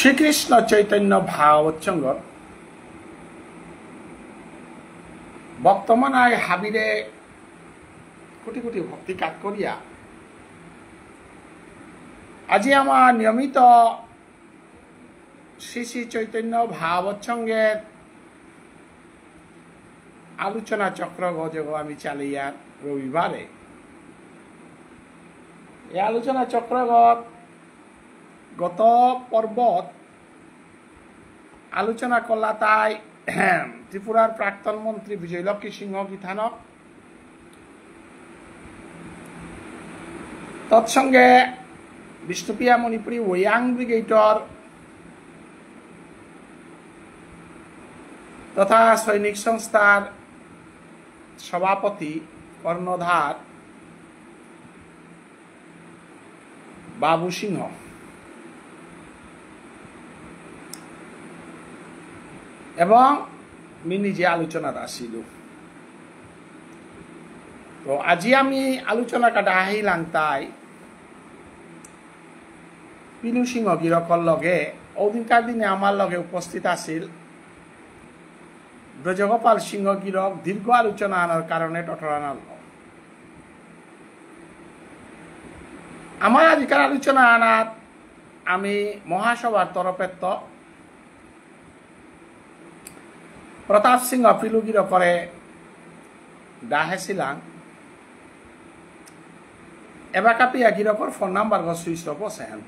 শ্রীকৃষ্ণ চৈতন্য ভাগবত সঙ্গ বর্তমান হাবিরে কোটি কোটি ভক্তি কাজ করিয়া আজি আমার নিয়মিত শ্রী শ্রী চৈতন্য ভাগবত সঙ্গের আলোচনা চক্র গজগ আমি চালিয়া রবিবারে এই আলোচনা চক্রগত গত পর্বত আলোচনা করলা তাই ত্রিপুরার প্রাক্তন মন্ত্রী বিজয়লক্ষ্মী সিংহ গীতানক তৎসঙ্গে বিষ্ণুপ্রিয়া মণিপুরী ওয়াং ব্রিগেডর তথা সৈনিক সংস্থার সভাপতি কর্ণধার বাবু সিংহ এবং নিজে আলোচনার আসিল তো আজি আমি আলোচনা কাটা আহিলাম তাই পিলু সিংহ গিরকর লগে ওদিনকার দিনে আমার লগে উপস্থিত আছিল ব্রজগোপাল সিংহ গিরক দীর্ঘ আলোচনা আনার কারণে টটরানাল আমার আজকের আলোচনা আনার আমি মহাসভার তরফের তো প্রতাপ সিংহ পিলু গিরকরে ডাহেছিলাম এবার কাপিয়া গিরকর ফোন নাম্বার সুইচ অফ সেখান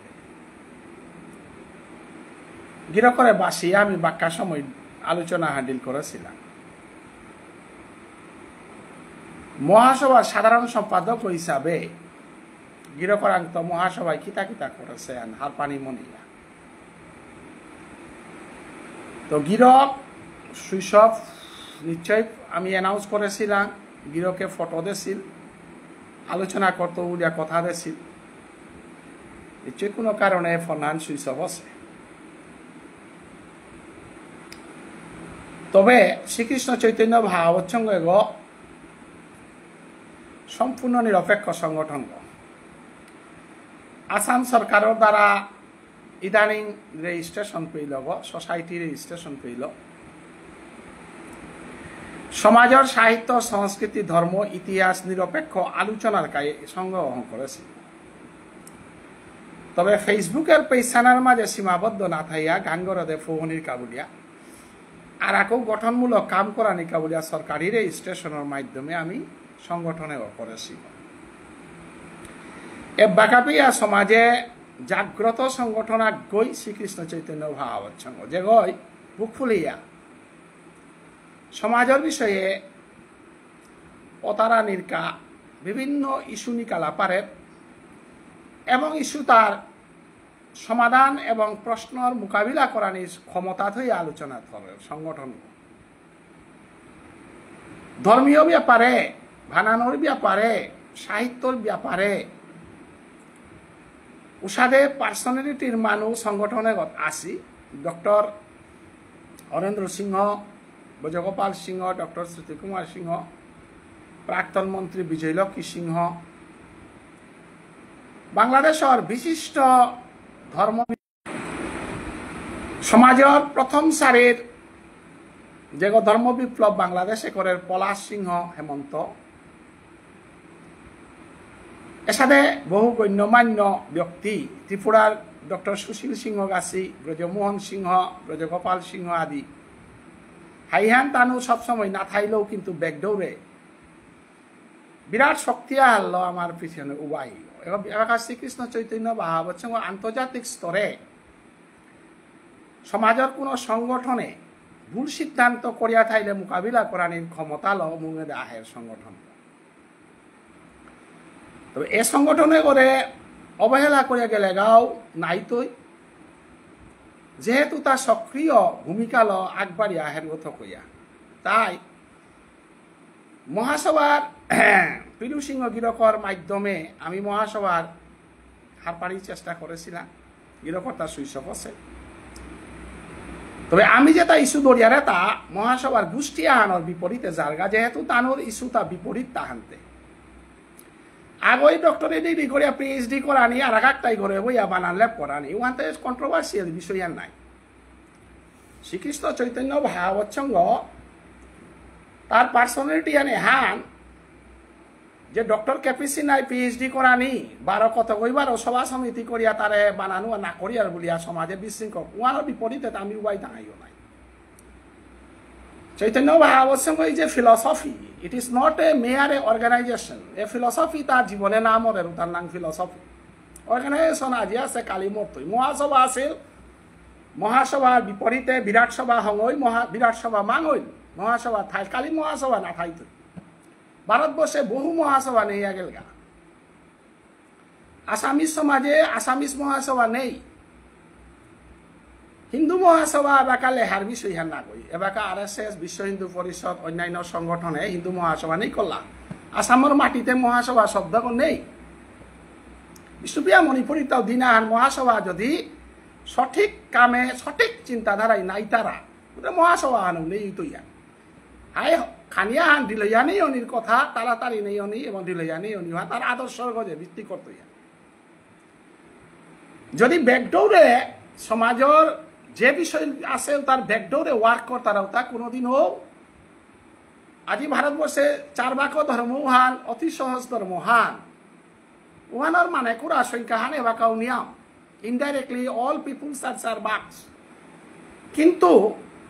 গিরকরে বাসিয়া আমি বাক্কা সময় আলোচনা হ্যান্ডেল করেছিলাম মহাসভার সাধারণ সম্পাদক হিসাবে গিরকরান্ত মহাসভায় কিতা কিতা করেছেন হারপানি মনিয়া তো গিরক সুইচ অফ নিশ্চয় আমি অ্যানাউন্স করেছিলাম গিরকে ফটো দিছিল আলোচনা করতে বলিয়া কথা দিছিল নিশ্চয় কোনো কারণে ফোন সুইচ অফ আছে তবে শ্রীকৃষ্ণ চৈতন্য ভাগবত সঙ্গ সম্পূর্ণ নিরপেক্ষ সংগঠন আসাম সরকারের দ্বারা ইদানিং রেজিস্ট্রেশন পেল সোসাইটি রেজিস্ট্রেশন পেল সমাজের সাহিত্য সংস্কৃতি ধর্ম ইতিহাস নিরপেক্ষ আলোচনার কাজে সঙ্গ গ্রহণ করেছে তবে ফেসবুকের পেছানার মাঝে সীমাবদ্ধ না থাইয়া গানগরদে ফোহনির কাবুলিয়া আর একও গঠনমূলক কাম করা নিকা বলিয়া সরকারি রেজিস্ট্রেশনের মাধ্যমে আমি সংগঠনে করেছি এ বাকাপিয়া সমাজে জাগ্রত সংগঠন গই শ্রীকৃষ্ণ চৈতন্য ভাগবত সঙ্গ যে গই বুক ফুলিয়া সমাজের বিষয়ে পতারা নির্কা বিভিন্ন ইস্যু নিকালা পারে এবং ইস্যু তার সমাধান এবং প্রশ্নর মোকাবিলা করার ক্ষমতা হয়ে আলোচনা করে সংগঠন ধর্মীয় ব্যাপারে ভানানোর ব্যাপারে সাহিত্যর ব্যাপারে উষাদে পার্সোনালিটির মানুষ সংগঠনে আসি ডক্টর হরেন্দ্র সিংহ ব্রজগোপাল সিংহ ডক্টর শ্রুতি কুমার সিংহ প্রাক্তন মন্ত্রী বিজয়লক্ষ্মী সিংহ বাংলাদেশের বিশিষ্ট ধর্ম সমাজের প্রথম সারির যে ধর্ম বিপ্লব বাংলাদেশে করে পলাশ সিংহ হেমন্ত এর সাথে বহু গণ্যমান্য ব্যক্তি ত্রিপুরার ডক্টর সুশীল সিংহ গাছি ব্রজমোহন সিংহ ব্রজগোপাল সিংহ আদি হাইহান তানু সবসময় না থাইলেও কিন্তু ব্যাগদৌড়ে বিরাট শক্তি হারল আমার পিছনে উবাই এবার শ্রীকৃষ্ণ চৈতন্য ভাগবত সঙ্গ আন্তর্জাতিক স্তরে সমাজের কোনো সংগঠনে ভুল সিদ্ধান্ত করিয়া থাইলে মোকাবিলা করার ক্ষমতা ল মুঙে আহের সংগঠন তবে এ সংগঠনে করে অবহেলা করিয়া গেলে গাও নাই তৈ যেহেতু তার সক্রিয় ভূমিকা ল আগবাড়ি আহের গত কইয়া তাই মহাসভার পিলু সিংহ গিরকর মাধ্যমে আমি মহাসভার হারপানির চেষ্টা করেছিলাম গিরকর তার সুইচ অফ আছে তবে আমি যেটা ইস্যু দরিয়ারে তা মহাসভার গোষ্ঠী আহানোর বিপরীতে জারগা যেহেতু তানোর ইস্যু তা বিপরীত তাহান্তে আগই ডক্টরে ডিগ্রি করে পিএইচডি করানি আর একটাই করে বইয়া বানান ল্যাব করানি ওয়ান্তে কন্ট্রোভার্সিয়াল বিষয় আর নাই শ্রীকৃষ্ণ চৈতন্য ভাগবত সঙ্গ তার পার্সোনালিটি আনে হান যে ডক্টর কেপিসি নাই পিএইচডি করানি 12 কত কইবার সভা সমিতি করিয়া তারে বানানো না করিয়ার বলিয়া সমাজে বিশৃঙ্খল ওয়ানোর বিপরীতে আমি উপায় দাঁড়াইও নাই Chaitanya Bhagavat Sangha is a philosophy it is not a mere a organization a philosophy তার জীবনে নাম ওর তার নাম ফিলসফি অর্গানাইজেশন আজি আছে কালি মতই মহাসভা আছিল মহাসভার বিপরীতে বিরাট সভা হঙই বিরাট সভা মাঙইল মহাসভা ঠাই কালি মহাসভা না ঠাইতো ভারতবর্ষে বহু মহাসভা নেই গেলগা আসামিস সমাজে আসামিস মহাসভা নেই হিন্দু মহাসভা এবাকা লেহার বিষয় হ্যাঁ না কই এবাকা RSS বিশ্ব হিন্দু পরিষদ অন্যান্য সংগঠনে হিন্দু মহাসভা নেই করলা আসামের মাটিতে মহাসভা শব্দ নেই বিষ্ণুপ্রিয়া মণিপুরিতাও দিনাহান মহাসভা যদি সঠিক কামে সঠিক চিন্তাধারাই নাই তারা মহাসভা হানো নেই তৈয়া হাই খানিয়া হান দিলইয়া নেই অনির কথা তাড়াতাড়ি নেই অনি এবং দিলইয়া নেই অনি তার আদর্শর গজে ভিত্তি করতইয়া যদি ব্যাকডোরে সমাজের যে বিষয় আছে তার ব্যাকডোরে ওয়ার্ক করতারাও তা কোনোদিন হোক আজি ভারতবর্ষে 4 ভাগ ধর্ম হান অতি সহজ ধর্ম হান ওয়ানোর মানে কুরা সংখ্যা হান এবাকাও নিয়ম ইনডাইরেক্টলি অল পিপুলস আর 4 ভাগ কিন্তু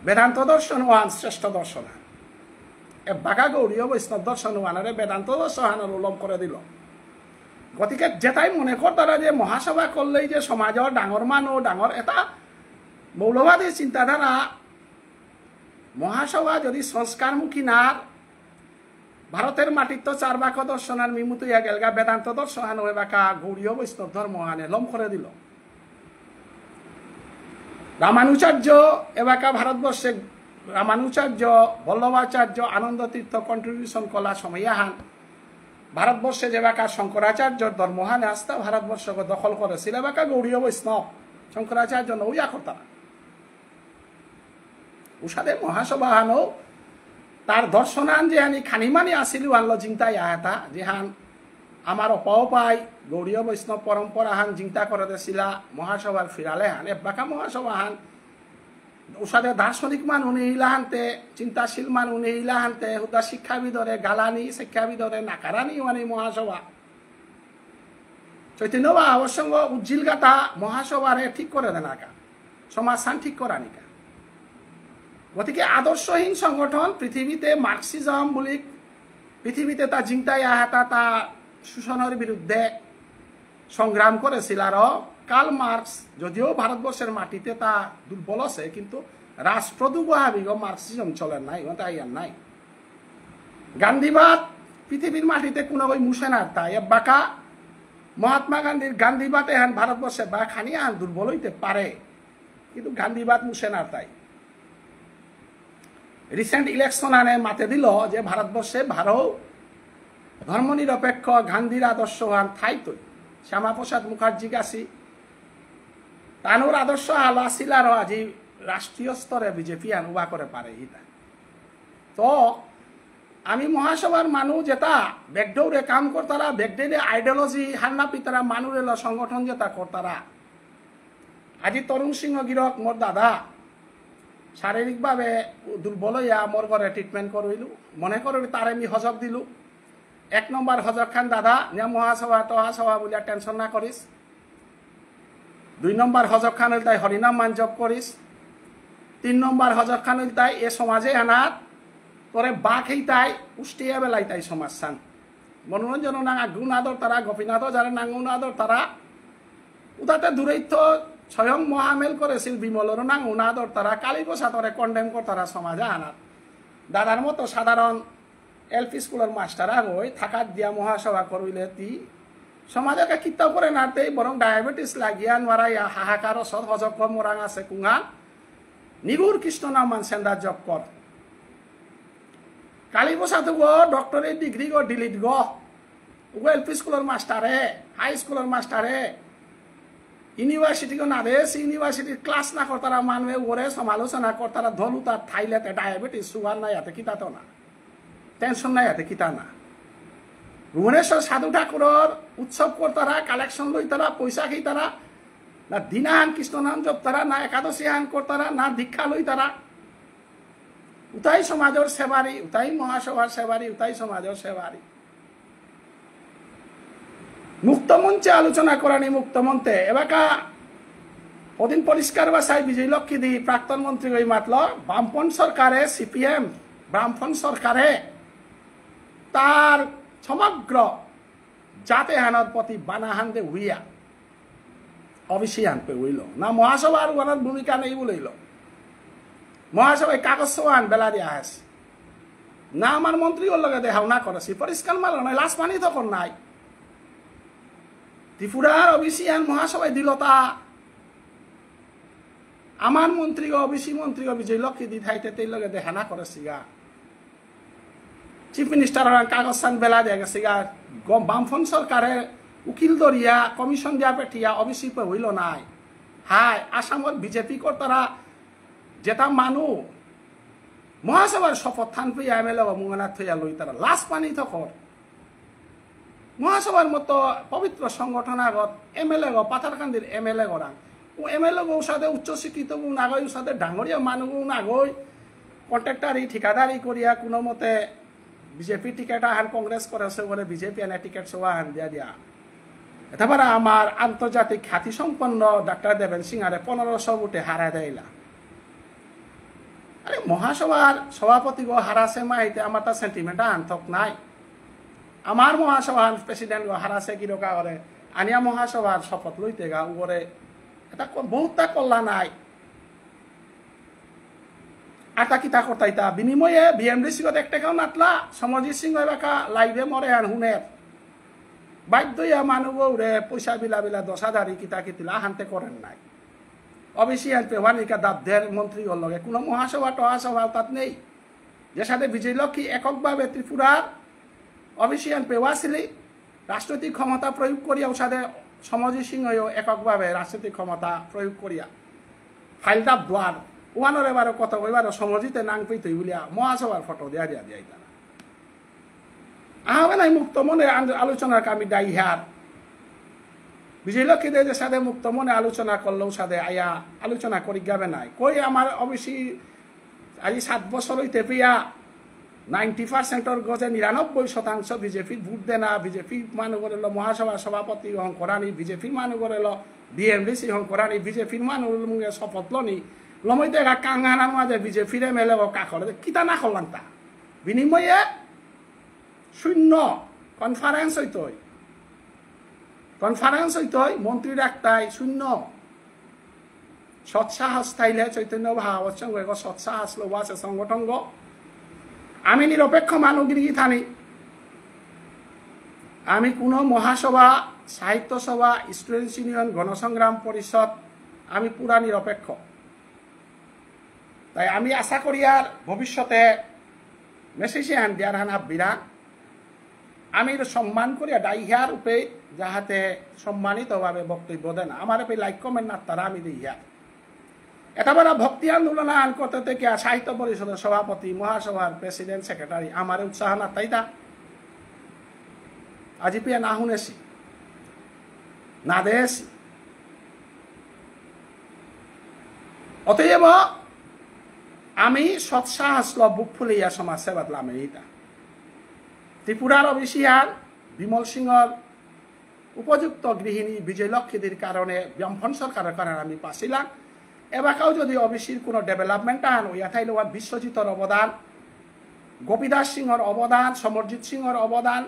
বেদান্ত দর্শন ওয়ান শ্রেষ্ঠ দর্শন এ বাঘা গৌরীয় বৈষ্ণব দর্শন ওয়ানারে বেদান্ত দর্শন উল্লম করে দিল গতিকে যেটাই মনে করতারা যে মহাসভা করলেই যে সমাজের ডাঙর মানুষ ডাঙর এটা মৌলবাদী চিন্তাধারা মহাসভা যদি সংস্কারমুখী না ভারতের মাটির তো 4 ভাগ দর্শনার মিমুতুইয়া গেলগা বেদান্ত দর্শন এবাকা গৌরীয় বৈষ্ণব ধর্ম আনে লম করে দিল রামানুচার্য এবাকা ভারতবর্ষে রামানুচার্য বল্লভাচার্য আনন্দ তীর্থ কন্ট্রিবিউশন কলা সময় হান ভারতবর্ষে যেবাকা শঙ্করাচার্য ধর্মহান আস্থা ভারতবর্ষকে দখল করেছিল এবাকা গৌরীয় বৈষ্ণব শঙ্করাচার্য নৌয়া করতারা উষাদে মহাসভা হানো তার দর্শনান যে হানি খানিমানি আসিলু আনলো জিংতাই আহাতা যে হান আমার অপায় গৌরীয় বৈষ্ণব পরম্পরা হান জিংতা করে দিছিলা মহাসভার ফিরালে হান এবাকা মহাসভা হান উষাদে দার্শনিক মানুষ ইলাহান্তে চিন্তাশীল মানুষ ইলাহান্তে হুদা শিক্ষাবিদরে গালানি শিক্ষাবিদরে নাকারানি মানে মহাসভা চৈতন্য বা অবসঙ্গ উজ্জিল গাথা মহাসভারে ঠিক করে দেনাকা সমাজ শান ঠিক করা নিকা গতিকে আদর্শহীন সংগঠন পৃথিবীতে মার্কসিজম বলি পৃথিবীতে তা জিংতাই আহাতা তা শোষণের বিরুদ্ধে সংগ্রাম করেছিল আর কার্ল মার্কস যদিও ভারতবর্ষের মাটিতে তা দুর্বল আছে কিন্তু রাষ্ট্রদুবাহাবিগ মার্কসিজম চলে নাই তাই আর নাই গান্ধীবাদ পৃথিবীর মাটিতে কোনো ওই মুসেনার তাই বাঁকা মহাত্মা গান্ধীর গান্ধীবাদ এখন ভারতবর্ষে বা খানি আন দুর্বল হইতে পারে কিন্তু গান্ধীবাদ মুসেনার তাই রিসেন্ট ইলেকশন আনে মাতে দিল যে ভারতবর্ষে ভারত ধর্মনিরপেক্ষ গান্ধীর আদর্শহান ঠাই তৈ শ্যামাপ্রসাদ মুখার্জি গাছি তানোর আদর্শ আলো আসিল আর আজি রাষ্ট্রীয় স্তরে বিজেপি আনুবা করে পারে হিতা তো আমি মহাসভার মানুষ যেটা বেগডৌরে কাম করতারা বেগডৌরে আইডিওলজি হান্না পিতারা মানুষ সংগঠন যেটা করতারা আজি তরুণ সিংহ গিরক মোর দাদা শারীরিকভাবে দুর্বল হইয়া মোর ঘরে ট্রিটমেন্ট করইলু মনে করি তারে আমি হজক দিলু 1 নম্বর হজক খান দাদা নিয়া মহাসভা টহাসভা বলিয়া টেনশন না করিস 2 নম্বর হজক খান তাই হরিনাম মান জপ করিস 3 নম্বর হজক খান তাই এ সমাজে আনাত তোরে বাঘ তাই উষ্টিয়া বেলাই তাই সমাজ সান মনোরঞ্জন নাঙা গুণাদর তারা গোপীনাথ যারা নাঙ্গুনাদর তারা উদাতে দূরৈত্য স্বয়ং মহামেল করেছিল বিমলর নাঙ্গুনাদর তারা কালী প্রসাদরে কন্ডেম করতারা সমাজে আনাত দাদার মতো সাধারণ এলপি স্কুলের মাস্টার আগই থাকাত দিয়া মহাসভা করইলে তি সমাজকে কিতাব করে নাতেই বরং ডায়াবেটিস লাগিয়া নোৱাৰাই হাহাকাৰ সদ হজক মৰাং আছে কুঙা নিগুর কৃষ্ণ নাম মান সেন্দার জপ কর কালী প্রসাদ গো ডক্টরেট ডিগ্রি গো ডিলিট গো ও এলপি স্কুলের মাস্টারে হাই স্কুলের মাস্টারে ইউনিভার্সিটি গো না দেশ ইউনিভার্সিটির ক্লাস না করতারা মানুষে ওরে সমালোচনা করতারা ধলু তার থাইলেতে ডায়াবেটিস সুগার নাই হাতে কিতা তো না টেনশন নাই হাতে কিতা না ভুবনেশ্বর সাধু ঠাকুরর উৎসব করতারা কালেকশন লইতারা পয়সা খাইতারা না দিনাহান কৃষ্ণনাম জপতারা না একাদশী হান করতারা না দীক্ষা লইতারা উতাই সমাজের সেবারি উতাই মহাসভার সেবারি উতাই সমাজের সেবারি মুক্তমঞ্চে আলোচনা করানি মুক্তমঞ্চে এবাকা ওদিন পরিষ্কার ভাষায় বিজয় লক্ষ্মী দি প্রাক্তন মন্ত্রী ওই মাতল বামপন সরকারে সিপিএম বামপন সরকারে তার সমগ্র জাতে হানার প্রতি বানাহান দে উইয়া অবশ্যই আনপে উইল না মহাসভার ওনার ভূমিকা নেই বলেইল মহাসভায় কাগজ সোয়ান বেলা দিয়া আছে না আমার মন্ত্রী ওর লগে দেখাও না করেছি পরিষ্কার মাল নয় লাশ পানি তখন নাই ত্রিপুরার অবিসিয়ান মহাসভায় দিল তা আমার মন্ত্রী অবিসি মন্ত্রী বিজয় লক্ষ্মী দি থাইতে তেই লগে দেখা না করেছি গা চিফ মিনিস্টার কাগজ সান বেলা দিয়া গেছে গা বামফ্রন্ট সরকারের উকিল দরিয়া কমিশন দিয়া পেটিয়া অবিসি হইল নাই হাই আসামত বিজেপি কর্তারা যেটা মানু মহাসভার শপথ থান পেয়ে এমএলএ মুঙ্গানা থইয়া লই তারা লাশ পানি তখন মহাসভার মতো পবিত্র সংগঠন আগত এমএলএ পাথারকান্দির এমএলএ গড়াং ও এমএলএ গো সাথে উচ্চ শিক্ষিত গো নাগই সাথে ডাঙরিয়া মানুষ গো নাগই কন্ট্রাক্টারি ঠিকাদারি করিয়া কোনো মতে বিজেপি টিকেট আহান কংগ্রেস করেছে বলে বিজেপি এনে টিকেট সব আহান দিয়া দিয়া এটাবারে আমার আন্তর্জাতিক খ্যাতি সম্পন্ন ডাক্তার দেবেন সিংহারে 1500 ভোটে হারাই দেয়লা আরে মহাসভার সভাপতি গো হারাছে মাইতে আমার তার সেন্টিমেন্ট আনথক নাই আমার মহাসভার প্রেসিডেন্ট গো হারাছে কিরকা করে আনিয়া মহাসভার শপথ লইতে গা উপরে এটা বহুতটা কল্লা নাই আটা কিতা করতাইতা বিনিময়ে বিএমডিসি গত 1 টাকাও নাতলা সমজিৎ সিং এলাকা লাইভে মরে আর হুনের বাধ্যইয়া মানুষ রে পয়সা বিলা বিলা 10,000 কিতা কিতিলা হানতে করেন নাই অবশ্যই আনতে ওয়ানিকা দাবদের মন্ত্রী হল লগে কোনো মহাসভা টহাসভা তাত নেই যে সাথে বিজয় লক্ষ্মী এককভাবে ত্রিপুরার অবশ্যই আনপে ওয়াছিলি রাজনৈতিক ক্ষমতা প্রয়োগ করিয়া সাথে সমজিৎ সিং এককভাবে রাজনৈতিক ক্ষমতা প্রয়োগ করিয়া ফাইলটা দ্বার ওয়ানোর এবারও কত এবারও সমজিতে নাং পেতে বলিয়া মহাসভার ফটো দেয়া দিয়া দিয়াই তারা আহবে নাই মুক্ত মনে আলোচনার আমি দায়ী হার বিজয় লক্ষ্মীদের সাথে মুক্ত মনে আলোচনা করলেও সাথে আয়া আলোচনা করি যাবে নাই কই আমার অবশ্যই আজি 7 বছর হইতে পেয়া 90% গজে 99% বিজেপির ভোট দেনা বিজেপি মানুষ করে মহাসভা সভাপতি হন করানি বিজেপির মানুষ করে বিএমডিসি হন করানি বিজেপির মানুষ শপথ লনি লমই দেখা কাঙ্গানার মাঝে বিজেপির এমএলএ কাকরে কিতা না করলাম তা বিনিময়ে শূন্য কনফারেন্স হইতই মন্ত্রীর একটাই শূন্য সৎসাহস থাইলে চৈতন্য ভাগবত সঙ্গে সৎসাহস লোক আছে সংগঠন আমি নিরপেক্ষ মানুষগিরি থানি আমি কোনো মহাসভা সাহিত্য সভা স্টুডেন্টস ইউনিয়ন গণসংগ্রাম পরিষদ আমি পুরা নিরপেক্ষ তাই আমি আশা করি আর ভবিষ্যতে মেসেজে আন দিয়ার হান হাবিরা আমি সম্মান করিয়া দায়িহার রূপে যাহাতে সম্মানিতভাবে বক্তব্য দেন আমার লাইক কমেন্ট না তারা আমি দিই এটা বড় ভক্তি আন্দোলন আন করতে থেকে সাহিত্য পরিষদের সভাপতি মহাসভার প্রেসিডেন্ট সেক্রেটারি আমার উৎসাহ না তাই তা আজি পিয়া না শুনেছি না দেছি অতএব আমি সৎসাহস বুক ফুলিয়া সমাজ সেবা লামে ইটা ত্রিপুরার অবিসিয়ান বিমল সিংহর উপযুক্ত গৃহিণী বিজয় লক্ষ্মীদের কারণে বামফ্রন্ট সরকারের কারণে আমি পাছিলাম এবাকাও যদি অবিসির কোনো ডেভেলপমেন্ট আন ওয়া থাইলে বিশ্বজিৎর অবদান গোপীদাস সিংহর অবদান সমরজিৎ সিংহর অবদান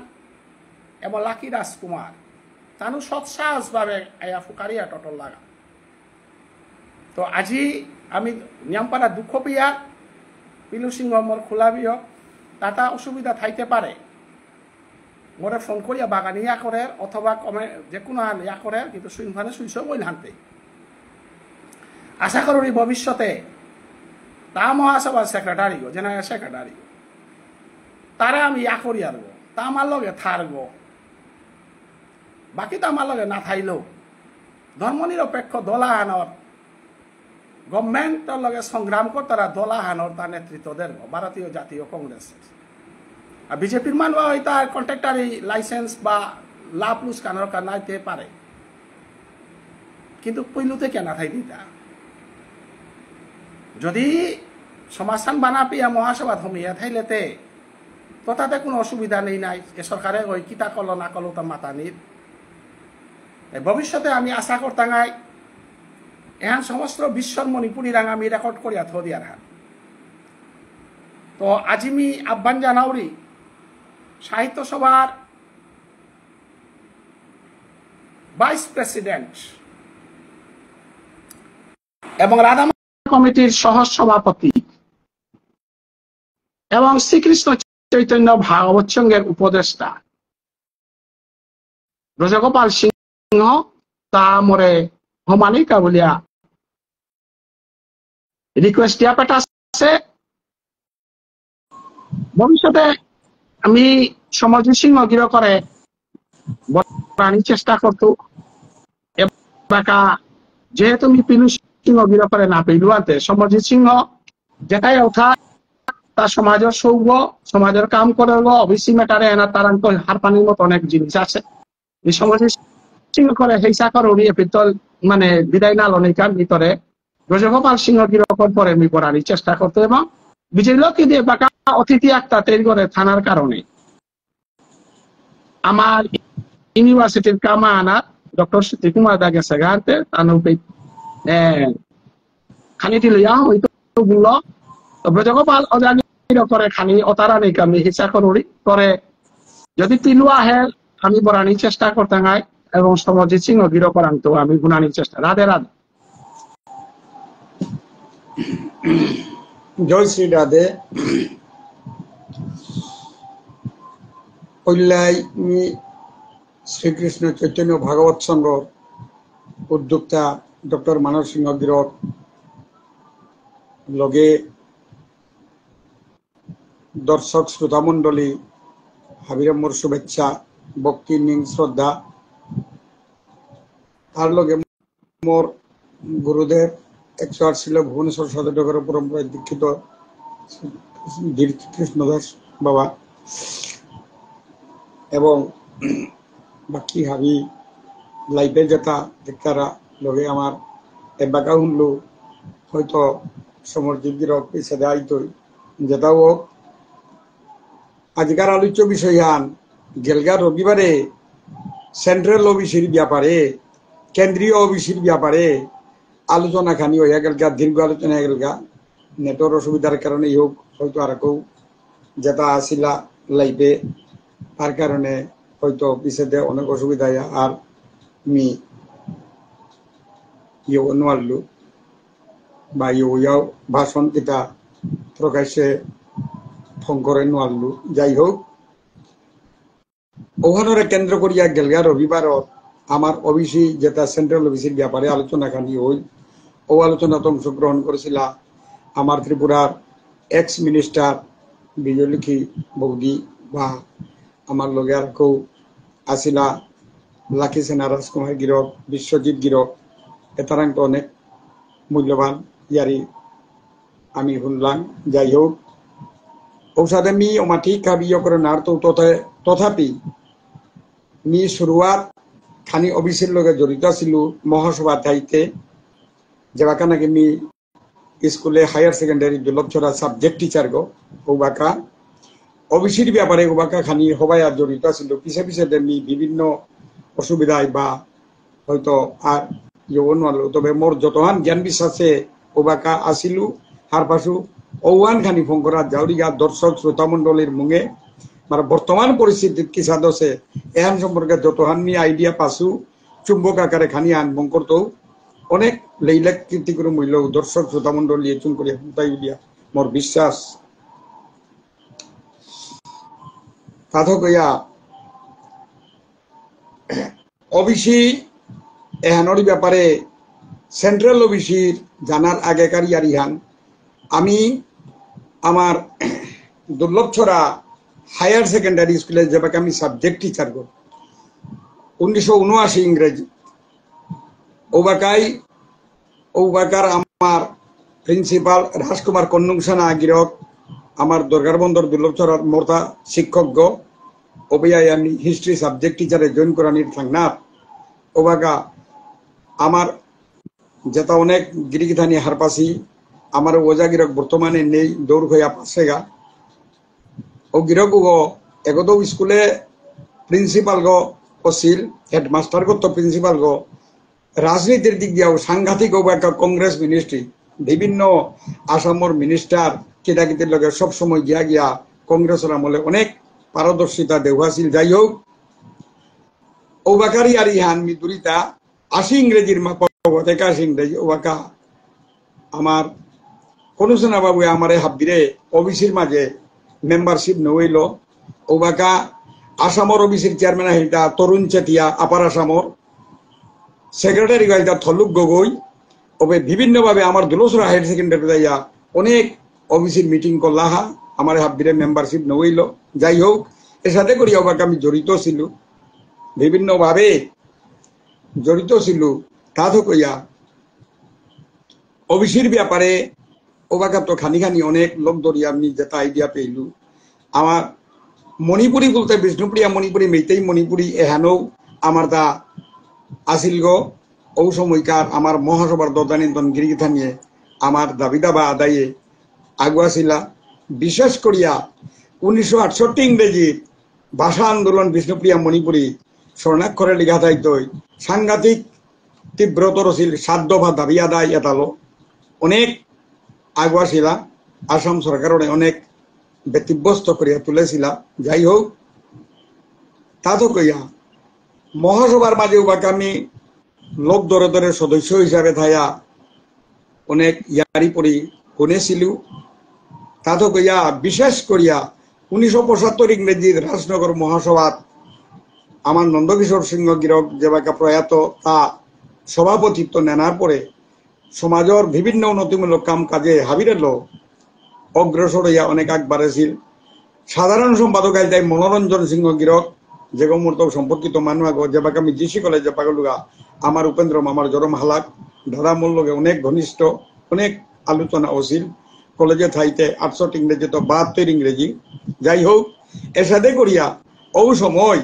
এবং লাকি রাজকুমার তানু সৎসাহসভাবে আয়া ফুকারিয়া টটল লাগা তো আজি আমি নিয়মপাড়া দুঃখ পিয়া পিলু সিংহ মোর খোলাবিও তাতা অসুবিধা থাইতে পারে মোরে ফোন করিয়া বাগানি ইয়া করে অথবা কমে যে কোনো ইয়া করে কিন্তু সুইংফানে সুইচ বই হানতে আশা করি ভবিষ্যতে তা মহাসভার সেক্রেটারি জেনারেল সেক্রেটারি তারা আমি ইয়া করি আর তা আমার লগে থারব বাকি তো আমার লগে না থাইলেও ধর্মনিরপেক্ষ দলাহানর গভর্নমেন্টের লগে সংগ্রাম করে তারা দলাহানর তার নেতৃত্ব দেন ভারতীয় জাতীয় কংগ্রেসের আর বিজেপির মানুষ হয়তো আর কন্ট্রাক্টারি লাইসেন্স বা লাভ লুজ কানোর নাইতে পারে, কিন্তু পইলুতে কেনা থাই দিতা যদি সমাধান বানা পিয়া মহাসভা থমিয়া থাইলেতে তো তাতে কোনো অসুবিধা নেই নাই। এ সরকারে ওই কিতা কল না কল তা মাতানির ভবিষ্যতে আমি আশা করতাঙাই এহান সমস্ত বিশ্বর মণিপুরি রাং আমি রেকর্ড করিয়া থ দিয়ার হাত। তো আজিমি আহ্বান জানাউরি সাহিত্য সভার ভাইস প্রেসিডেন্ট এবং রাধা কমিটির সহ সভাপতি এবং শ্রীকৃষ্ণ চৈতন্য ভাগবত সংঘের উপদেষ্টা ব্রজগোপাল সিংহ তা মরে হমানিকা বলিয়া রিকোয়েস্ট দিয়া পেটাছে। ভবিষ্যতে আমি সমরজিৎ সিংহ গির করে বরানি চেষ্টা করতো এবাকা যেহেতু আমি পিলু সিংহ গির করে না পেলু আনতে সমরজিৎ সিংহ যেটাই ওঠা তার সমাজের সৌভ সমাজের কাম করে অবশ্যই ম্যাটারে এনা তার হার পানির মতো অনেক জিনিস আছে এই সমরজিৎ সিংহ করে হেসা করে উড়িয়ে পিতল মানে বিদায় না লনিকার ভিতরে ব্রজগোপাল সিংহ গিরকর পরে আমি বরানি চেষ্টা করতো এবং বিজয় লোক দিয়ে বাঁকা অতিথি একটা তৈরি করে থানার কারণে আমার ইউনিভার্সিটির কামা আনা ডক্টর সতীশ কুমার দা গেছে গাঁতে খানিটি লইয়া হইতো বলল ব্রজগোপাল অজানি করে খানি অতারা নেই আমি হিসা করি করে যদি তিলু আহে আমি বরানি চেষ্টা করতে গাই এবং সমরজিৎ সিংহ গির করান্ত আমি গুনানির চেষ্টা। রাধে রাধে। জয় শ্রী রাধে। শ্রীকৃষ্ণ চৈতন্য ভাগবত সংঘ উদ্যোক্তা ডক্টর মানব সিংহ গিরক লগে দর্শক শ্রোতা মন্ডলী হাবিরাম মোর শুভেচ্ছা ভক্তি নিং শ্রদ্ধা তার লগে মোর গুরুদেব 108 ছিল ভুবনেশ্বর সদরনগর পরম্পরায় দীক্ষিত কৃষ্ণ দাস বাবা এবং বাকি হাবি লাইফে যেটা দেখতারা লগে আমার এবাকা শুনলু হয়তো সমরজিৎ গিরক পিছাদে আইতই যেটাও হোক আজকার আলোচ্য বিষয় আন গেলগা রবিবারে সেন্ট্রাল ওবিসির ব্যাপারে কেন্দ্রীয় ওবিসির ব্যাপারে আলোচনা খানি হইয়া গেলগা দীর্ঘ আলোচনা হয়ে গেলগা নেটওয়ার্ক অসুবিধার কারণে হোক হয়তো আর কেউ যেটা আসিলা লাইফে তার কারণে হয়তো পিছাতে অনেক অসুবিধা আর আমি ইয়ে নোয়ারলু বা ইয়েও ভাষণ কিতা প্রকাশ্যে ফোন করে নোয়ারলু। যাই হোক ওখানে কেন্দ্র করিয়া গেলগা রবিবার আমার ওবিসি যেটা সেন্ট্রাল ওবিসির ব্যাপারে আলোচনা খানি হই ও আলোচনাতে অংশগ্রহণ করেছিল আমার ত্রিপুরার এক্স মিনিস্টার বিজয়লক্ষ্মী বৌদি বা আমার লগে আর কেউ আসিলা লাকি সেনা রাজকুমার গিরক বিশ্বজিৎ গিরক এতারাং তো অনেক মূল্যবান ইয়ারি আমি শুনলাম। যাই হোক ঔষধে মি ওমা ঠিক কাবিয় করে নার তো তথাপি মি শুরুয়াত খানি অফিসের লগে জড়িত ছিল মহাসভা দায়িত্বে যেবাকা নাকি মি স্কুলে হায়ার সেকেন্ডারি দুর্লভছড়া সাবজেক্ট টিচার গো ওবাকা অবিসির ব্যাপারে ওবাকা খানি সবাই আর জড়িত ছিল পিছে পিছে মি বিভিন্ন অসুবিধায় বা হয়তো আর ইয়ে নোৱাৰো তবে মোর যতহান জ্ঞান বিশ্বাসে ওবাকা আসিলু হার পাশু ওয়ান খানি ফোন করা জাউরিগা দর্শক শ্রোতা মন্ডলীর মুঙে মানে বর্তমান পরিস্থিতিত কি সাদছে এহান সম্পর্কে যতহান মি আইডিয়া পাসু চুম্বক আকারে খানি আন বং করতো অনেক লেইলাক কীর্তি করে মূল্য দর্শক শ্রোতা মন্ডলী চুন করিয়া তাই দিয়া মোর বিশ্বাস তাথ কইয়া ওবিসি এহানোর ব্যাপারে সেন্ট্রাল ওবিসির জানার আগেকার ইয়ারিহান আমি আমার দুর্লভছড়া হায়ার সেকেন্ডারি স্কুলে যেবাকে আমি সাবজেক্ট টিচার গো 1979 ইংরেজি ওবাকার আমার প্রিন্সিপাল রাজকুমার কন্নুংসানা গিরক আমার দরগার বন্দর দুর্লভচর মোর্তা শিক্ষক ওবিআই আমি হিস্ট্রি সাবজেক্ট টিচারে জয়েন করানির থাকনার ওবাকা আমার যেটা অনেক গিরিগিধানি হারপাসি আমার ওজা গিরক বর্তমানে নেই দৌড় হইয়া পাশেগা ও গিরক এগত স্কুলে প্রিন্সিপাল অছিল হেডমাস্টার তো প্রিন্সিপাল রাজনীতির দিক দিয়েও সাংঘাতিক ওবাকা কংগ্রেস মিনিস্ট্রি বিভিন্ন আসামর মিনিস্টার কিতাকিতির লগে সবসময় গিয়া গিয়া কংগ্রেসের আমলে অনেক পারদর্শিতা দেওয়াছিল। যাই হোক ওবাকারি আর ইহান মিদুরিতা 80 ইংরেজির মাপা 81 ইংরেজি ওবাকা আমার কনুসনা বাবু আমার হাবিরে ওবিসির মাঝে মেম্বারশিপ নইল ওবাকা আসামর ওবিসির চেয়ারম্যান আহিতা তরুণ চেতিয়া আপার আসামর সেক্রেটারি গাইতা থলুক গগৈ ওবে বিভিন্নভাবে আমার দুলসরা হায়ার সেকেন্ডারি যাইয়া অনেক ওবিসির মিটিং করলাহা আমার হাবিরে মেম্বারশিপ নইল। যাই হোক এর সাথে করি ওবাকে আমি জড়িত ছিল বিভিন্নভাবে জড়িত ছিল তা তো কইয়া ওবিসির ব্যাপারে ওবাকা তো খানি খানি অনেক লোক ধরিয়া আমি যেটা আইডিয়া পেইলু আমার মণিপুরি বলতে বিষ্ণুপ্রিয়া মণিপুরি মেইতেই মণিপুরি এহানও আমার তা আসিল ও সময়কার আমার মহাসভার দদানিন্দন গিরিগিথা নিয়ে আমার দাবি দাবা আদায়ে আগুয়াছিলা। বিশেষ করিয়া 1968 ইংরেজির ভাষা আন্দোলন বিষ্ণুপ্রিয়া মণিপুরি স্বর্ণাক্ষরে লিখা থাইতই সাংঘাতিক তীব্রতর ছিল 7 দফা দাবি আদায় এতালো অনেক আগুয়াছিলা আসাম সরকারের অনেক ব্যতিব্যস্ত করিয়া তুলেছিলা। যাই হোক তা তো কইয়া মহাসভার মাঝে উবাকে আমি লোক দরে দরে সদস্য হিসাবে থাইয়া অনেক ইয়ারি পরি শুনেছিল। তা তো কইয়া বিশেষ করিয়া 1975 ইংরেজির রাজনগর মহাসভাত আমার নন্দকিশোর সিংহ গিরক যেবাকে প্রয়াত তা সভাপতিত্ব নেনার পরে সমাজের বিভিন্ন উন্নতিমূলক কাম কাজে হাবিরেল অগ্রসর হইয়া অনেক আগ বাড়েছিল। সাধারণ সম্পাদক আইতাই মনোরঞ্জন সিংহ গিরক যে মুহূর্ত সম্পর্কিত মানুষ আগ যেবাকে আমি জিসি কলেজে পাগলুগা আমার উপেন্দ্র মামার জরম হালাক দাদা মোর লগে অনেক ঘনিষ্ঠ অনেক আলোচনা হছিল কলেজে থাইতে 68 ইংরেজি তো 72 ইংরেজি। যাই হোক এর সাথে করিয়া ও সময়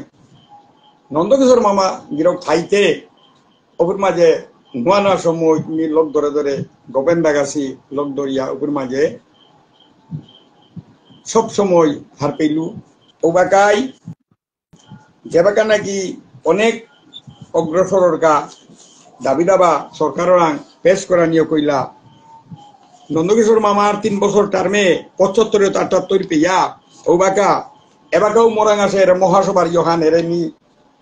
নন্দকিশোর মামা গিরক থাইতে ওপর মাঝে নোয়া নোয়া সময় লোক ধরে ধরে গোপেন দাগাছি লোক ধরিয়া ওপর মাঝে সব সময় হার পেলু ওবাকাই যেবাকা নাকি অনেক অগ্রসরের কা দাবি দাবা সরকারের পেশ করা নিয়ে কইলা নন্দকিশোর মামার 3 বছর টার্মে 75-78 পেয়া ওবাকা এবাকাও মরাং আছে এর মহাসভার ইহান এরেমি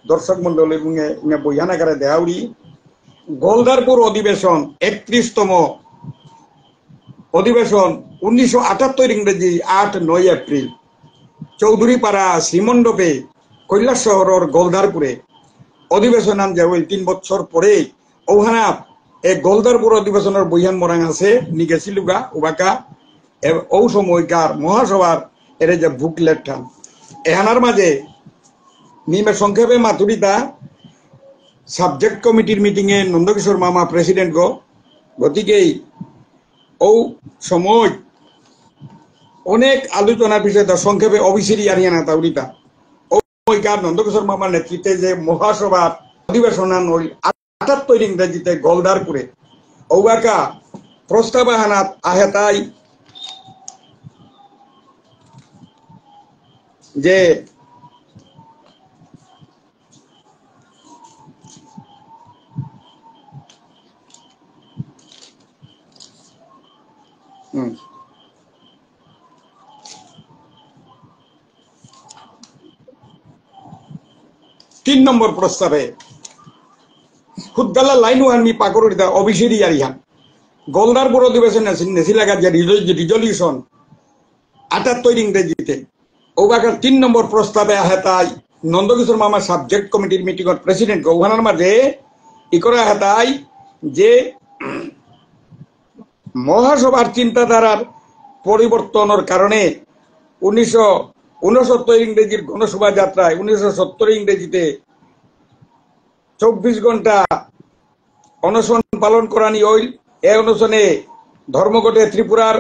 দর্শক মন্ডলের বইয়ানাকারে দেহাউরি গোলদারপুর অধিবেশন 31তম অধিবেশন 1978 ইংরেজি 8-9 এপ্রিল চৌধুরীপাড়া শ্রীমণ্ডপে কৈলাস শহরের গোলদারপুরে অধিবেশন আন যে 3 বছর পরে ওহানা এই গোলদারপুর অধিবেশনের বইয়ান মরাং আছে নি গেছিলুগা ওবাকা ও সময়কার মহাসভার এর যে বুকলেট টান এহানার মাঝে নিমে সংক্ষেপে মাতুরিতা সাবজেক্ট কমিটির মিটিং এ নন্দকিশোর মামা প্রেসিডেন্ট গতিকেই ও সময় অনেক আলোচনার বিষয় সংক্ষেপে অবিসিরি আরিয়ানা তাউরিতা ও সময়কার নন্দকিশোর মামার নেতৃত্বে যে মহাসভার অধিবেশন 78 ইংরেজিতে গোলদারপুরে ওবাকা প্রস্তাবাহানাত আহেতাই যে তিন নম্বর প্রস্তাবে খুদ্গালা লাইন ওয়ানমি পাকড়িতা অবিসিরি আরিহান গোলদারপুর অধিবেশন নেছিলাগা যে রিজলিউশন 78 ইংরেজিতে ওবাকার 3 নম্বর প্রস্তাবে আহে তাই নন্দকিশোর মামা সাবজেক্ট কমিটির মিটিং প্রেসিডেন্ট ওখানার মাঝে ই করা আহে তাই যে মহাসভার চিন্তাধারার পরিবর্তনের কারণে 1969 ইংরেজির গণসভা যাত্রায় 1970 ইংরেজিতে 24 ঘন্টা অনশন পালন করানি হইল। এই অনশনে ধর্মঘটে ত্রিপুরার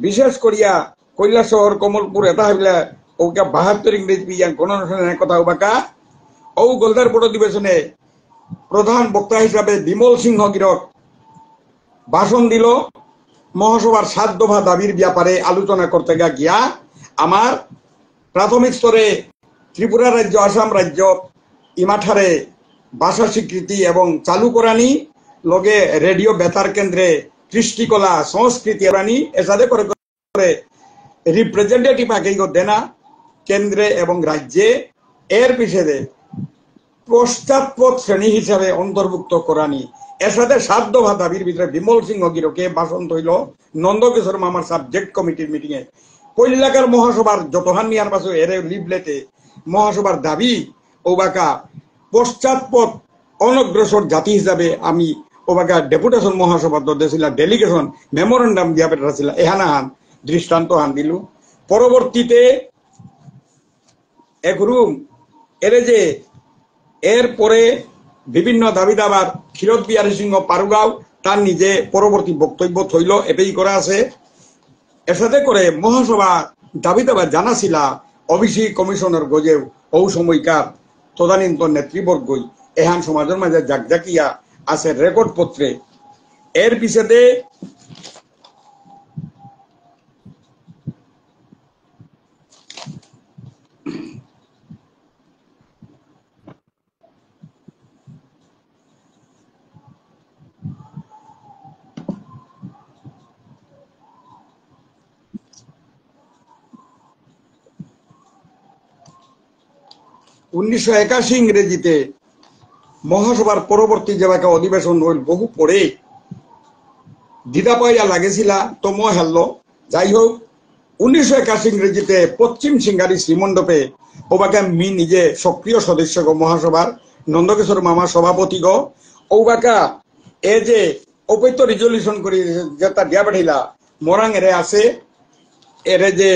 বিশেষ করিয়া কৈলাসহর কমলপুর এটা হইলে ওকে 72 ইংরেজি বিজ্ঞান গণঅনুষ্ঠানের কথা ওবাকা ও গোলদারপুর অধিবেশনে প্রধান বক্তা হিসাবে বিমল সিংহ গিরক ভাষণ দিল। মহাসভার 7 দফা দাবির ব্যাপারে আলোচনা করতে গিয়া আমার প্রাথমিক স্তরে ত্রিপুরা রাজ্য আসাম রাজ্য ইমাঠারে ভাষা স্বীকৃতি এবং চালু করানি লগে রেডিও বেতার কেন্দ্রে কৃষ্টিকলা সংস্কৃতি রানি এসাদে করে রিপ্রেজেন্টেটিভ আগে দেনা কেন্দ্রে এবং রাজ্যে এর পিছনে পশ্চাৎপদ শ্রেণী হিসাবে অন্তর্ভুক্ত করানি এর সাথে 7 দফা দাবির ভিতরে বিমল সিংহ গিরকে ভাষণ তৈল নন্দকিশোর মামার সাবজেক্ট কমিটির মিটিং এ কৈলাকার মহাসভার যতহান নিয়ার পাশে এর লিফলেটে মহাসভার দাবি ওবাকা পশ্চাৎপদ অনগ্রসর জাতি হিসাবে আমি ওবাকা ডেপুটেশন মহাসভা দিয়েছিল ডেলিগেশন মেমোরেন্ডাম দিয়া পেটাছিল এহানাহান দৃষ্টান্ত হান দিল। পরবর্তীতে এক রুম এর যে এরপরে বিভিন্ন দাবি দাবার ক্ষীরোদ বিহারী সিংহ পারুগাঁও তার নিজে পরবর্তী বক্তব্য থইল এটাই করা আছে। এর সাথে করে মহাসভা দাবি দাবা জানাছিলা ওবিসি কমিশনের গজেও ও সময়কার তদানীন্তন নেতৃবর্গই এহান সমাজের মাঝে জাকজাকিয়া আছে রেকর্ড পত্রে। এর পিছনে 1981 ইংরেজিতে মহাসভার পরবর্তী যে অধিবেশন হইল বহু পরে দিদা পাইয়া লাগেছিলা তম হেলল। যাই হোক 1981 ইংরেজিতে পশ্চিম সিঙ্গারি শ্রীমণ্ডপে ওবাকে মি নিজে সক্রিয় সদস্য মহাসভার নন্দকিশোর মামা সভাপতি ওবাকা এ যে অপৈত রিজলিউশন করি যেটা দিয়া পাঠাইলা মরাং এরে আছে এরে যে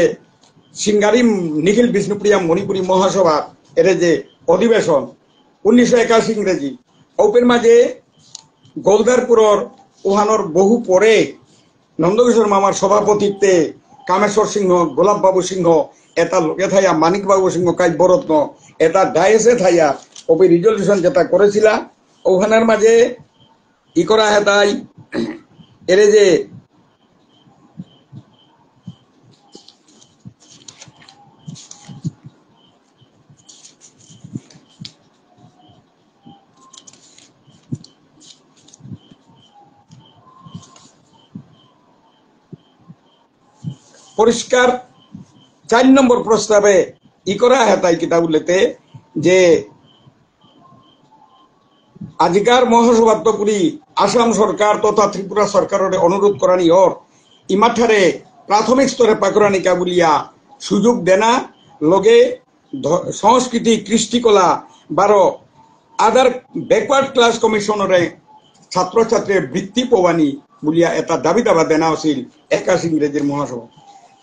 সিঙ্গারি নিখিল বিষ্ণুপ্রিয়া মণিপুরী মহাসভা এর যে অধিবেশন 1981 ইংরেজি ওপের মাঝে গোলদারপুরের ওহানোর বহু পরে নন্দকিশোর মামার সভাপতিত্বে কামেশ্বর সিংহ গোলাপ বাবু সিংহ এটা লোকে থাইয়া মানিক বাবু সিংহ কাব্যরত্ন এটা ডায়েসে থাইয়া ওপে রিজলিউশন যেটা করেছিলা ওখানের মাঝে ই করা হেতাই এর যে পরিষ্কার 4 নম্বর প্রস্তাবে ই করা হেতাই কিতাবুলেতে যে আজিকার মহাসভাত্মপুরী আসাম সরকার তথা ত্রিপুরা সরকারের অনুরোধ করানি ওর ইমাঠারে প্রাথমিক স্তরে পাকরানিকা বলিয়া সুযোগ দেনা লগে সংস্কৃতি কৃষ্টিকলা বারো আদার ব্যাকওয়ার্ড ক্লাস কমিশনরে ছাত্রছাত্রীর বৃত্তি পবানি বলিয়া এটা দাবি দাবা দেনা আছিল 81 ইংরেজির মহাসভা।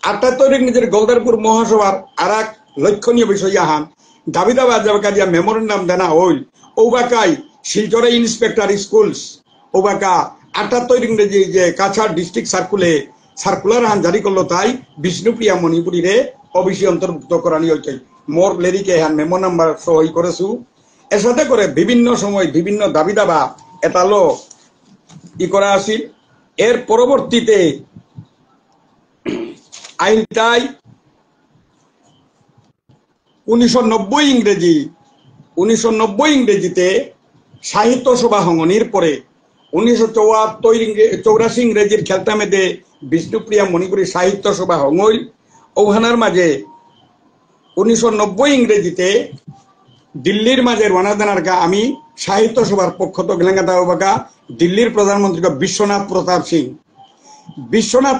78 ইংরেজির গোলদারপুর মহাসভার আর এক লক্ষণীয় বিষয় আহান দাবি দাবা যাবাকা মেমোরেন্ডাম দেনা হইল ওবাকাই শিলচরে ইন্সপেক্টর স্কুলস ওবাকা 78 ইংরেজি যে কাছাড় ডিস্ট্রিক্ট সার্কুলার হান জারি করলো তাই বিষ্ণুপ্রিয়া মণিপুরীরে ওবিসি অন্তর্ভুক্ত করানি হইতে মোর লেরিকে হান মেমো নাম্বার সই করেছু। এর সাথে করে বিভিন্ন সময় বিভিন্ন দাবি দাবা এটালো ই করা আছিল। এর পরবর্তীতে আইনটাই 1990 ইংরেজিতে সাহিত্য সভা হঙনির পরে 1984 ইংরেজির খেলতামেদে বিষ্ণুপ্রিয়া মণিপুরী সাহিত্য সভা হঙইল ওখানার মাঝে 1990 ইংরেজিতে দিল্লির মাঝে রওনাদানার গা আমি সাহিত্য সভার পক্ষ তো গেলাঙ্গা দাওবাকা দিল্লির প্রধানমন্ত্রী বিশ্বনাথ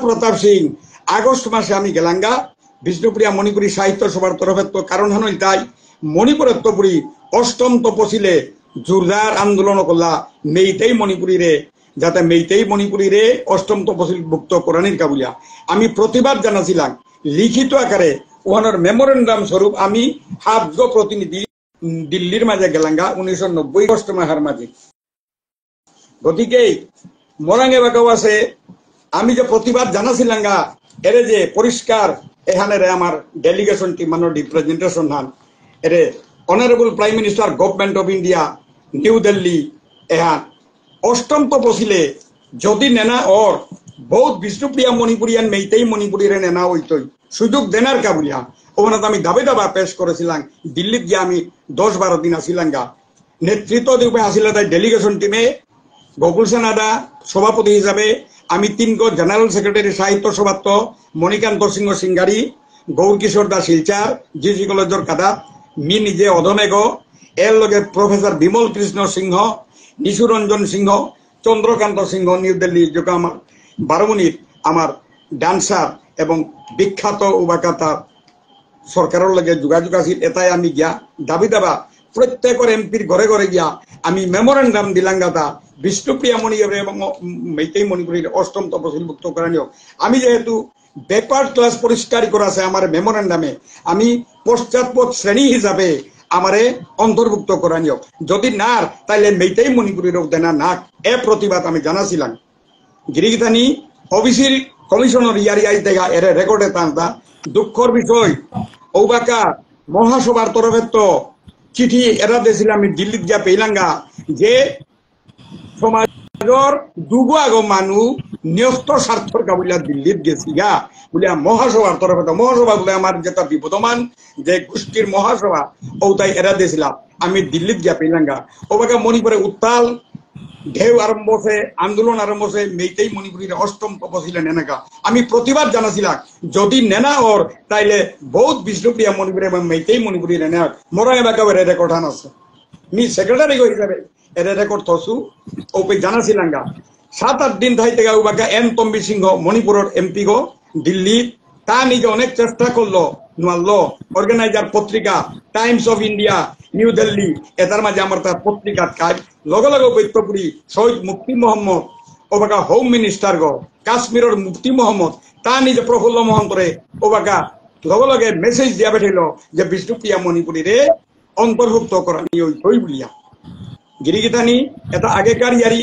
প্রতাপ সিং আগস্ট মাসে আমি গেলাঙ্গা বিষ্ণুপ্রিয়া মণিপুরী সাহিত্য সভার তরফে তো কারণ হানই তাই মণিপুরের তপুরী 8ম তপশিলে জোরদার আন্দোলন করলা মেইতেই মণিপুরীরে যাতে মেইতেই মণিপুরীরে 8ম তপশিল ভুক্ত করানির কাবুলিয়া আমি প্রতিবাদ জানাছিলাম লিখিত আকারে ওহানোর মেমোরেন্ডাম স্বরূপ আমি হাফজ প্রতিনিধি দিল্লির মাঝে গেলাঙ্গা 1990 আগস্ট মাসের মাঝে। গতিকে মরাঙ্গে বাকাও আছে আমি যে প্রতিবাদ জানাছিলাম এরে যে পরিষ্কার এখানে রে আমার ডেলিগেশন টি মানে রিপ্রেজেন্টেশন হান এরে honourable prime minister government of India New Delhi এহান অষ্টম তপশিলে যদি নেনা ওর বহুত বিষ্ণুপ্রিয়া মণিপুরিয়ান মেইতেই মণিপুরীরে নেনা হইতই সুযোগ দেনার কাবুলিয়া ওখানে আমি দাবি দাবা পেশ করেছিলাম দিল্লিত গিয়ে আমি 10-12 দিন আসিলাম গা নেতৃত্ব দিবে আসিলে তাই ডেলিগেশন টিমে গোকুল সেনাদা সভাপতি হিসাবে আমি 3 জেনারেল সেক্রেটারি সাহিত্য সভাত্ব মণিকান্ত সিংহ সিঙ্গারি গৌর কিশোর দাস শিলচার জিজি কলেজর কাদা মি নিজে অধমেঘ এর লগে প্রফেসর বিমল কৃষ্ণ সিংহ নিশুরঞ্জন সিংহ চন্দ্রকান্ত সিংহ নিউ দিল্লি যোগ আমার 12 মিনিট আমার ডান্সার এবং বিখ্যাত উবাকাতা সরকারের লগে যোগাযোগ আছিল এটাই আমি গিয়া দাবি দাবা প্রত্যেকের এমপির ঘরে ঘরে গিয়া আমি মেমোরেন্ডাম দিলাম গাতা বিষ্ণুপ্রিয়া মণি এবং মেইতেই মণিপুরীর অষ্টম তপশিলভুক্ত করানিও আমি যেহেতু ব্যাকওয়ার্ড ক্লাস পরিষ্কার করা আছে আমার মেমোরেন্ডামে আমি পশ্চাৎপদ শ্রেণী হিসাবে আমারে অন্তর্ভুক্ত করানিও যদি না তাইলে মেইতেই মণিপুরীর দেনা নাক এ প্রতিবাদ আমি জানাছিলাম গিরিগিতানি ওবিসির কমিশনার ইয়ারিয়াই দেখা এর রেকর্ডে টানতা দুঃখর বিষয় ঔবাকা মহাসভার তরফে তো চিঠি এরা দিয়েছিল আমি দিল্লিত গিয়া পেইলাঙ্গা যে সমাজের দুগো আগ মানুষ ন্যস্ত স্বার্থর কাবুলিয়া দিল্লিত গেছি গা বলিয়া মহাসভার তরফে তো মহাসভা বলে আমার যেটা বিবদমান যে গোষ্ঠীর মহাসভা ও তাই এরা দিয়েছিল আমি দিল্লিত গিয়া পেইলাঙ্গা ওবাকা মণিপুরে উত্তাল ঢেউ আরম্ভ হচ্ছে আন্দোলন আরম্ভ হচ্ছে মেইতেই মণিপুরীর অষ্টম তপশিলে নেনাকা আমি প্রতিবাদ জানাছিলাম যদি নেনা ওর তাইলে বহুত বিষ্ণুপ্রিয়া মণিপুরী এবং মেইতেই মণিপুরী নেনা মরাই এলাকার রেকর্ড আন আছে মি সেক্রেটারি হিসাবে এর রেকর্ড থসু ওপে জানাছিলাম গা 7-8 দিন থাইতে গা উবাকা এন তম্বি সিংহ মণিপুরের এমপি গো দিল্লি তা নিজে অনেক চেষ্টা করলো নোয়াল্লো অর্গানাইজার পত্রিকা Times of India New Delhi এটার মাঝে আমার তার পত্রিকার কাজ লগে লগে বৈত্যপুরী শহীদ মুফতি মোহাম্মদ ওবাকা হোম মিনিস্টার গো কাশ্মীরের মুফতি মোহাম্মদ তা নিজে প্রফুল্ল মহন্তরে ওবাকা লগে লগে মেসেজ দিয়া বেঠাইল যে বিষ্ণুপ্রিয়া মণিপুরীরে অন্তর্ভুক্ত করা নিয়ে ওই বলিয়া গিরিগিতানি এটা আগেকার ইয়ারি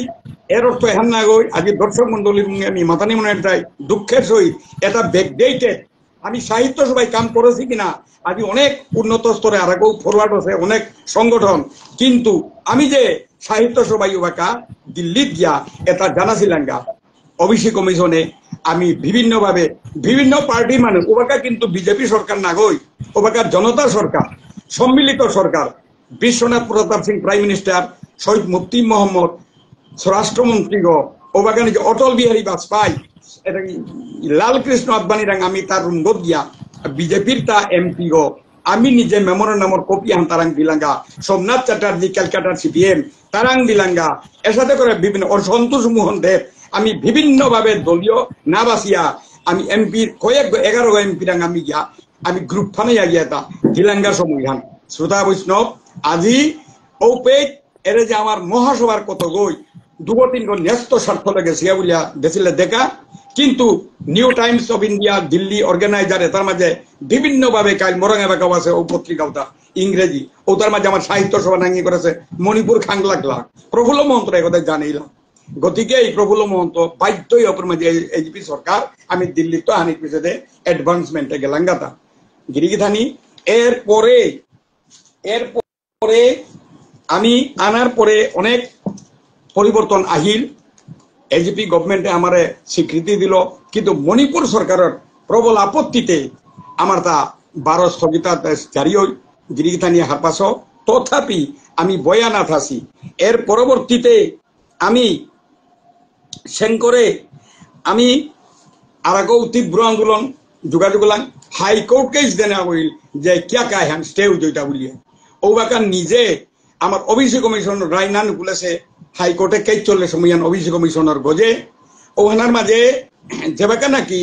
এর অর্থ এহান না গই আজ দর্শক মন্ডলীর আমি মাতানি মনে চাই দুঃখের সহিত এটা ব্যাকডেটেড আমি সাহিত্য সভায় কাম করেছি কিনা আজ অনেক উন্নত স্তরে আর ফরওয়ার্ড আছে অনেক সংগঠন কিন্তু আমি যে সাহিত্য সভায় ওবাকা দিল্লিত গিয়া এটা জানাছিলাম গা ওবিসি কমিশনে আমি বিভিন্নভাবে বিভিন্ন পার্টির মানুষ ওবাকা কিন্তু বিজেপি সরকার না গই ওবাকা জনতা সরকার সম্মিলিত সরকার বিশ্বনাথ প্রতাপ সিং প্রাইম মিনিস্টার শহীদ মুফতি মোহাম্মদ স্বরাষ্ট্রমন্ত্রী গো ওবাকা নিজে অটল বিহারী বাজপেয়ী এটা লালকৃষ্ণ আদবানি রাং আমি তার রুমগত গিয়া বিজেপির তা এমপি গো আমি নিজে মেমোরেন্ডামর কপি হান তারাং দিলাঙ্গা সোমনাথ চ্যাটার্জি ক্যালকাটার সিপিএম তারাং দিলাঙ্গা এর সাথে করে বিভিন্ন সন্তোষ মোহন দেব আমি বিভিন্ন ভাবে দলীয় না বাসিয়া আমি এমপির কয়েক 11 এমপি রাং আমি গিয়া আমি গ্রুপ ফানে গিয়া তা দিলাঙ্গা সময় শ্রোতা বৈষ্ণব আজি ওপে এরে যে আমার মহাসভার কত গই 2-3 ন্যস্ত স্বার্থ লাগে সিয়া বলিয়া দেশিলে দেখা কিন্তু New Times of India Delhi organiser এটার মাঝে বিভিন্ন ভাবে কাল মরঙ্গা বেকাও আছে ও পত্রিকাটা ইংরেজি ও তার মাঝে আমার সাহিত্য সভা নাঙ্গি করেছে মণিপুর খাংলাকলা প্রফুল্ল মহন্ত এই কথা জানাইলাম গতিকে এই প্রফুল্ল মহন্ত বাধ্যই অপর মাঝে এজিপি সরকার আমি দিল্লি তো হানিক পিছনে অ্যাডভান্সমেন্টে গেলাম গাতা গিরিগিধানি এরপরে আমি আনার পরে অনেক পরিবর্তন আহিল এজিপি গভর্নমেন্টে আমারে স্বীকৃতি দিল কিন্তু মণিপুর সরকারের প্রবল আপত্তিতে আমার তা 12 স্থগিতাদেশ জারি হই গিরিগিথানি হারপাস তথাপি আমি বয়ানাথ আছি এর পরবর্তীতে আমি সেঙ্করে আমি আরাগো তীব্র আন্দোলন যোগাযোগ লাং হাইকোর্ট কেস দেনা হইল যে কিয়া কায় হ্যান স্টে হইতা বলিয়া ওবাকা নিজে আমার ওবিসি কমিশন রায় না বলেছে হাইকোর্টে কেস চললে সময়ান ওবিসি কমিশনের গজে ওখানার মাঝে যেবাকা নাকি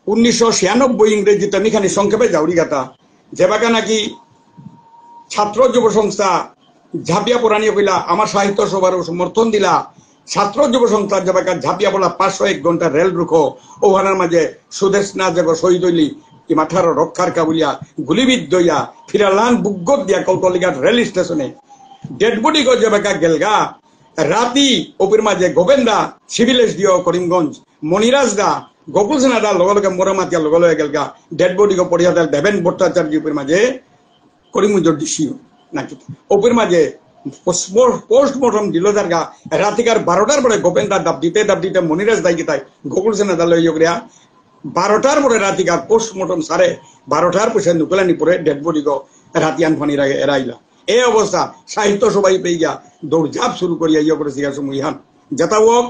1996 ইংরেজিতে আমি খানি সংক্ষেপে যাওরি গাতা যেবাকা নাকি ছাত্র যুব সংস্থা ঝাঁপিয়া পড়ানি কইলা আমার সাহিত্য সভার সমর্থন দিলা ছাত্র যুব সংস্থা যেবাকা ঝাঁপিয়া পড়া 501 ঘন্টা রেল রুখো ওখানার মাঝে সুদেশ না যাব শহীদ হইলি কি মাথার রক্ষার কাবুলিয়া গুলিবিদ্ধ হইয়া ফিরালান বুগ্গত দিয়া কলকলিঘাট রেল স্টেশনে ডেড বডি গো যেবাকা গেলগা রাতি ওপের মাঝে গোবেন্দা সিভিলেশ দিও করিমগঞ্জ মনিরাজ দা গোকুল সেনাদার লগে লগে মোরা মাতিয়ার লগে লগে গেলগা ডেড বডি গো পড়িয়া দেল দেবেন ভট্টাচার্যের মাঝে করিমুজর দিছিও নাকি ওপের মাঝে পোস্টমর্টম দিল যার গা রাতিকার 12টার পরে গোপেন্দার দাব দিতে মনিরাজ দাই গিতাই গোকুল সেনাদার লই গিয়া 12টার পরে রাতিকার পোস্টমর্টম সারে 12টার পয়সা নুকলানি পরে ডেড বডি গো রাতিয়ান ফানির আগে এরাইলা এই অবস্থা সাহিত্য সবাই পেয়ে গিয়া দৌড়ঝাঁপ শুরু করিয়া ইয়ে করে জিজ্ঞাসা মুইহান যেটা হোক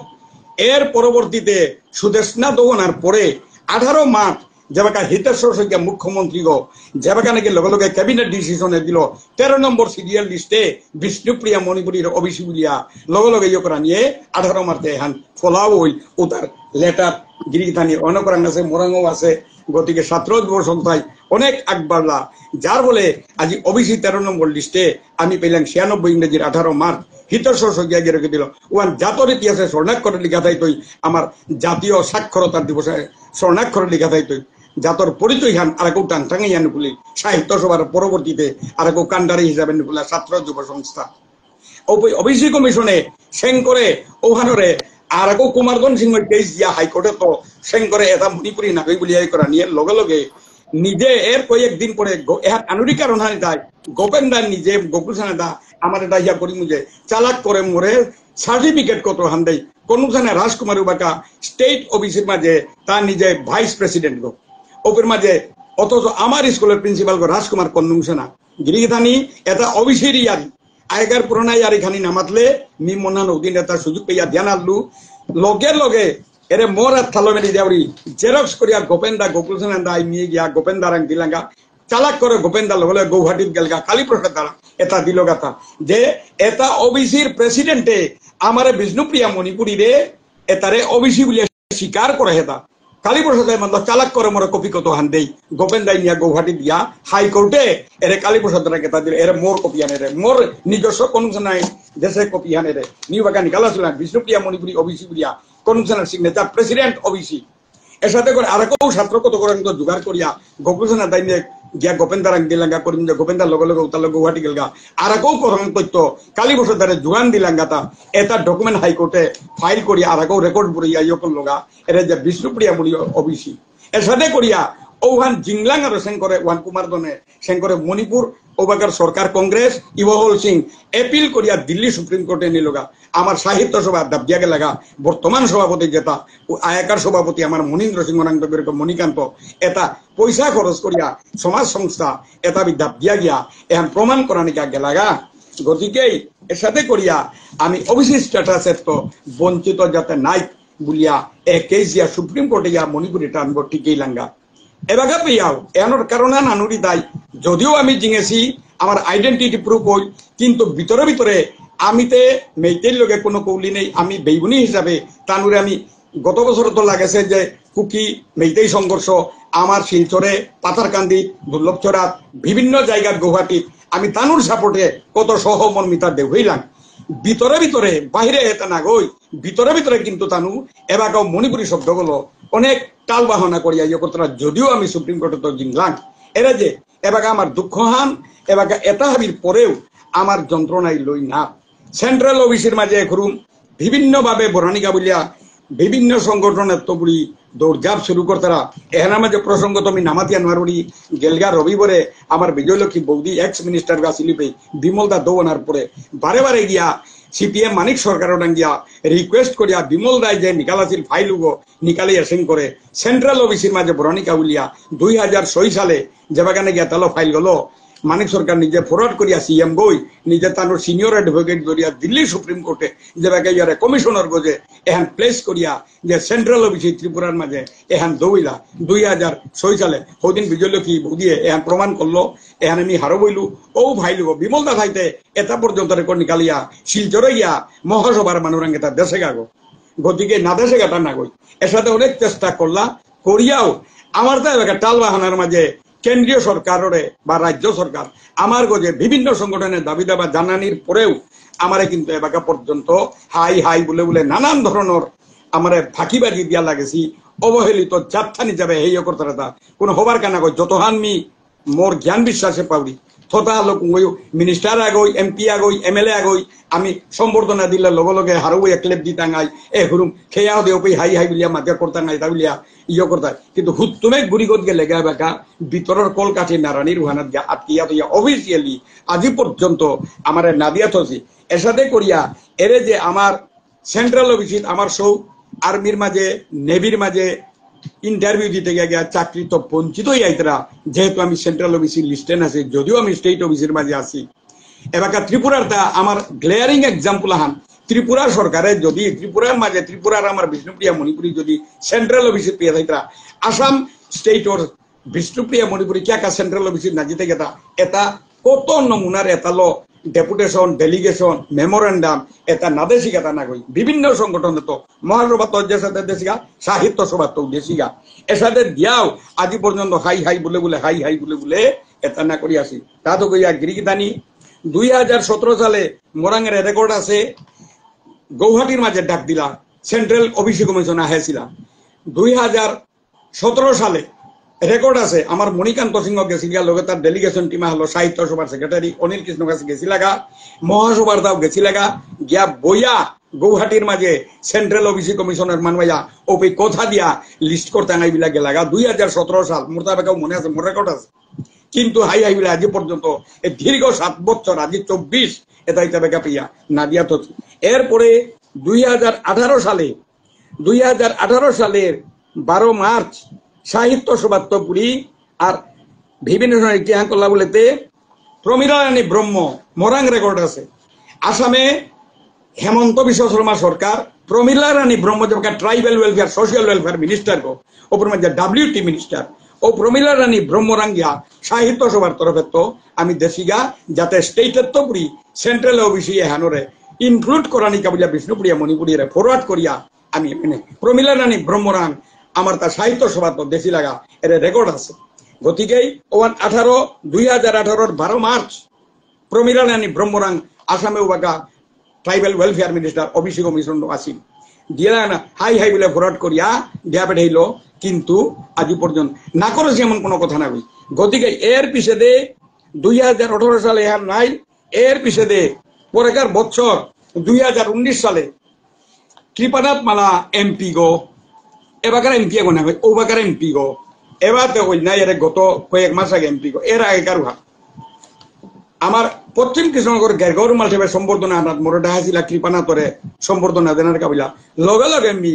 এর পরবর্তীতে সুদেশনা দোহনার পরে 18 মার্চ যেবাকা হিতেশ্বর শইকিয়া মুখ্যমন্ত্রী গো যেবাকা নাকি লগে লগে ক্যাবিনেট ডিসিশনে দিল 13 নম্বর সিরিয়াল লিস্টে বিষ্ণুপ্রিয়া মণিপুরীর অভিষেক বুলিয়া লগে লগে ইয়ে করা নিয়ে 18 মার্চে এখন ফলাও হই ও তার লেটার গিরিধানি অনকরাং আছে মোরাঙ্গও আছে গতিকে ছাত্র যুব সংস্থায় অনেক আগবাড়লা যার বলে আজি ওবিসি 13 নম্বর লিস্টে আমি পেলাম 96 ইংরেজির 18 মার্চ হিতেশ্বর শইকিয়া গিয়ে রেখে দিল ওয়ান জাতর ইতিহাসে স্বর্ণাক্ষরে লিখা থাইতই আমার জাতীয় সাক্ষরতার দিবসে স্বর্ণাক্ষরে লিখা থাইতই জাতর পরিচয় হান আর কেউ টাং টাঙাই আনুকুলি সাহিত্য সভার পরবর্তীতে আর কেউ কান্ডারি হিসাবে নুকুলা ছাত্র যুব সংস্থা ওবিসি কমিশনে সেং করে ওখানরে আর কেউ কুমারধন সিংহ কেস দিয়া হাইকোর্টে তো সেং করে এটা মণিপুরী নাগরিক বলিয়া করা নিয়ে লগে লগে নিজে এর কয়েকদিন পরে আনুরিকার অনানি তাই গোপেন্দার নিজে গোকুল সেনাদা আমার এটা ইয়া করি মুঝে চালাক করে মোরে সার্টিফিকেট কত হান দেয় কোন রাজকুমার বাকা স্টেট অফিসের মাঝে তার নিজে ভাইস প্রেসিডেন্ট গো ওপের মাঝে অথচ আমার স্কুলের প্রিন্সিপাল গো রাজকুমার কন্নুং সেনা গিরিখানি এটা অফিসের ইয়ারি আগেকার পুরোনা ইয়ারি খানি নামাতলে মি মনান ওদিন এটা সুযোগ পেয়া ধ্যান আনলু লগে লগে এরে মোর আর থালো মেরি দেওরি জেরক্স করিয়া গোপেন্দা গোকুল সেনা নিয়ে গিয়া গোপেন্দা রাং দিলাঙ্গা চালাক করে গোপেন্দা লগে গৌহাটিত গেলগা কালীপ্রসাদ দ্বারা এটা দিল গাথা যে এটা ওবিসির প্রেসিডেন্টে আমারে বিষ্ণুপ্রিয়া মণিপুরী রে এটারে ওবিসি বলে স্বীকার করে হেতা কালীপ্রসাদের মধ্যে চালাক করে মোর কপি কত হান দেই গোপেন্দাই নিয়া গৌহাটি দিয়া হাইকোর্টে এরে কালীপ্রসাদ কেতা দিলে এরে মোর কপি আনে রে মোর নিজস্ব কনভেনশনাই দেশে কপি আনে রে নিউ বাগা নিকালা ছিলেন বিষ্ণুপ্রিয়া মণিপুরী ওবিসি বলিয়া কনভেনশনাল সিগনেচার প্রেসিডেন্ট ওবিসি এর সাথে করে আর কেউ ছাত্র কত করে জোগাড় করিয়া গোকুল সেনা দাই নিয়ে গিয়া গোপেন্দার দিলাঙ্গা করিম যে গোপেন্দার লগে লগে উতাল গৌহাটি গেলগা আর কেউ প্রধান তথ্য কালীপ্রসাদ দ্বারা যোগান দিলাঙ্গা তা এটা ডকুমেন্ট হাইকোর্টে ফাইল করিয়া আর কেউ রেকর্ড করিয়া ইয়কল লগা এটা যে বিষ্ণুপ্রিয়া বলি ওবিসি এর সাথে করিয়া ওহান জিংলাং আর শঙ্করে ওয়ান কুমার দনে শঙ্করে মণিপুর ওবাকার সরকার কংগ্রেস ইবহল সিং এপিল করিয়া দিল্লি সুপ্রিম কোর্টে নিলগা আমার সাহিত্য সভা দাবিয়া গেলাগা বর্তমান সভাপতি যেটা আয়াকার সভাপতি আমার মনীন্দ্র সিংহ মণিকান্ত এটা পয়সা খরচ করিয়া সমাজ সংস্থা এটা দাবিয়া গিয়া এখন প্রমাণ করা নিকা গেলাগা গতিকে এর সাথে করিয়া আমি ওবিসি স্ট্যাটাসের তো বঞ্চিত যাতে নাই বলিয়া কেস দিয়া সুপ্রিম কোর্টে গিয়া মণিপুরি টানব ঠিকই লাঙ্গা এবারে পেয়াও এর কারণে নানুরি দায় যদিও আমি জিঙেছি আমার আইডেন্টিটি প্রুফ হই কিন্তু ভিতরে ভিতরে আমিতে মেইতের লগে কোনো কৌলি নেই আমি বেইবুনি হিসাবে তানুরে আমি গত বছর তো লাগেছে যে কুকি মেইতেই সংঘর্ষ আমার শিলচরে পাথারকান্দি দুর্লভচরাত বিভিন্ন জায়গার গৌহাটিত আমি তানুর সাপোর্টে কত সহমর্মিতা দেহ হইলাম ভিতরে ভিতরে বাহিরে এটা না গই ভিতরে ভিতরে কিন্তু তানু এবাকাও মণিপুরি শব্দগুলো অনেক টাল বাহনা করিয়া ইয়ে করতে যদিও আমি সুপ্রিম কোর্টে তো জিংলাম এরা যে এবাকা আমার দুঃখ হান এবাকা এটা হাবির পরেও আমার যন্ত্রণাই লই না সেন্ট্রাল অফিসের মাঝে এখন বিভিন্ন ভাবে বরানিকা বলিয়া বিভিন্ন সংগঠনের তো বুড়ি দৌড়ঝাপ শুরু করতারা এখানের মাঝে প্রসঙ্গ তো আমি নামাতিয়া নোয়ারি গেলগা রবিবারে আমার বিজয়লক্ষ্মী বৌদি এক্স মিনিস্টার গা সিলিপে বিমল দা দৌনার পরে বারে বারে গিয়া সিপিএম মানিক সরকারের গিয়া রিকোয়েস্ট করিয়া বিমল রায় যে নিকালাছিল ফাইল উগো নিকালিয়া সিং করে সেন্ট্রাল অফিসের মাঝে বরানিকা বলিয়া 2006 সালে যে বাগানে গিয়া তালো ফাইল গলো মানিক সরকার নিজে ফরওয়ার্ড করিয়া সিএম গই নিজে তার সিনিয়র অ্যাডভোকেট করিয়া দিল্লি সুপ্রিম কোর্টে যে বাগে ইয়ারে কমিশনার গজে এহান প্লেস করিয়া যে সেন্ট্রাল অফিসে ত্রিপুরার মাঝে এহান দৌইলা 2006 সালে ওদিন বিজয়লক্ষ্মী বৌদিয়ে এহান প্রমাণ করলো এহান আমি হারো বইলু ও ভাইলু বিমল দা ভাইতে এটা পর্যন্ত রেকর্ড নিকালিয়া শিলচরে গিয়া মহাসভার মানুরাঙ্গে তার দেশে গাগো গতিকে না দেশে গাটা না গই এর সাথে অনেক চেষ্টা করলা করিয়াও আমার তো এলাকা টাল বাহানার মাঝে কেন্দ্রীয় সরকারের বা রাজ্য সরকার আমার গজে বিভিন্ন সংগঠনের দাবি দাবা জানানির পরেও আমারে কিন্তু এবাকা পর্যন্ত হাই হাই বলে বলে নানান ধরনের আমারে ফাঁকিবাজি দিয়া লাগেছি অবহেলিত যাত্রা যাবে হেয় করতে কোনো হবার কেনা কই যতহান মি মোর জ্ঞান বিশ্বাসে পাউরি থতা লোক মিনিস্টার আগই এমপি আগই এমএলএ আগই আমি সম্বর্ধনা দিলে লগে লগে হারু এক ক্লেপ দি টাঙাই এ হুরুম খেয়া দেও পই হাই হাই বিলিয়া মাঝে করতা নাই তা বিলিয়া ইয়ে করতা কিন্তু হুত্তুমে গুড়িগত গেলে গা বাকা ভিতরের কলকাঠি নারানি রুহানাত গিয়া আটকিয়া দিয়া অফিসিয়ালি আজি পর্যন্ত আমার নাদিয়া থসি এর সাথে করিয়া এরে যে আমার সেন্ট্রাল অফিসিত আমার সৌ আর্মির মাঝে নেভির মাঝে ইন্টারভিউ দিতে গিয়া চাকরি তো বঞ্চিত আইতরা যেহেতু আমি সেন্ট্রাল অফিসের লিস্টেন আছি যদিও আমি স্টেট অফিসের মাঝে আছি এবার ত্রিপুরার তা আমার গ্লেয়ারিং এক্সাম্পল আহান ত্রিপুরা সরকারে যদি ত্রিপুরার মাঝে ত্রিপুরার আমার বিষ্ণুপ্রিয়া মণিপুরী যদি সেন্ট্রাল অফিসে পেয়ে থাকরা আসাম স্টেট ওর বিষ্ণুপ্রিয়া মণিপুরী কে সেন্ট্রাল অফিসে না যেতে গেতা এটা কত নমুনার এটা লো ডেপুটেশন ডেলিগেশন মেমোরেন্ডাম এটা না দেশিকা না কই বিভিন্ন সংগঠন তো মহাসভা তো সাথে দেশিকা সাহিত্য সভা তো দেশিকা এর সাথে দিয়াও আজি পর্যন্ত হাই হাই বলে বলে হাই হাই বলে বলে এটা না করি আসি তা তো কইয়া গিরিগিদানি 2017 সালে মোরাঙের রেকর্ড আছে গৌহাটির মাঝে ডাক দিলা সেন্ট্রাল অফিস কমিশন আহেছিল 2017 সালে রেকর্ড আছে আমার মণিকান্ত সিংহ গেছিলা লগে তার ডেলিগেশন টিম হলো সাহিত্য সভার সেক্রেটারি অনিল কৃষ্ণ কাছে গেছিলাগা মহাসভার দাও গেছিলাগা গিয়া বইয়া গৌহাটির মাঝে সেন্ট্রাল অফিস কমিশনের মানবাইয়া ওপি কথা দিয়া লিস্ট করতে নাই বিলা গেলাগা 2017 সাল মোরতাবেকাও মনে আছে মোর রেকর্ড আছে কিন্তু হাই হাই বিলা আজ পর্যন্ত এই দীর্ঘ 7 বছর আজি 24 এটা ইতাবেকা পিয়া নাদিয়া তো এরপরে 2018 সালের 12 মার্চ সাহিত্য সভাত্মপুরী আর বিভিন্ন সময় ইতিহাস করলা বলেতে প্রমীলা রানী ব্রহ্ম মোরাং রেকর্ড আছে আসামে হেমন্ত বিশ্ব শর্মা সরকার প্রমীলা রানী ব্রহ্ম যেমন tribal welfare social welfare minister গো ওপর মধ্যে WT মিনিস্টার ও প্রমীলা রানী ব্রহ্মরাঙ্গিয়া সাহিত্য সভার তরফে তো আমি দেশিগা যাতে স্টেটের তো পুরি সেন্ট্রাল অফিসে হানোরে ইনক্লুড করানি কাবিলা বিষ্ণুপুরিয়া মণিপুরিয়া ফরওয়ার্ড করিয়া আমি প্রমীলা রানী ব্রহ্মরাং আমার তা সাহিত্য সভা তো দেশি লাগা এর রেকর্ড আছে গতিকে 2018 মার্চ প্রমীলা রানী ব্রহ্মরাং আসামে উবাকা tribal welfare minister office commission আসিল দিয়া না হাই হাই বলে ফরওয়ার্ড করিয়া দিয়া পেঠাইল কিন্তু আজি পর্যন্ত না করেছে এমন কোনো কথা না গতিকে এর পিছনে 2018 সালে এর নাই এর পিছনে পরেকার বছর 2019 সালে কৃপানাথ মালা এমপি গো এবাকার এমপি গো না ওবাকার এমপি গো এবার তো ওই নাই এর গত কয়েক মাস আগে এমপি গো এর আগেকার আমার পশ্চিম কৃষ্ণনগর গেরগৌর মালঠেবে সম্বর্ধনা আনাত মোর ডাহাছিলা কৃপানাথরে সম্বর্ধনা দেনার কাবিলা লগে লগে আমি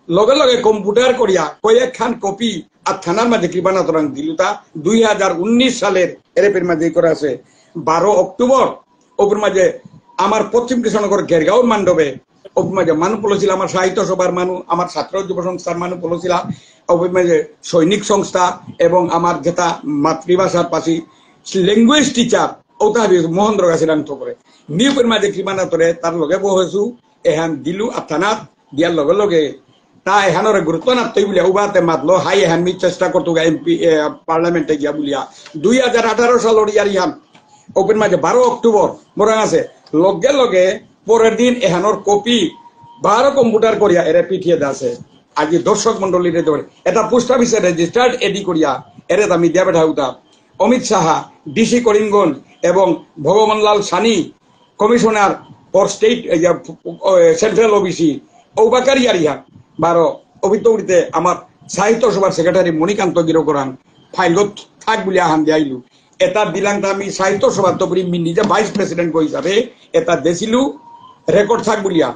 লগে লগে কম্পিউটার করিয়া কয়েক খান কপি আর থানার মাঝে কৃপানাথ রং দিলুতা 2019 সালের এরপের মাঝে করা আছে 12 অক্টোবর ওপর মাঝে আমার পশ্চিম কৃষ্ণনগর গেরগাঁওর মান্ডবে ওপর মাঝে মানুষ পড়েছিল আমার সাহিত্য সভার মানুষ আমার ছাত্র যুব সংস্থার মানুষ পড়েছিল ওপর মাঝে সৈনিক সংস্থা এবং আমার যেটা মাতৃভাষার পাশি ল্যাঙ্গুয়েজ টিচার ওটা মহেন্দ্র গাছিলাম তো করে নিউপের মাঝে কৃপানাথরে তার লগে বহেছু এহান দিলু আর থানাত দিয়ার লগে লগে তা এহানোর গুরুত্ব না তৈ বলিয়া উবাতে মাতলো হাই এহান মি চেষ্টা করতো এমপি পার্লামেন্টে গিয়া বলিয়া 2018 সালের ইয়ার ইহান ওপেন মাঝে 12 অক্টোবর মোরাং আছে লগে লগে পরের দিন এহানোর কপি 12 কম্পিউটার করিয়া এরে পিঠিয়ে দাসে আজি দর্শক মন্ডলীরে ধরে এটা পোস্ট অফিসে রেজিস্টার্ড এডি করিয়া এরে আমি দিয়া বেঠা উঠা অমিত সাহা ডিসি করিমগঞ্জ এবং Bhagwanlal Sani commissioner for state central অফিসি ঔবাকার ইয়ার ইহান 12 অভিতরিতে আমার সাহিত্য সভার সেক্রেটারি মণিকান্ত গিরকরান ফাইলত থাক বলে আহান দিয়াইলু এটা দিলাম আমি সাহিত্য সভার তো নিজে ভাইস প্রেসিডেন্ট হিসাবে এটা দেছিলু রেকর্ড থাক বলিয়া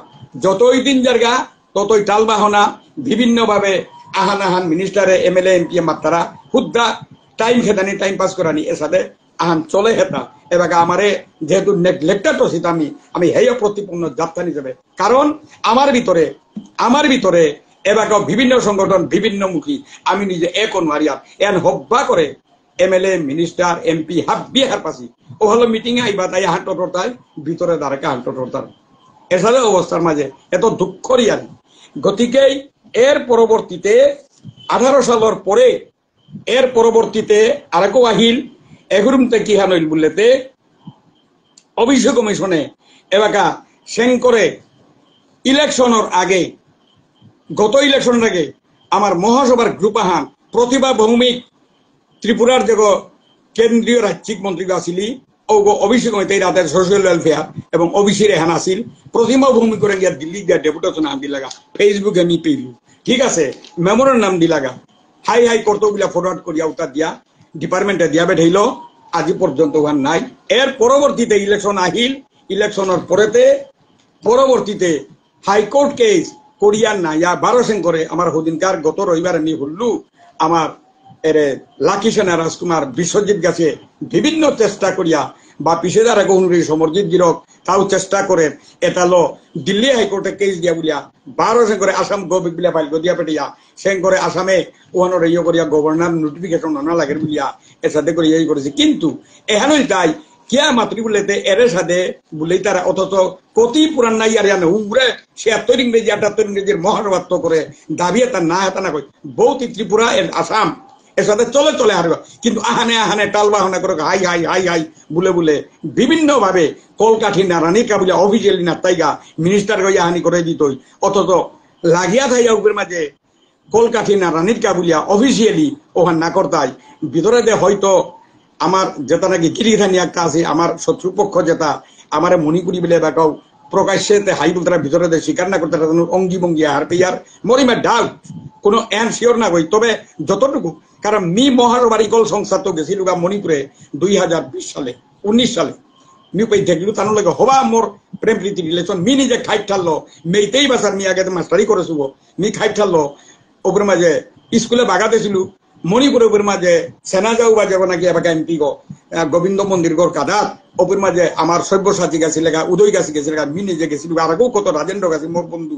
যতই দিন জায়গা ততই টাল বাহনা বিভিন্ন ভাবে আহান আহান মিনিস্টারে এমএলএ এমপি মাত্রা হুদ্দা টাইম খেতানি টাইম পাস করানি এর সাথে আহান চলে হেতা এবার আমারে যেহেতু নেগলেক্টেড হচ্ছি আমি হেয় প্রতিপন্ন যাত্রা হিসেবে কারণ আমার ভিতরে এবার বিভিন্ন সংগঠন বিভিন্ন মুখী আমি নিজে এক মারিয়া এন হব্বা করে MLA minister MP hub Bihar পাশি ও হলো মিটিং এ আইবা তাই হাঁটতায় ভিতরে দাঁড়াকে হাঁটতার এসালে অবস্থার মাঝে এত দুঃখ রিয়াল গতিকে এর পরবর্তীতে 18 সালের পরে এর পরবর্তীতে আরেকও আহিল এগুরুমতে কি হানইল বললেতে অভিযোগ কমিশনে এবাকা সেং করে ইলেকশনের আগে গত ইলেকশনের আগে আমার মহাসভার গ্রুপ আহান প্রতিভা ভৌমিক ত্রিপুরার যে কেন্দ্রীয় রাজ্যিক মন্ত্রী আসিলি অভিষেক হইতে রাতের সোশ্যাল ওয়েলফেয়ার এবং ওবিসি রেহান আসিল প্রতিমা ভূমি করে গিয়া দিল্লি গিয়া ডেপুটেশন আন দিলাগা ফেসবুকে আমি পেলু ঠিক আছে মেমোরের নাম দিলাগা হাই হাই কর্তগুলা ফরওয়ার্ড করিয়া উত্তর দিয়া ডিপার্টমেন্টে দিয়া বেঠাইল আজি পর্যন্ত ওখান নাই এর পরবর্তীতে ইলেকশন আহিল ইলেকশনের পরবর্তীতে হাইকোর্ট কেস করিয়ার না ইয়া 12 করে আমার হদিনকার গত রবিবার আমি হল্লু আমার এরে লাকি সেনা রাজকুমার বিশ্বজিৎ গাছে বিভিন্ন চেষ্টা করিয়া বা পিছেদার এক অনুযায়ী সমরজিৎ গিরক তাও চেষ্টা করে এটালো দিল্লি হাইকোর্টে কেস দিয়া বলিয়া 12 করে আসাম গভর্নমেন্ট বিলা ফাইল দিয়া পেটিয়া সেন করে আসামে ওহানোর ইয়ে করিয়া গভর্নর নোটিফিকেশন না লাগের বলিয়া এর সাথে করে ইয়ে করেছে কিন্তু এখানেই তাই কিয়া মাতৃ বলেতে এর সাথে বলেই তারা অথচ কতি পুরান নাই আর জানে উড়ে 76 ইংরেজি 78 ইংরেজির মহানবাত্য করে দাবিয়ে তার না হাতা না কই বহুত ত্রিপুরা এর আসাম এর সাথে চলে চলে হারবে কিন্তু আহানে টালবাহনা করে হাই হাই হাই হাই বলে বিভিন্ন ভাবে কলকাঠি না রানীকা বলে অফিসিয়ালি না তাইগা মিনিস্টার গিয়া হানি করে দিতই অথচ লাগিয়া থাইয়া উপর মাঝে কলকাঠি না রানীকা বলিয়া অফিসিয়ালি ওখান না করতাই ভিতরে দে হয়তো আমার যেটা নাকি গিরিধানি একটা আছে আমার শত্রুপক্ষ যেটা আমার মণিপুরি বলে বেটাও প্রকাশ্যে হাই বলতে ভিতরে স্বীকার না করতে অঙ্গি ভঙ্গি আর পেয়ার মরিমা ডাউট কোনো শিওর না কই তবে যতটুকু কারণ মি মহারবাড়ি কল সংস্থা তো গেছিল মণিপুরে 2020 সালে 19 সালে মি পাই দেখলু তার লগে হবা মোর প্রেম প্রীতি রিলেশন মি নিজে খাইট ঠাললো মেইতেই বাসার মি আগে মাস্টারি করেছিল মি খাইট ঠাললো ওপর মাঝে স্কুলে বাগাতে ছিল মণিপুরের উপর মাঝে সেনা যাও বা যাব নাকি এবার এমপি গো গোবিন্দ মন্দির গড় কাদাত ওপর মাঝে আমার সব্যসাচী গেছিল উদয় গাছি গেছিল মি নিজে গেছিল আর কত রাজেন্দ্র গাছি মোর বন্ধু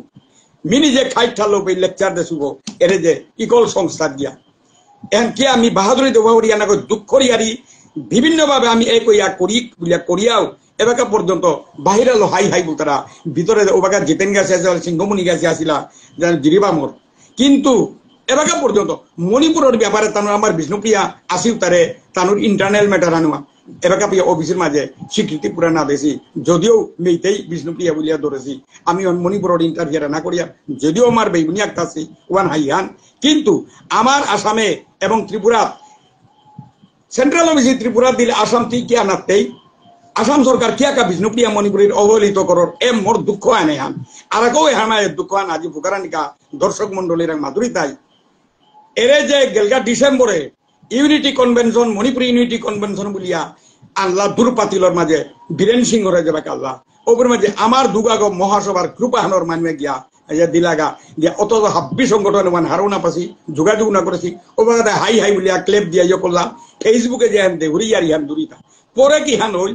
মি নিজে খাইট ঠালো লেকচার দেশুগো এর যে ইকল সংস্থা দিয়া এন কি আমি বাহাদুরি দেবাউরিয়া না দুঃখ করিয়ারি বিভিন্ন ভাবে আমি এই কইয়া করিয়াও এবাকা পর্যন্ত বাহিরে হাই হাই তারা ভিতরে ওবাকা জিতেন গাছে সিংহমণি গাছে আসিলা গিরিবামর কিন্তু এবাকা পর্যন্ত মণিপুরের ব্যাপারে তানোর আমার বিষ্ণুপ্রিয়া আসিও তারে তানোর ইন্টারনাল ম্যাটার আনুয়া এবাকা প্রিয়া অফিসের মাঝে স্বীকৃতি পুরা না দেছি যদিও মেইতেই বিষ্ণুপ্রিয়া বলিয়া ধরেছি আমি মণিপুরের ইন্টারভিয়ার না করিয়া যদিও আমার বেগুনি একটা আছি ওয়ান হাইহান কিন্তু আমার আসামে এবং ত্রিপুরা সেন্ট্রাল অফিসে ত্রিপুরা দিলে আসাম তুই কি আনাতেই আসাম সরকার কি একা বিষ্ণুপ্রিয়া মণিপুরের অবহেলিত করর মোর দুঃখ আনে হান আর কেউ হামায় দুঃখ আন আজি ফুকারানিকা দর্শক মন্ডলীর মাধুরী তাই এরে যে গেলগা ডিসেম্বরে unity convention Manipur unity convention বলিয়া আল্লাহ দূরপাতিলর মাঝে বীরেন সিংহরে যাবে আল্লাহ ওপর মাঝে আমার দুগাগ মহাসভার কৃপাহানোর মানবে গিয়া দিলাগা দিয়া অত হাব্বি সংগঠন মান হারও না পাছি যোগাযোগ না করেছি ওবার হাই হাই বলিয়া ক্লেপ দিয়া ইয়ে করলাম ফেসবুকে যে হান দেহুরি আর ইহান দূরিতা পরে কি হান হই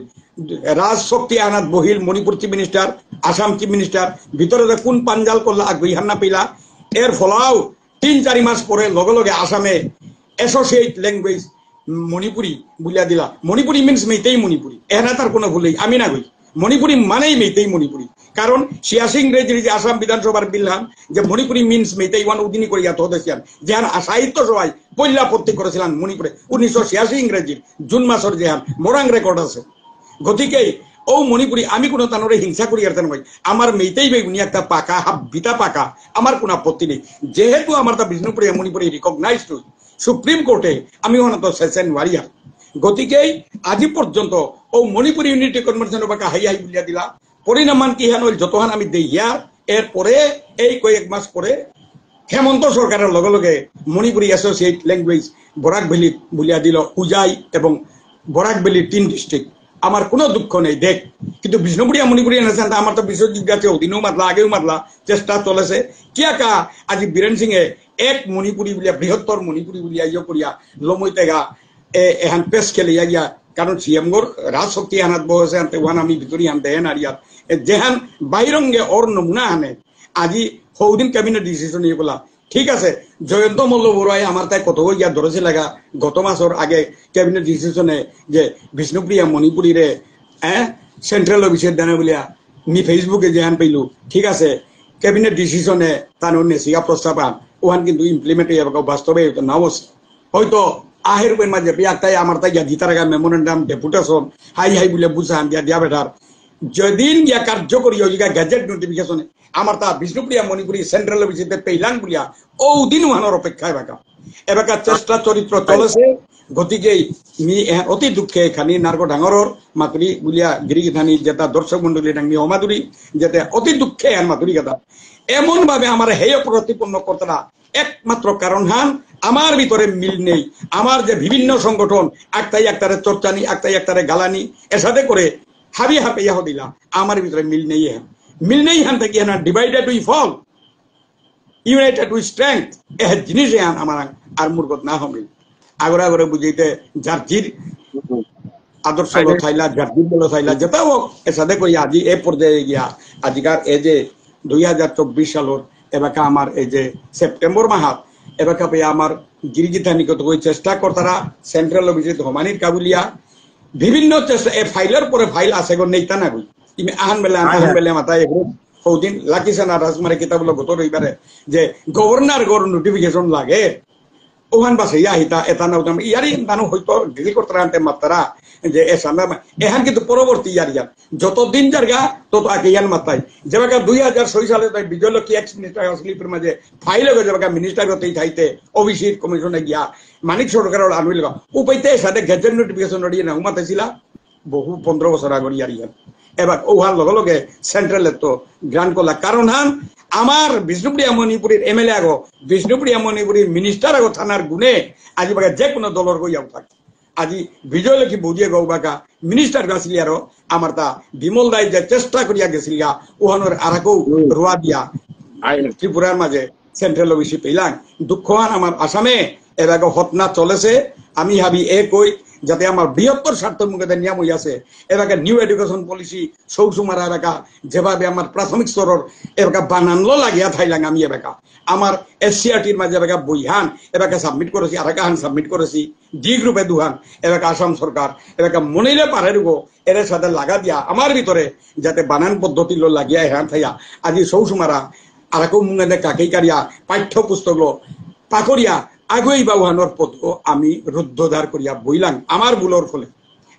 রাজশক্তি আনাত বহিল Manipur chief minister Assam chief minister ভিতরে কোন পাঞ্জাল করলা আগ্রহী হান না পেলা এর ফলাও 3-4 মাস পরে লগে লগে আসামে অ্যাসোসিয়েট ল্যাঙ্গুয়েজ মণিপুরি বুলিয়া দিলা মণিপুরি মিন্স মেইতেই মণিপুরি এখানে তার কোনো ভুলেই আমি না কই মণিপুরি মানেই মেইতেই মণিপুরি কারণ 86 ইংরেজির যে আসাম বিধানসভার বিলহান যে মণিপুরি মিন্স মেইতেই ওয়ান উদিনী করিয়া ধরেছিলেন যেহান সাহিত্য সভায় পয়লা আপত্তি করেছিলেন মণিপুরে 1986 ইংরেজির জুন মাসের যেহান মোরাং রেকর্ড আছে গতিকেই ও মণিপুরি আমি কোনো তানোরে হিংসা করি আর তেন আমার মেইতেই বেগুনি একটা পাকা বিতা পাকা আমার কোনো আপত্তি নেই যেহেতু আমার তা বিষ্ণুপুরি মণিপুরি রিকগনাইজড সুপ্রিম কোর্টে আমি ওখানে তো সেশন ওয়ারিয়ার গতিকেই আজি পর্যন্ত ও মণিপুর ইউনিটি কনভেনশন বাকা হাই হাই বুলিয়া দিলা পরিণামান কি হান যতহান আমি দেইয়া এরপরে এই কয়েক মাস পরে হেমন্ত সরকারের লগে লগে Manipuri associate language Barak valley বুলিয়া দিল উজাই এবং বরাক ভ্যালি 3 ডিস্ট্রিক্ট আমার কোনো দুঃখ নেই দেখ কিন্তু বিষ্ণুপুরিয়া মণিপুরিয়া নেছেন আমার তো বিশ্বজিৎ গাছে অধীনেও মারলা আগেও মারলা চেষ্টা চলেছে কিয়াকা আজি বীরেন সিংহে এক মণিপুরি বলিয়া বৃহত্তর মণিপুরি বলিয়া ইয়ে করিয়া লমইতেগা এহান পেশ খেলিয়া গিয়া কারণ সিএমগর রাজশক্তি আনাত বসে আনতে ওয়ান আমি ভিতরি আনতে হেন আর ইয়াত যেহান বাইরঙ্গে ওর নমুনা আনে আজি সৌদিন ক্যাবিনেট ডিসিশন ইয়ে বলা ঠিক আছে জয়ন্ত মল্ল বড়াই আমার তাই কত ইয়া ধরেছে লাগা গত মাসের আগে ক্যাবিনেট ডিসিশনে যে বিষ্ণুপ্রিয়া মণিপুরীরে সেন্ট্রাল অফিসের দানে বলিয়া নি ফেসবুকে যেহান পাইলু ঠিক আছে ক্যাবিনেট ডিসিশনে তার নেসিকা প্রস্তাব আন ওহান কিন্তু ইমপ্লিমেন্ট বাস্তবে নাও হয়তো আহের মাঝে পিয়াকটাই আমার তাই গীতার আগা মেমোরেন্ডাম ডেপুটেশন হাই হাই বলে বুঝান দিয়া বেটার যেদিন গিয়া কার্যকরী হইয়া গ্যাজেট নোটিফিকেশনে আমার তা বিষ্ণুপ্রিয়া মণিপুরী সেন্ট্রাল অফিসে পেইলান বলিয়া ও দিন ওহানোর অপেক্ষায় বাকা এবারকার চেষ্টা চরিত্র চলেছে গতিকে অতি দুঃখে খানি নার্গ ডাঙরর মাতুরি বুলিয়া গিরিগিধানি যেটা দর্শক মন্ডলী ডাঙ্গি অমাদুরি যেটা অতি দুঃখে আর মাতুরি কথা এমন ভাবে আমার হেয় প্রতিপন্ন করতারা একমাত্র কারণ হান আমার ভিতরে মিল নেই আমার যে বিভিন্ন সংগঠন একটাই একটারে চর্চানি একটাই একটারে গালানি এর সাথে করে হাবি হাঁপাইয়া দিলা আমার ভিতরে মিল নেই হান থেকে না divided we fall united we strength এ জিনিস হান আমার আর মূর্খত না হমিল আগরে আগরে বুঝাইতে জার্জির আদর্শ থাইলা জার্জির বলো থাইলা যেটা হোক এর সাথে কই আজি এ পর্যায়ে গিয়া আজিকার এই যে 2024 সালের এবাকা আমার এই যে সেপ্টেম্বর মাহাত এবাকা পেয়ে আমার গিরিগিতানিকত ওই চেষ্টা করতারা সেন্ট্রাল অফিসে ধমানির কাবুলিয়া বিভিন্ন চেষ্টা এ ফাইলের পরে ফাইল আছে গো নেইতা না গই তুমি আহান বেলে মাথায় সৌদিন লাকিছে না রাজমারে কিতাবগুলো গত রইবারে যে গভর্নর গর নোটিফিকেশন লাগে ওখান বাসে আহিতা এটা না ইয়ারি মানুষ হয়তো ডিল করতারা আনতে মাত্রা যে এখান কিন্তু পরবর্তী ইয়ার যতদিন জায়গা তত আগে ইয়ান মাত্রায় যেবাকা 2006 সালে বিজয়লক্ষ্মী এক্স মিনিস্টার স্লিপের মাঝে ফাইল হয়ে যেবাকা মিনিস্টার গতেই থাইতে অভিষেক কমিশনে গিয়া মানিক সরকারের আনুল উপাইতে সাথে গেজেট নোটিফিকেশন নড়িয়ে না উমাতেছিলা বহু 15 বছর আগর ইয়ার এবার ওহার লগে লগে সেন্ট্রালের তো গ্রান্ট করলা কারণ হান আমার বিষ্ণুপ্রিয়া মণিপুরের এমএলএ আগো বিষ্ণুপ্রিয়া মণিপুরের মিনিস্টার আগো থানার গুণে আজি বাকা যে কোনো দলর গইয়াও থাকে আজি বিজয়লক্ষ্মী বৌদিয়ে গৌবাকা মিনিস্টার গাছিলি আরো আমার তা বিমল দায় যে চেষ্টা করিয়া গেছিলিয়া ওহানোর আরাকেও রোয়া দিয়া ত্রিপুরার মাঝে সেন্ট্রাল অফিসে পেলাম দুঃখহান আমার আসামে এবারে হতনা চলেছে আমি ভাবি এ কই যাতে আমার বৃহত্তর স্বার্থ মুখে নিয়ম হয়ে আছে এবারে নিউ এডুকেশন পলিসি সৌসুমারা এলাকা যেভাবে আমার প্রাথমিক স্তরের এবারে বানানলো লাগিয়া থাইলাম আমি এবাকা আমার এসসিআরটির মাঝে এবারে বইহান এবারে সাবমিট করেছি আরেকাহান সাবমিট করেছি ডি গ্রুপে দুহান এবারে আসাম সরকার এবারে মনিলে পারে রুগো এর সাথে লাগা দিয়া আমার ভিতরে যাতে বানান পদ্ধতি লো লাগিয়া হ্যান থাইয়া আজি সৌসুমারা আরেকও মুঙে কাকেই কারিয়া পাঠ্যপুস্তক পাকরিয়া আগুই বাউহানোর পথ আমি রুদ্ধদ্বার করিয়া বইলাম আমার ভুলোর ফলে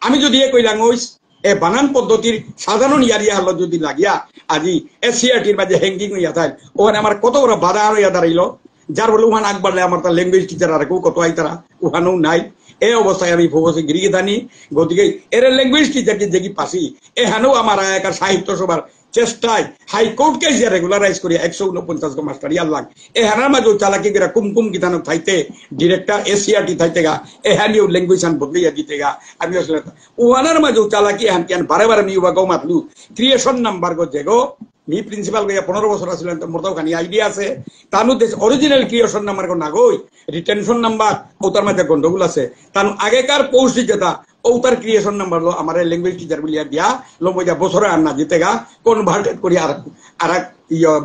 আমি যদি এ কইলাম ওই এ বানান পদ্ধতির সাধারণ ইয়ারিয়া হলো যদি লাগিয়া আজি এসসিআরটির মাঝে হ্যাঙ্গিং হইয়া থাকে ওখানে আমার কত বড় বাধা হইয়া দাঁড়াইলো যার বলে ওখানে আগবাড়লে আমার তার ল্যাঙ্গুয়েজ টিচার আর কেউ কত আই তারা ওখানেও নাই এই অবস্থায় আমি ভোগসে গিরিগিধানি গতিকে এর ল্যাঙ্গুয়েজ টিচারকে যেকি পাসি এখানেও আমার একা সাহিত্য সভার চেষ্টায় হাইকোর্টকে যে রেগুলারাইজ করি 149 মাস্টার ইয়াল্লাগ এ হানার মাঝে চালাকি গেরা কুমকুম গিতানো থাইতে ডিরেক্টর এসসিআরটি থাইতে গা এ হানিও ল্যাঙ্গুয়েজ আন বদলিয়া দিতে গা আমি আসলে ওহানার মাঝে চালাকি হান কেন বারে বারে মি উবা গো মাতলু ক্রিয়েশন নাম্বার গো যেগো মি প্রিন্সিপাল গিয়া 15 বছর আসলেন তো মোরতাও খানি আইডিয়া আছে তানু দেশ অরিজিনাল ক্রিয়েশন নাম্বার গো না গই রিটেনশন নাম্বার ওতার মাঝে গন্ডগোল আছে তানু আগেকার পৌষ্টিক যেটা ওতার ক্রিয়েশন নাম্বার লো আমার ল্যাঙ্গুয়েজ টিচার বলিয়া দিয়া লো বইয়া বছরে আর না জিতে গা কনভার্টেড করি আর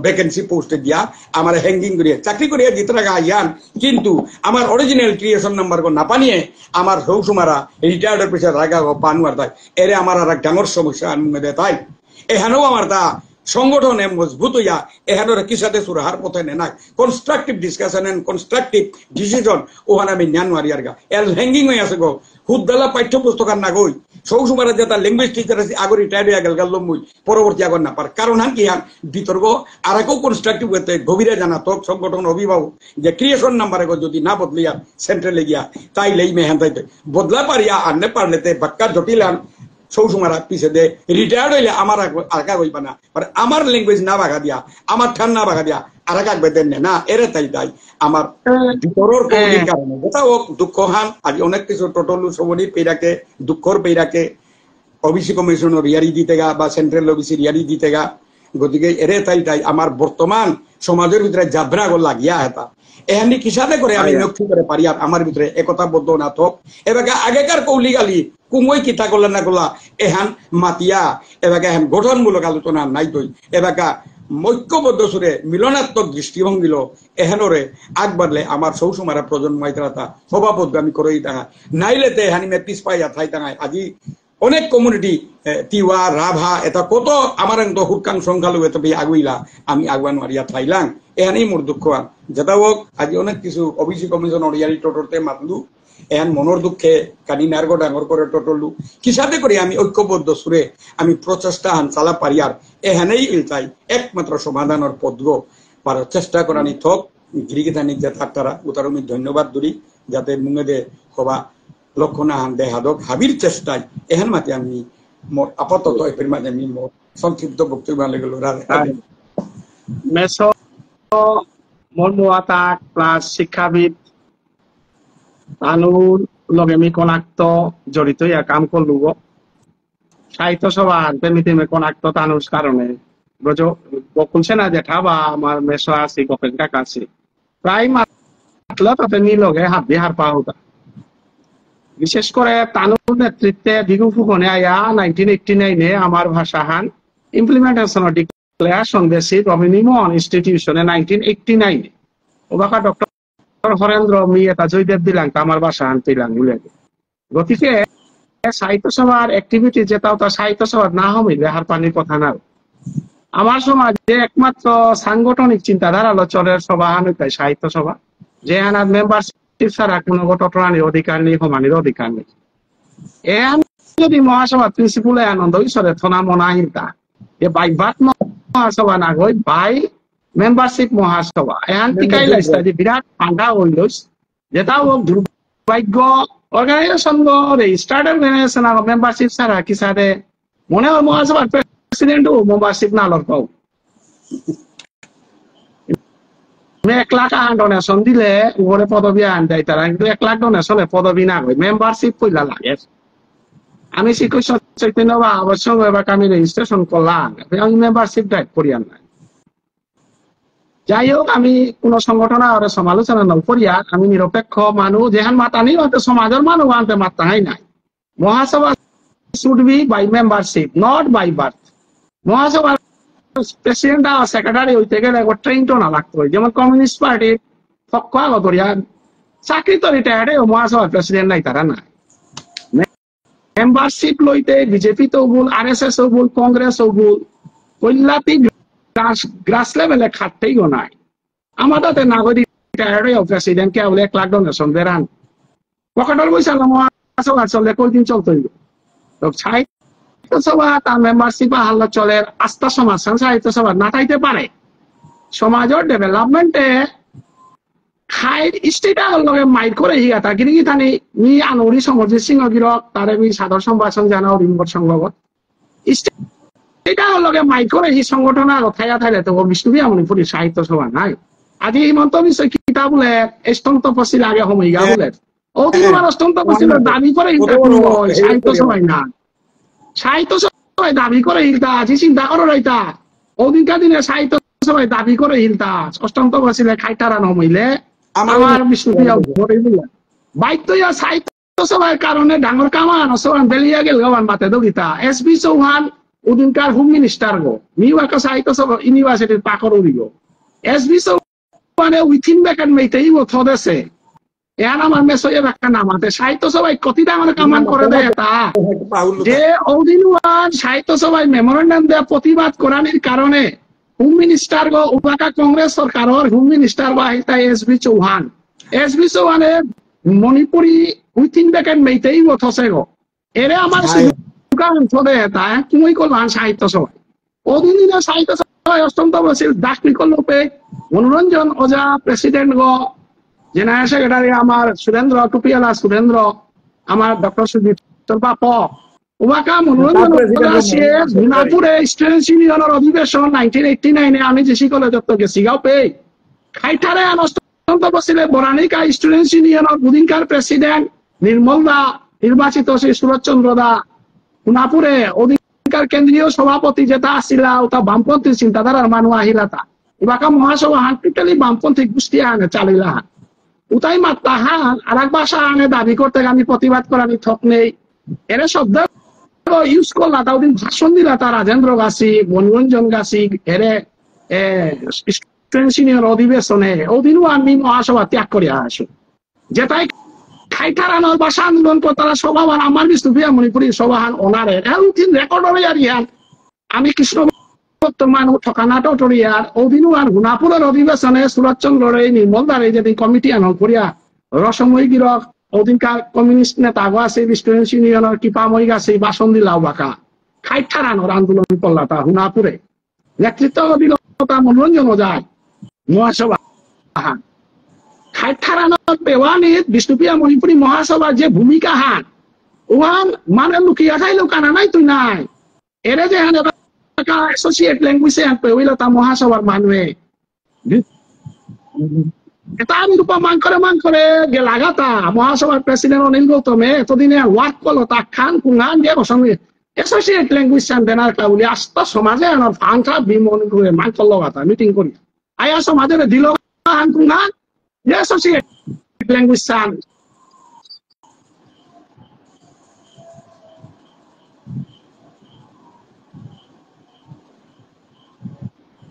ভ্যাকেন্সি পোস্টে দিয়া আমার হ্যাঙ্গিং করিয়া চাকরি করিয়া জিতে গা ইয়ান কিন্তু আমার অরিজিনাল ক্রিয়েশন নাম্বার গো না পানিয়ে আমার সৌসুমারা রিটায়ার্ডের পিছনে রাগা পানুয়ার তাই এরে আমার আর এক ডাঙর সমস্যা আনমে তাই এখানেও আমার তা সংগঠনে মজবুত হইয়া এখানের কিসাতে সুরাহার পথে নেনাই constructive discussion and constructive decision ওখানে আমি নেন মারিয়ার গা এল হ্যাঙ্গিং হয়ে আছে গো হুদ্দালা পাঠ্যপুস্তকার না গই সৌসুমারা যে তার ল্যাঙ্গুয়েজ টিচার আছে আগর রিটায়ার্ড হয়ে গেল গেল মুই পরবর্তী আগর না পার কারণ হান কি হান বিতর্ক আর কেউ কনস্ট্রাকটিভ হতে গভীরে জানা তো সংগঠন অভিভাবক যে ক্রিয়েশন নাম্বারে গো যদি না বদলিয়া সেন্ট্রালে গিয়া তাইলেই মেহান তাইতে বদলা পারিয়া আর নে পারলেতে বাক্কা জটিল হান সৌসুমারা পিছে দে রিটায়ার্ড হইলে আমার আঁকা হইবা না আমার ল্যাঙ্গুয়েজ না বাগা দিয়া আমার ঠান না বাগা দিয়া আর এক বেদেন না এরে তাই তাই আমার ভিতরের কৌলির কারণে যেটা হোক দুঃখ হান আজ অনেক কিছু টোটলু সবনি পেরাকে দুঃখর পেরাকে অফিসি কমিশনের রিয়ারি দিতে গা বা সেন্ট্রাল অফিসি রিয়ারি দিতে গা গতিকে এরে তাই তাই আমার বর্তমান সমাজের ভিতরে জাবরা গো লাগিয়া হেতা এহানি কিসাতে করে আমি লক্ষ্য করে পারি আর আমার ভিতরে একতা বদ্ধ না থাক এবার আগেকার কৌলি গালি কুমই কিতা করলা না করলা এহান মাতিয়া এবার এহান গঠনমূলক আলোচনা নাই তৈ এবার ঐক্যবদ্ধ সুরে মিলনাত্মক দৃষ্টিভঙ্গিল এহেনরে আগবাড়লে আমার সৌসুমারা প্রজন্ম মাইতারা সভাপদগামী করেই টাঙায় নাইলেতে এহানি মে পিস পাইয়া থাই টাঙায় আজি অনেক কমিউনিটি তিওয়া রাভা এটা কত আমার হুরকাং সংখ্যালঘু এত আগুইলা আমি আগুয়ান মারিয়া থাইলাম এহানেই মোর দুঃখ যেটা হোক আজি অনেক কিছু অফিসি কমিশন অরিয়ারি টোটরতে মাতলু এহান মনের দুঃখে কানি নার্গ ডাঙর করে টোটলু কিসাতে করে আমি ঐক্যবদ্ধ সুরে আমি প্রচেষ্টা হান চালা পারি আর এহানেই চাই একমাত্র সমাধানের পদ্ধ চেষ্টা করানি থক গিরিগিতানিক যে তারা উতার আমি ধন্যবাদ দূরি যাতে মুঙেদে হবা লক্ষণা হান দেহাদক হাবির চেষ্টায় এহেন মাতে আমি মোর আপাতত এর মাঝে আমি মোর সংক্ষিপ্ত বক্তব্য লাগলো মেসো মনমুয়াতাক প্লাস শিক্ষাবিদ আনুর লগে মি কনাক্ত জড়িত ইয়া কাম করলু সাহিত্য সভা তেমনি কনাক্ত তানুর কারণে বকুলছে না জেঠা বা আমার মেসো আছি কপেন কাকা আছি প্রায় মাতল তাতে নি লগে হাত দিয়ে হার পা হতা বিশেষ করে তানুর নেতৃত্বে দিগু ফুকনে আয়া 1989 আমার ভাষাহান ইমপ্লিমেন্টেশন ডিক্লারেশন বেসিস অফ নিমন ইনস্টিটিউশনে 1989 ওবাকা ডক্টর হরেন্দ্র মি এটা জয়দেব দিলাম আমার ভাষাহান পেলাম বলে গতিকে সাহিত্য সভার অ্যাক্টিভিটি যেটাও তা সাহিত্য সভা না হইলে হার পানির কথা না আমার সমাজে একমাত্র সাংগঠনিক চিন্তাধারা আলোচনের সভা হানুতাই সাহিত্য সভা যে আনার মেম্বারশিপ ছাড়া কোনো গঠনের অধিকার নেই সমানের অধিকার নেই এন যদি মহাসভা প্রিন্সিপালে আনন্দ ঈশ্বরে থনা মনাহিতা যে বাইবাত মহাসভা না গই বাই মেম্বারশিপ মহাসভা এন টিকাই লাইস্তা যে বিরাট পান্ডা হইল যেটাও দুর্ভাগ্য অর্গানাইজেশন রেজিস্টার্ড অর্গানাইজেশন মেম্বারশিপ ছাড়া কি সাথে মনে হয় মহাসভার প্রেসিডেন্ট মেম্বারশিপ না লড়কাও 1 লাখ ডোনেশন দিলে উপরে পদবী আন দেয় তারা কিন্তু 1 লাখ ডোনেশনে পদবী না হয় মেম্বারশিপ পয়লা লাগে আমি শ্রীকৃষ্ণ চৈতন্য বা অবশ্যই এবার আমি রেজিস্ট্রেশন করলাম আমি মেম্বারশিপ ডাইট করি না যাই হোক আমি কোন সংগঠন আর সমালোচনা নকরিয়া আমি নিরপেক্ষ মানুষ যেহান মাতানি হয়তো সমাজের মানুষ আনতে মাতাই নাই মহাসভা should be by membership not by birth মহাসভার প্রেসিডেন্ট আর সেক্রেটারি হইতে গেলে ট্রেন তো না লাগতো যেমন কমিউনিস্ট পার্টির পক্ষ আগতরিয়া চাকরি তো রিটায়ার্ড মহাসভার প্রেসিডেন্ট নাই তারা নাই মেম্বারশিপ লইতে বিজেপি তো ভুল RSS ও ভুল কংগ্রেস ও ভুল কল্যাতি গ্রাস লেভেলে খাটতেই নাই আমাদের নাগরিক প্রেসিডেন্ট কে বলে 1 লাখ ডোনেশন বেরান পকেটের পয়সা মহাসভা চললে কয়দিন চলতে তো সাহিত্য সভা তার মেম্বারশিপ হাল্লা চলে আস্থা সমাজ সাহিত্য সভা না থাকতে পারে সমাজের ডেভেলপমেন্টে খাইর স্টেটা লগে মাইর করে হিয়াতা গিরি থানি মি আনৌরি সমরজিৎ সিংহ গিরক তারে মি সাদর সম্ভাষণ জানাও রিম্বর সংভবত এটা লগে মাইর করে এই সংগঠন থাইয়া থাইলে তো বিষ্ণুবি মণিপুরী সাহিত্য সভা নাই আজি হিমন্ত বিশ্ব কিতাব বলে স্তন তপশিল আগে সময় বলে ও তোমার স্তন তপশিল দাবি করে সাহিত্য সভায় না সাহিত্য সভায় দাবি করে হিলতা আজি চিন্তা করো রাইতা ওদিনকার দিনে সাহিত্য সভায় দাবি করে হিলতা অষ্টম তপশিলে খাইতারা নমইলে আমার বিষ্ণুবি বাইক সাহিত্য সভার কারণে ডাঙর কামান অসমান বেলিয়া গেল গমান বাতে দগিতা SB চৌহান ওদিনকার হোম মিনিস্টার গো নিউ একটা সাহিত্য সভা ইউনিভার্সিটির পাকর উড়িব SB চৌহানে উইথিন ব্যাকেট মেইতেই থদেছে এর আমার মেসয়ে একটা নামাতে সাহিত্য সভায় কতি ডাঙর কামান করে দেয় তা যে ওদিন সাহিত্য সভায় মেমোরেন্ডাম দেয়া প্রতিবাদ করানোর কারণে হোম মিনিস্টার গো উপাকা কংগ্রেস সরকারের হোম মিনিস্টার বা SB চৌহান SB চৌহানে মণিপুরী উইথিন ব্যাকেট মেইতেই থসে গো এরে আমার তুমি করলাম সাহিত্য সভায় ওদিন দিনে সাহিত্য সভায় অষ্টম তপশিল ডাকনি করলো মনোরঞ্জন ওঝা প্রেসিডেন্ট গো জেনারেল সেক্রেটারি আমার সুরেন্দ্র টুপিয়ালা সুরেন্দ্র আমার ডক্টর সুজিত বাপ ওবাকা মনোরঞ্জন গুনাপুরে স্টুডেন্টস ইউনিয়নের অধিবেশন 1989 আমি জেসি কলেজত গেছি গাও পে খাইঠারে অষ্টম তপশিলে বরানিকা স্টুডেন্টস ইউনিয়নের বুদিনকার প্রেসিডেন্ট নির্মল দা নির্বাচিত শ্রী সুরজচন্দ্র দা গুনাপুরে অধিকার কেন্দ্রীয় সভাপতি যেটা আসিলা ওটা বামপন্থী চিন্তাধারার মানুষ আহিলা তা এবাকা মহাসভা হান টোটালি বামপন্থী গোষ্ঠী আনে চালিলা হান উতাই মাত্রা হান আর এক ভাষা আনে দাবি করতে আমি প্রতিবাদ করানি থক নেই এরা শব্দ ইউজ করলা তা ওদিন ভাষণ দিলা তা রাজেন্দ্র গাছি মনোরঞ্জন গাছি এরে সিনিয়র অধিবেশনে ওদিনও আমি মহাসভা ত্যাগ করে আসো যেটাই খাইতারানোর ভাষা আন্দোলন করতারা সভাবান আমার বিষ্ণুপ্রিয়া মণিপুরী সভাহান ওনারে রেকর্ড হবে আর ইয়ার আমি কৃষ্ণ মানুষ ঠকানাটো টরিয়ার ওদিনও আর গুনাপুরের অধিবেশনে সুরজচন্দ্র নির্মল দ্বারে যেদিন কমিটি আন করিয়া রসময় গিরক ওদিনকার কমিউনিস্ট নেতা গো আছে স্টুডেন্টস ইউনিয়নের কিপাময় গাছে ভাষণ দিলাও বাকা খাইতারানোর আন্দোলন করলা তা গুনাপুরে নেতৃত্ব দিল তা মনোরঞ্জন যায় মহাসভা হান খাইথারানোর পেওয়ানিত বিষ্ণুপ্রিয়া মণিপুরী মহাসভার যে ভূমিকা হান ওহান মানে লুকিয়া খাইলেও কানা নাই তুই নাই এরে যে হান অ্যাসোসিয়েট ল্যাঙ্গুয়েজে হান পেইল তা মহাসভার মানুহে এটা আমি রূপা মান করে লাগাতা মহাসভার প্রেসিডেন্ট অনিল গৌতমে এতদিনে ওয়ার্ক করলো তা খান কুঙ্গান দিয়ে বসঙ্গে অ্যাসোসিয়েট ল্যাঙ্গুয়েজ দেনার কাউলি আস্ত সমাজে আনার ফাংখা বিমন করে মান করলো কথা মিটিং করি আয়া সমাজের দিল হান কুঙ্গান যে অ্যাসোসিয়েট ল্যাঙ্গুয়েজ সান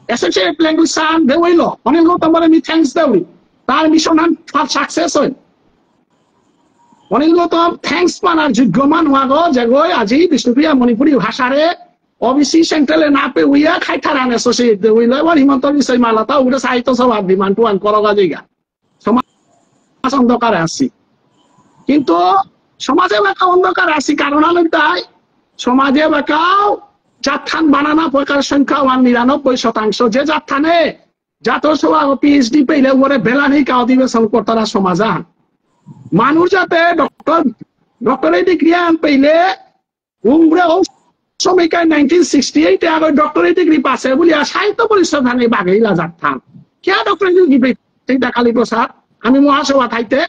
অ্যাসোসিয়েট ল্যাঙ্গুয়েজ সান দেওইল অনিল গৌতমরে মি থ্যাঙ্কস দেউলি তার মিশন ফার সাকসেস হইল অনিল গৌতম থ্যাঙ্কস মানার যোগ্য মান হওয়াগো যে গই আজি বিষ্ণুপ্রিয়া মণিপুরী ভাষারে ওবিসি সেন্ট্রালে না পে উইয়া খাইথারান অ্যাসোসিয়েট দেউইল এবার হিমন্ত বিশ্ব মালাতা উড়ে সাহিত্য সভার ডিমান্ড টু আন করগা জায়গা সমাজ অন্ধকারে আসি কিন্তু সমাজে বাঁকা অন্ধকারে আসি কারণ হলো তাই সমাজে বাঁকাও জাতখান বানানা প্রকার সংখ্যা 99% যে জাতখানে জাতীয় সভা পিএইচডি পেলে ওরে বেলানি কা অধিবেশন করতারা সমাজান মানুষ যাতে ডক্টরেট ডিগ্রি আন পেলে উমরে ও সময়কায় 1968 আগে ডক্টরেট ডিগ্রি পাছে বলি সাহিত্য পরিষদ হানে বাগেইলা জাতখান কে ডক্টরেট ডিগ্রি পেইতা কালী প্রসাদ আমি মহাসভা থাইতে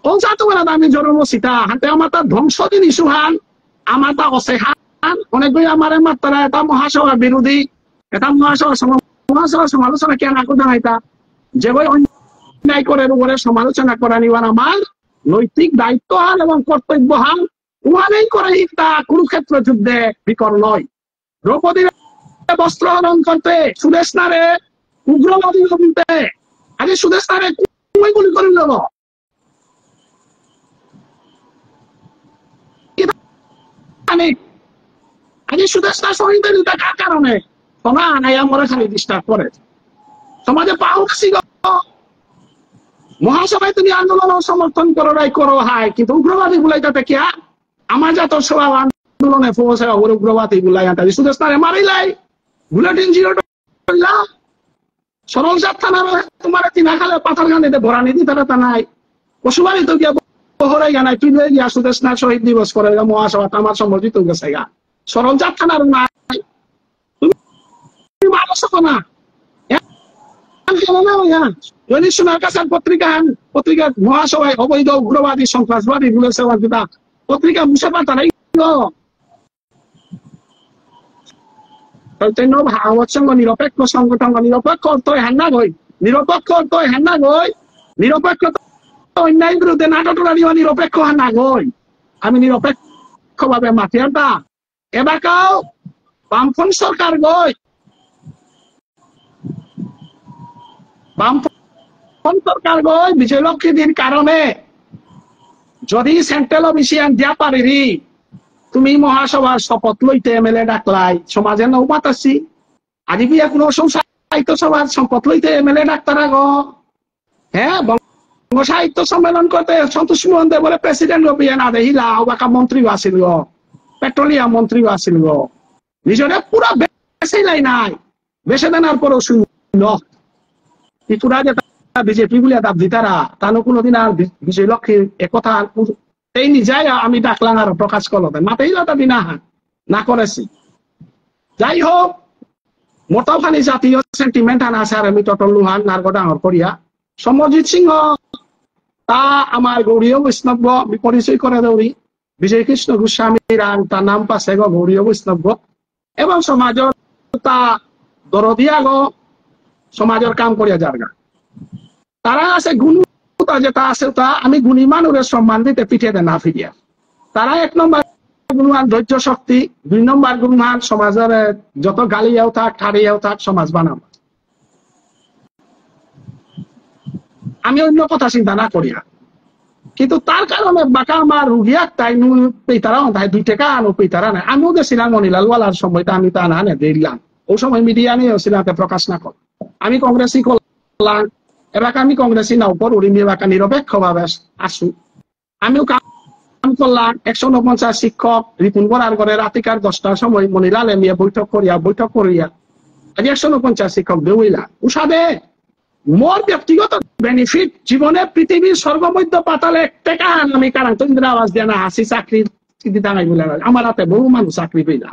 ও জাতো না আমি জন্ম সীতা হাতে আমার তা ধ্বংস দিন ইস্যুহান আমার তা অসেহান অনেকগুলি আমার মাত্রা এটা মহাসভার বিরোধী এটা মহাসভা সমালোচনা কেন আকু জানাইতা যে বই অন্যায় করে উপরে সমালোচনা করা নিবার আমার নৈতিক দায়িত্ব হান এবং কর্তব্য হান উহানেই করে তা কুরুক্ষেত্র যুদ্ধে বিকর নয় দ্রৌপদীর বস্ত্র হরণ করতে সুদেশনারে উগ্রবাদী বলতে আজ সুদেশনারে গুলি করে নেব আজ সুদেশনা শহীদের কার কারণে তোমরা আনাইয়া মরে খালি ডিস্টার্ব করে সমাজে পাউছি মহাসভায় তুমি আন্দোলন সমর্থন করো রাই করো হাই কিন্তু উগ্রবাদী গুলাই তাতে কি আমার জাতীয় সভা আন্দোলনে ফোসে উগ্রবাদী গুলাই আনতে সুদেশনারে মারিলাই বুলেটিন জিরো সরল জাত থানার তোমার তিনা খালে পাথর গানে ভরা নিদি তারা তা নাই পশুবাড়ি তো গিয়া বহরাই গানায় তুই গিয়া সুদেশনা শহীদ দিবস করে মহাসভা আমার সম্মর্জিত গেছে গা সরল জাত থানার নাই না পত্রিকা মহাসভায় অবৈধ উগ্রবাদী সন্ত্রাসবাদী বলেছে পত্রিকা মুছে পাতা নাই চৈতন্য ভাগবত সংঘ নিরপেক্ষ সংগঠন নিরপেক্ষ অর্থই হান্না গই নিরপেক্ষ অর্থই হান্না গই নিরপেক্ষ অন্যায় বিরুদ্ধে নাটকরা নিবা নিরপেক্ষ হান্না গই আমি নিরপেক্ষ ভাবে মাতিয়াটা এবারকাও বামফ্রন্ট সরকার গই বামফ্রন্ট সরকার গই বিজয়লক্ষ্মী দিন কারণে যদি সেন্ট্রাল অফিসিয়ান দিয়া পারিরি তুমি মহাসভার শপথ লইতে এমএলএ ডাকলাই সমাজের নৌবাত আছি আজি কি কোনো সাহিত্য সভার শপথ লইতে এমএলএ ডাক্তার আগ হ্যাঁ বঙ্গ সাহিত্য সম্মেলন করতে সন্তোষ মোহন দেব বলে প্রেসিডেন্ট গিয়ে না দেখিলা বাকা মন্ত্রীও আসিল গো পেট্রোলিয়াম মন্ত্রীও আসিল গো নিজরে পুরা বেসাইলাই নাই বেসে দেনার পরও শূন্য ত্রিপুরা যে বিজেপি বলে দাব দিতারা তানো কোনোদিন আর বিজয় লক্ষ্মীর একথা এই নিজেই আমি ডাকলাম আর প্রকাশ করলো মাতেই দাবি না করেছি যাই হোক মোটাফানি জাতীয় সেন্টিমেন্ট আনা আছে আর আমি টটল লুহান নার্গ ডাঙর করিয়া সমরজিৎ সিংহ তা আমার গৌরীয় বৈষ্ণব্য পরিচয় করে দৌড়ি বিজয় কৃষ্ণ গোস্বামীর তার নাম পাশে গো গৌরীয় বৈষ্ণব্য এবং সমাজের তা দরদিয়া গো সমাজের কাম করিয়া যার গা তারা আছে গুণ যেটা আছে তা আমি গুণী মানুষের সম্মান দিতে পিঠে দেয় না ফিরিয়া তারা এক নম্বর গুণমান ধৈর্য শক্তি দুই নম্বর গুণমান সমাজের যত গালিয়াও থাক ঠাড়িয়াও থাক সমাজ বানাব আমি অন্য কথা চিন্তা না করিয়া কিন্তু তার কারণে বাঁকা আমার রুগিয়া তাই পেতারা তাই 2 টাকা আনো পেতারা নাই আমিও গেছিলাম মনিলাল ওয়ালার সময়টা আমি তা না দিলাম ওই সময় মিডিয়া নিয়েছিলাম প্রকাশ না কর আমি কংগ্রেসই করলাম এবার আমি কংগ্রেসী না উপর উড়ি এবার নিরপেক্ষ ভাবে আসু আমিও কাম করলাম 149 শিক্ষক রিপুন বরার ঘরে রাতিকার 10টার সময় মনিলাল নিয়ে বৈঠক করিয়া আজ 149 শিক্ষক দেউইলা উষাদে মোর ব্যক্তিগত বেনিফিট জীবনে পৃথিবীর সর্বমধ্য পাতালে টেকা আমি কারণ ইন্দিরা আবাস দিয়ে না হাসি চাকরি দাঁড়াই বলে আমার হাতে বহু মানুষ চাকরি পেলা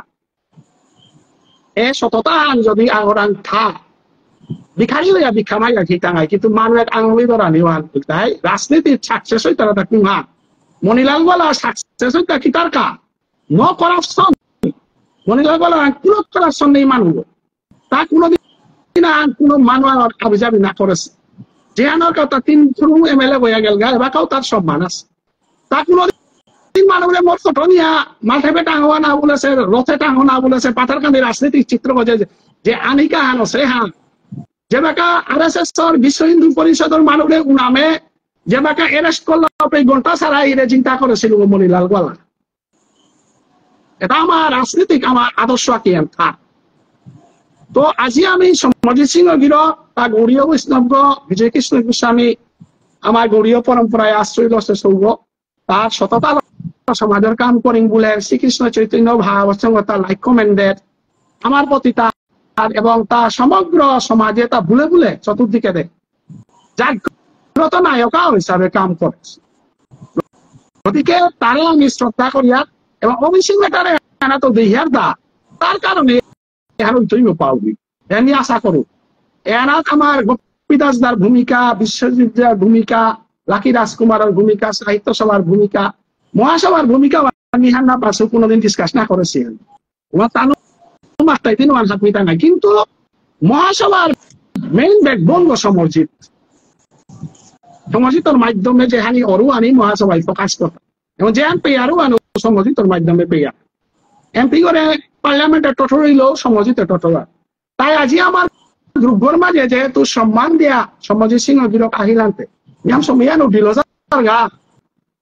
এ সততা যদি আগরাং থা ভিখারি হইয়া ভিক্ষা মাইয়া কি টাঙাই কিন্তু মানুষ আঙুলি ধরা নিওয়ান তাই রাজনীতির সাকসেস হই তারা তা কুহা মনিলাল বলা সাকসেস হই তা কি তার কা নো করাপশন মনিলাল বলা কোনো করাপশন নেই মানুষ তা কোনোদিন কোনো মানুষ আবিজাবি না করেছে যে আনার কথা 3 এমএলএ বইয়া গেল গা এবার কাউ তার সম্মান আছে তা কোনোদিন মানুষের মোট ফটো নিয়া মাঠে টাঙা না বলেছে রথে টাঙা না বলেছে পাথার কান্দি রাজনৈতিক চিত্র বোঝে যে আনিকা হানো সে হান যে বাকা আরএসএস বিশ্ব হিন্দু পরিষদের মানুষের নামে যে বাকা এরেস্ট করলো ঘন্টা ছাড়া এরে চিন্তা করেছিল মনিলাল গোয়ালা এটা আমার রাজনীতিক আমার আদর্শ কি থাক তো আজি আমি সমজিৎ সিংহ গির তা গৌরীয় বৈষ্ণব বিজয় কৃষ্ণ গোস্বামী আমার গৌরীয় পরম্পরায় আশ্রয় লসে সৌগ তার সততা সমাজের কাম করিম বলে শ্রীকৃষ্ণ চৈতন্য ভাবসংগতা লাইক কমেন্ডেড আমার প্রতি তার এবং তা সমগ্র সমাজে তা ভুলে ভুলে চতুর্দিকে দেয় জাগ্রত নায়িকা হিসাবে কাম করে গতিকে তারে আমি শ্রদ্ধা করিয়া এবং অভিষেক মেটারে তো দেহিয়ার দা তার কারণে তুমি পাওবি এনি আশা করো এনাত আমার গোপীদাস দার ভূমিকা বিশ্বজিৎ ভূমিকা লাকি রাজকুমারের ভূমিকা সাহিত্য সভার ভূমিকা মহাসভার ভূমিকা নিহান না পাশে কোনোদিন ডিসকাস না করেছেন মাত্রায় 3 হাত মিটা নাই কিন্তু মহাসভার মেইন ব্যাকবোন সমর্জিতর মাধ্যমে যেহানি অরু আনি মহাসভায় প্রকাশ করত এবং যেহান পেয়ারও আনো সমর্জিতর মাধ্যমে পেয়া এমপি করে পার্লামেন্টে টটর হইল সমর্জিত টটর তাই আজি আমার গ্রুপের মাঝে যেহেতু সম্মান দিয়া সমর্জিৎ সিংহ গিরক আহিলান্তে ইয়াম সমিয়ান উঠিল গা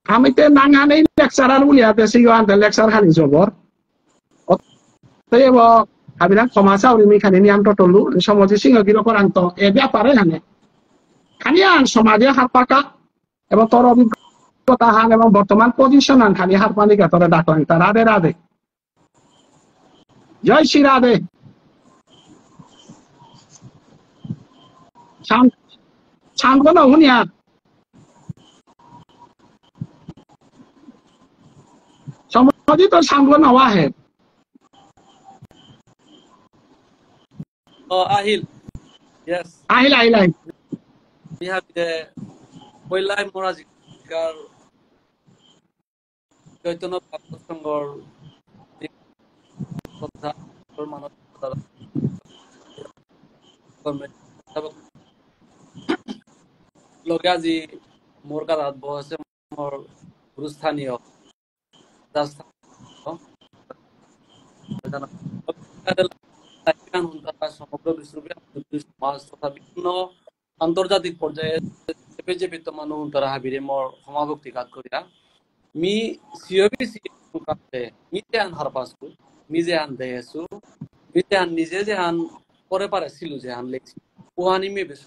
আমি তে নাঙানে লেকচারার উলিয়াতে সিগান্তে লেকচার খানি জবর অতএব আবিরা ক্ষমা চাউরি খানি নিয়াম টটলু সমর্জিৎ সিংহ গিরকর আন্ত এ ব্যাপারে হানে খানি আন সমাজে হাত পাকা এবং তোর অভিজ্ঞতা হান এবং বর্তমান পজিশন আন খানি হাত পানিকা তোরা ডাকলাম তা রাধে রাধে জয় শ্রী রাধে শান্ত না হুনিয়া সমজিত শান্ত না ওয়াহে Ahil, yes. Ahil Ahil Ahil We have the Poilai Morazikar Chaitanya Sangor Logazi Morgarat Bohase Mor Rustanio সমগ্র বিশ্বের সমাজ তথা বিভিন্ন আন্তর্জাতিক পর্যায়ে চেপে বিদ্যমান তারা হাবিরে মর সমাভক্তি কাজ করিয়া মি সিওবিসি কাতে মিতে আন হারপাসু মিজে আন দেহেসু মিতে আন নিজে যে আন পরে পারে ছিল যে আন লেখছি ওহানি মে বেশ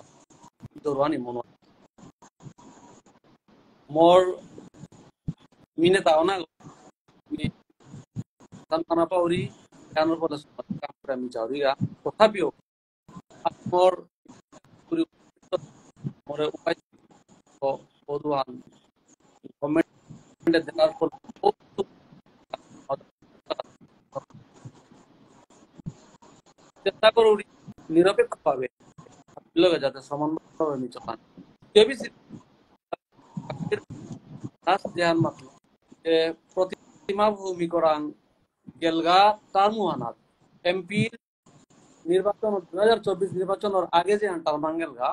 দরওয়ানি মন মর মিনে তাওনা মি তানা পাউরি কানোর পদে কাম করে আমি যাওরিয়া তথাপিও আমার মরে উপায় পদুয়ান কমেন্টে দেওয়ার পর চেষ্টা করো নিরপেক্ষ পাবে যাতে সমন্বয় নিচলান মাত্র প্রতিমা ভূমি করান গেলগা তার মুহানাত এমপির নির্বাচন 2024 নির্বাচনের আগে যে আনটাল মাঙ্গেলগা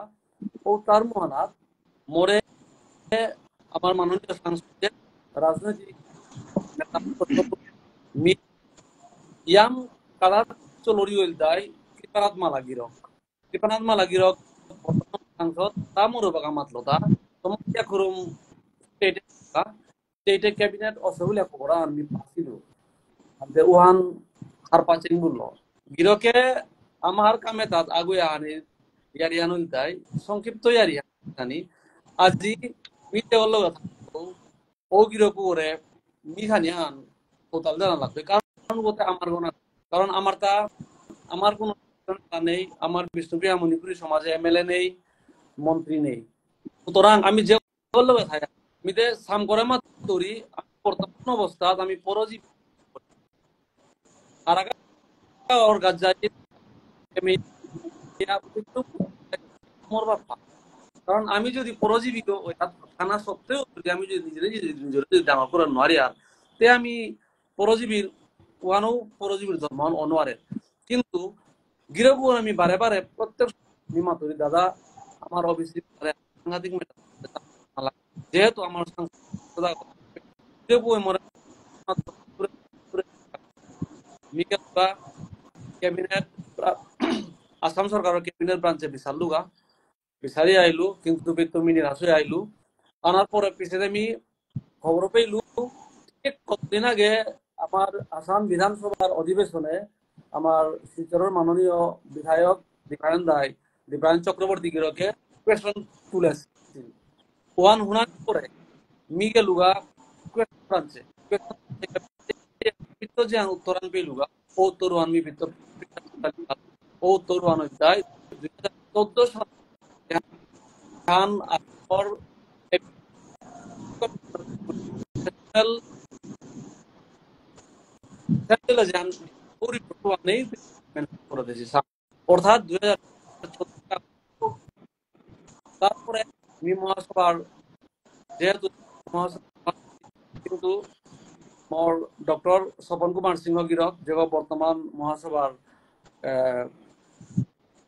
ও তার মুহানাত মোরে আমার মাননীয় সাংসদের রাজনৈতিক ইয়াম কালার চলরি হইল দাই কৃপানাথ মালাগিরক বর্তমান সাংসদ তা মোর বাগা মাতলতা সমস্যা করুম স্টেটে ক্যাবিনেট অসহলে করা আমি পাছিল যে ওহান হার পাচিং বললো গিরকে আমার কামে তাত আগুয়া আনি ইয়ারিয়ান তাই সংক্ষিপ্ত ইয়ারিয়ানি আজি মিতে হল ও গিরকু ওরে মিখানি হান total জানা লাগবে কারণ বলতে আমার গোনা কারণ আমার কোনো নেই, আমার বিষ্ণুপ্রিয়া মণিপুরী সমাজে এমএলএ নেই, মন্ত্রী নেই। সুতরাং আমি যে আমি সাম করে মাত্রি বর্তমান অবস্থাত আমি পরজীবী আর ওর কাজ যাই কারণ আমি যদি পরজীবী থানা সত্ত্বেও যদি আমি যদি নিজের ডাঙর করে নোৱাৰি আর তে আমি পরজীবীর ওয়ানও পরজীবীর ধর্ম অনোয়ারে। কিন্তু গিরবু আমি বারে বারে প্রত্যেক নিমাতরি দাদা আমার অফিসে সাংঘাতিক যেহেতু আমার ক্যাবিনেট আসাম সরকারের ক্যাবিনেট ব্রাঞ্চে বিচারি আইলু, কিন্তু তুমি নিরাশ হয়ে আইলু। আনার পরে পিছিয়ে আমি খবর পেইলু ঠিক কতদিন আগে আমার আসাম বিধানসভার অধিবেশনে আমার শিলচরের মাননীয় বিধায়ক দীপায়ন চক্রবর্তী গিরকে কোয়েশন তুলেছিল। ওয়ান হুনার পরে মি গেলুগা ব্রাঞ্চে যে উত্তরান পেলুগা ও তরুয়ান মি ভিতর ও তরুয়ান অধ্যায় 2014 সালে অর্থাৎ 2014 তারপরে মহাসভার যেহেতু কিন্তু ডক্টর স্বপন কুমার সিংহ গিরক যে বর্তমান মহাসভার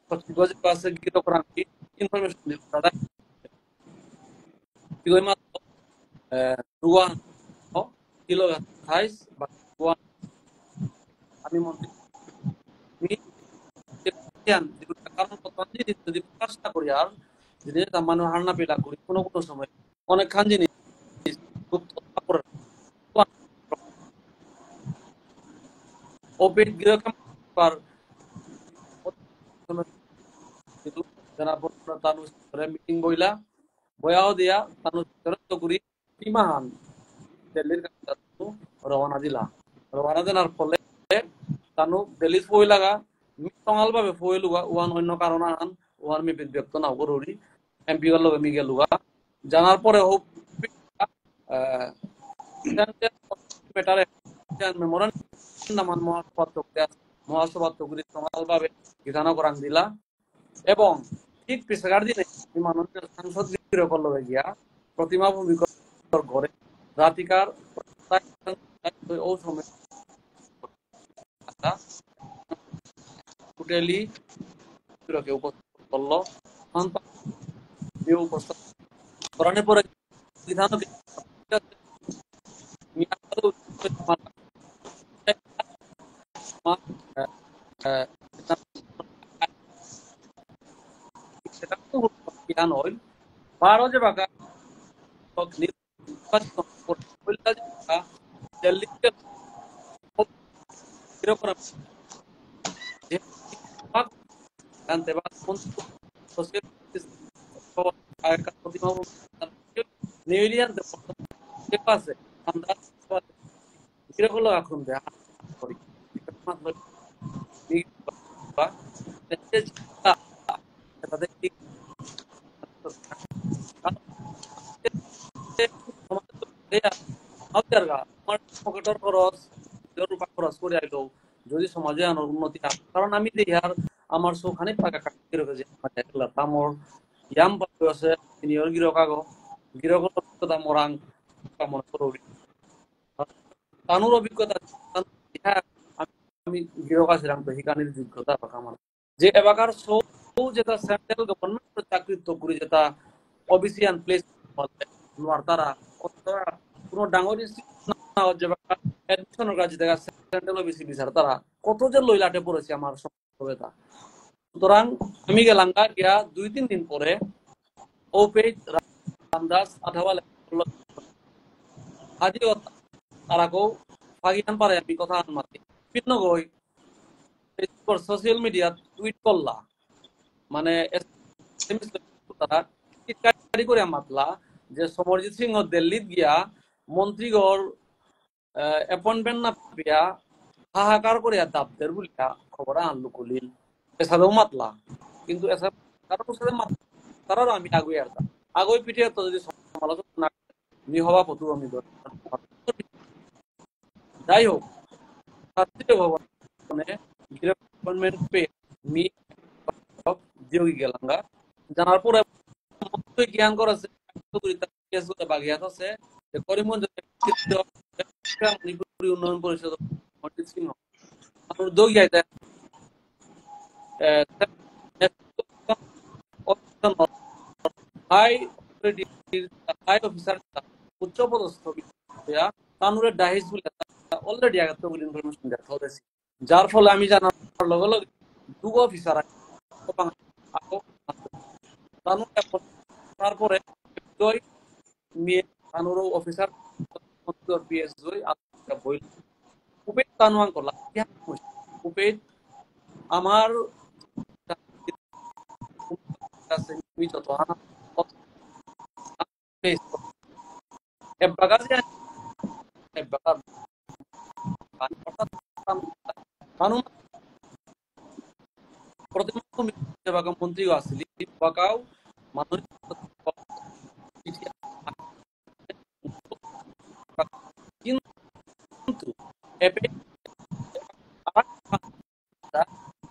সচিব আছে গিরক রাঙ্কি ইনফরমেশন আমি মন্ত্রী যদি প্রকাশ না করি আর যদি মানুষ হার পেলা করি কোনো কোনো সময় অনেক খান জিনিস মিটিং বইলা বয়াও দিয়া করি তিমাহান দিল্লির রওনা দিলা। রওনা দেওয়ার ফলে তানু দিল্লি ফই লাগা টঙাল ভাবে ফই লুগা ওয়ান অন্য কারণ আন ওয়ান মি ব্যক্ত না করুরি এমপি এর লগে মি গেলুগা জানার পরে হোক মহাসভাত্মক টঙাল ভাবে বিধান করান দিলা এবং ঠিক পিছাগার দিনে মাননীয় সাংসদ লগে গিয়া প্রতিমা ভূমিকর ঘরে রাতিকার ও সময় টোটালি উপস্থিত করলো উপস্থাপন করানোর পরে বিধান বারো যে বাগা খরচ করে আইলো যদি সমাজে আনার উন্নতি না কারণ আমি দেখার আমার চৌখানে পাকা কাটি রেখেছে আমার ইয়াম আছে সিনিয়র গিরক আগো গিরকতা মরাং কামনা করবি তানুর অভিজ্ঞতা আমি গিরক আছিলাম তো হিকানির যোগ্যতা আমার যে এবাকার সৌ যেটা সেন্ট্রাল গভর্নমেন্ট চাকরিত্ব করি যেটা অফিসিয়াল প্লেস তারা কোনো ডাঙর এডমিশনের কাজ দেখা সেন্ট্রাল অফিসে বিচার তারা কত যে লইলাটে পড়েছে আমার সভ্যতা। সুতরাং আমি গেলাম গিয়া 2-3 দিন পরে ও পেজ রামদাস আধাওয়াল আজিও তারাকেও পাকিস্তান পারে আমি কথা মাতি ভিন্ন গই সোশ্যাল মিডিয়া টুইট করলা মানে তারা করে মাতলা যে সমরজিৎ সিংহ দিল্লিত গিয়া মন্ত্রীগড় অ্যাপয়েন্টমেন্ট না পেয়া হাহাকার করিয়া দাবদের বলিয়া খবর আনলু কলিল এছাড়াও মাতলা কিন্তু এছাড়া কারোর সাথে তারাও আমি আগুয়ে আসতাম আগুয়ে পিঠে তো যদি সমালোচনা না নি হওয়া পথু আমি যাই হোক ছাত্রী ভবনে গভর্নমেন্ট পে মি দিওগি গেলাঙ্গা জানার পরে জ্ঞান করেছে কেস করে বাগিয়াত আছে যে করিমগঞ্জ মণিপুরি উন্নয়ন পরিষদ মনজিৎ সিংহ আমার দৌড়িয়াইতে হাই হাই অফিসার উচ্চ পদস্থ তানুরে ডাহিস বলে অলরেডি আগে তো ইনফরমেশন দেখা হয়েছে যার ফলে আমি জানার লগে লগে দুটো অফিসার তারপরে তানুর অফিসার পিএস বই উপেদ তানুয়ান করলাম উপেদ আমার যত মন্ত্রী আসলি বাকাও মানুষ কিন্তু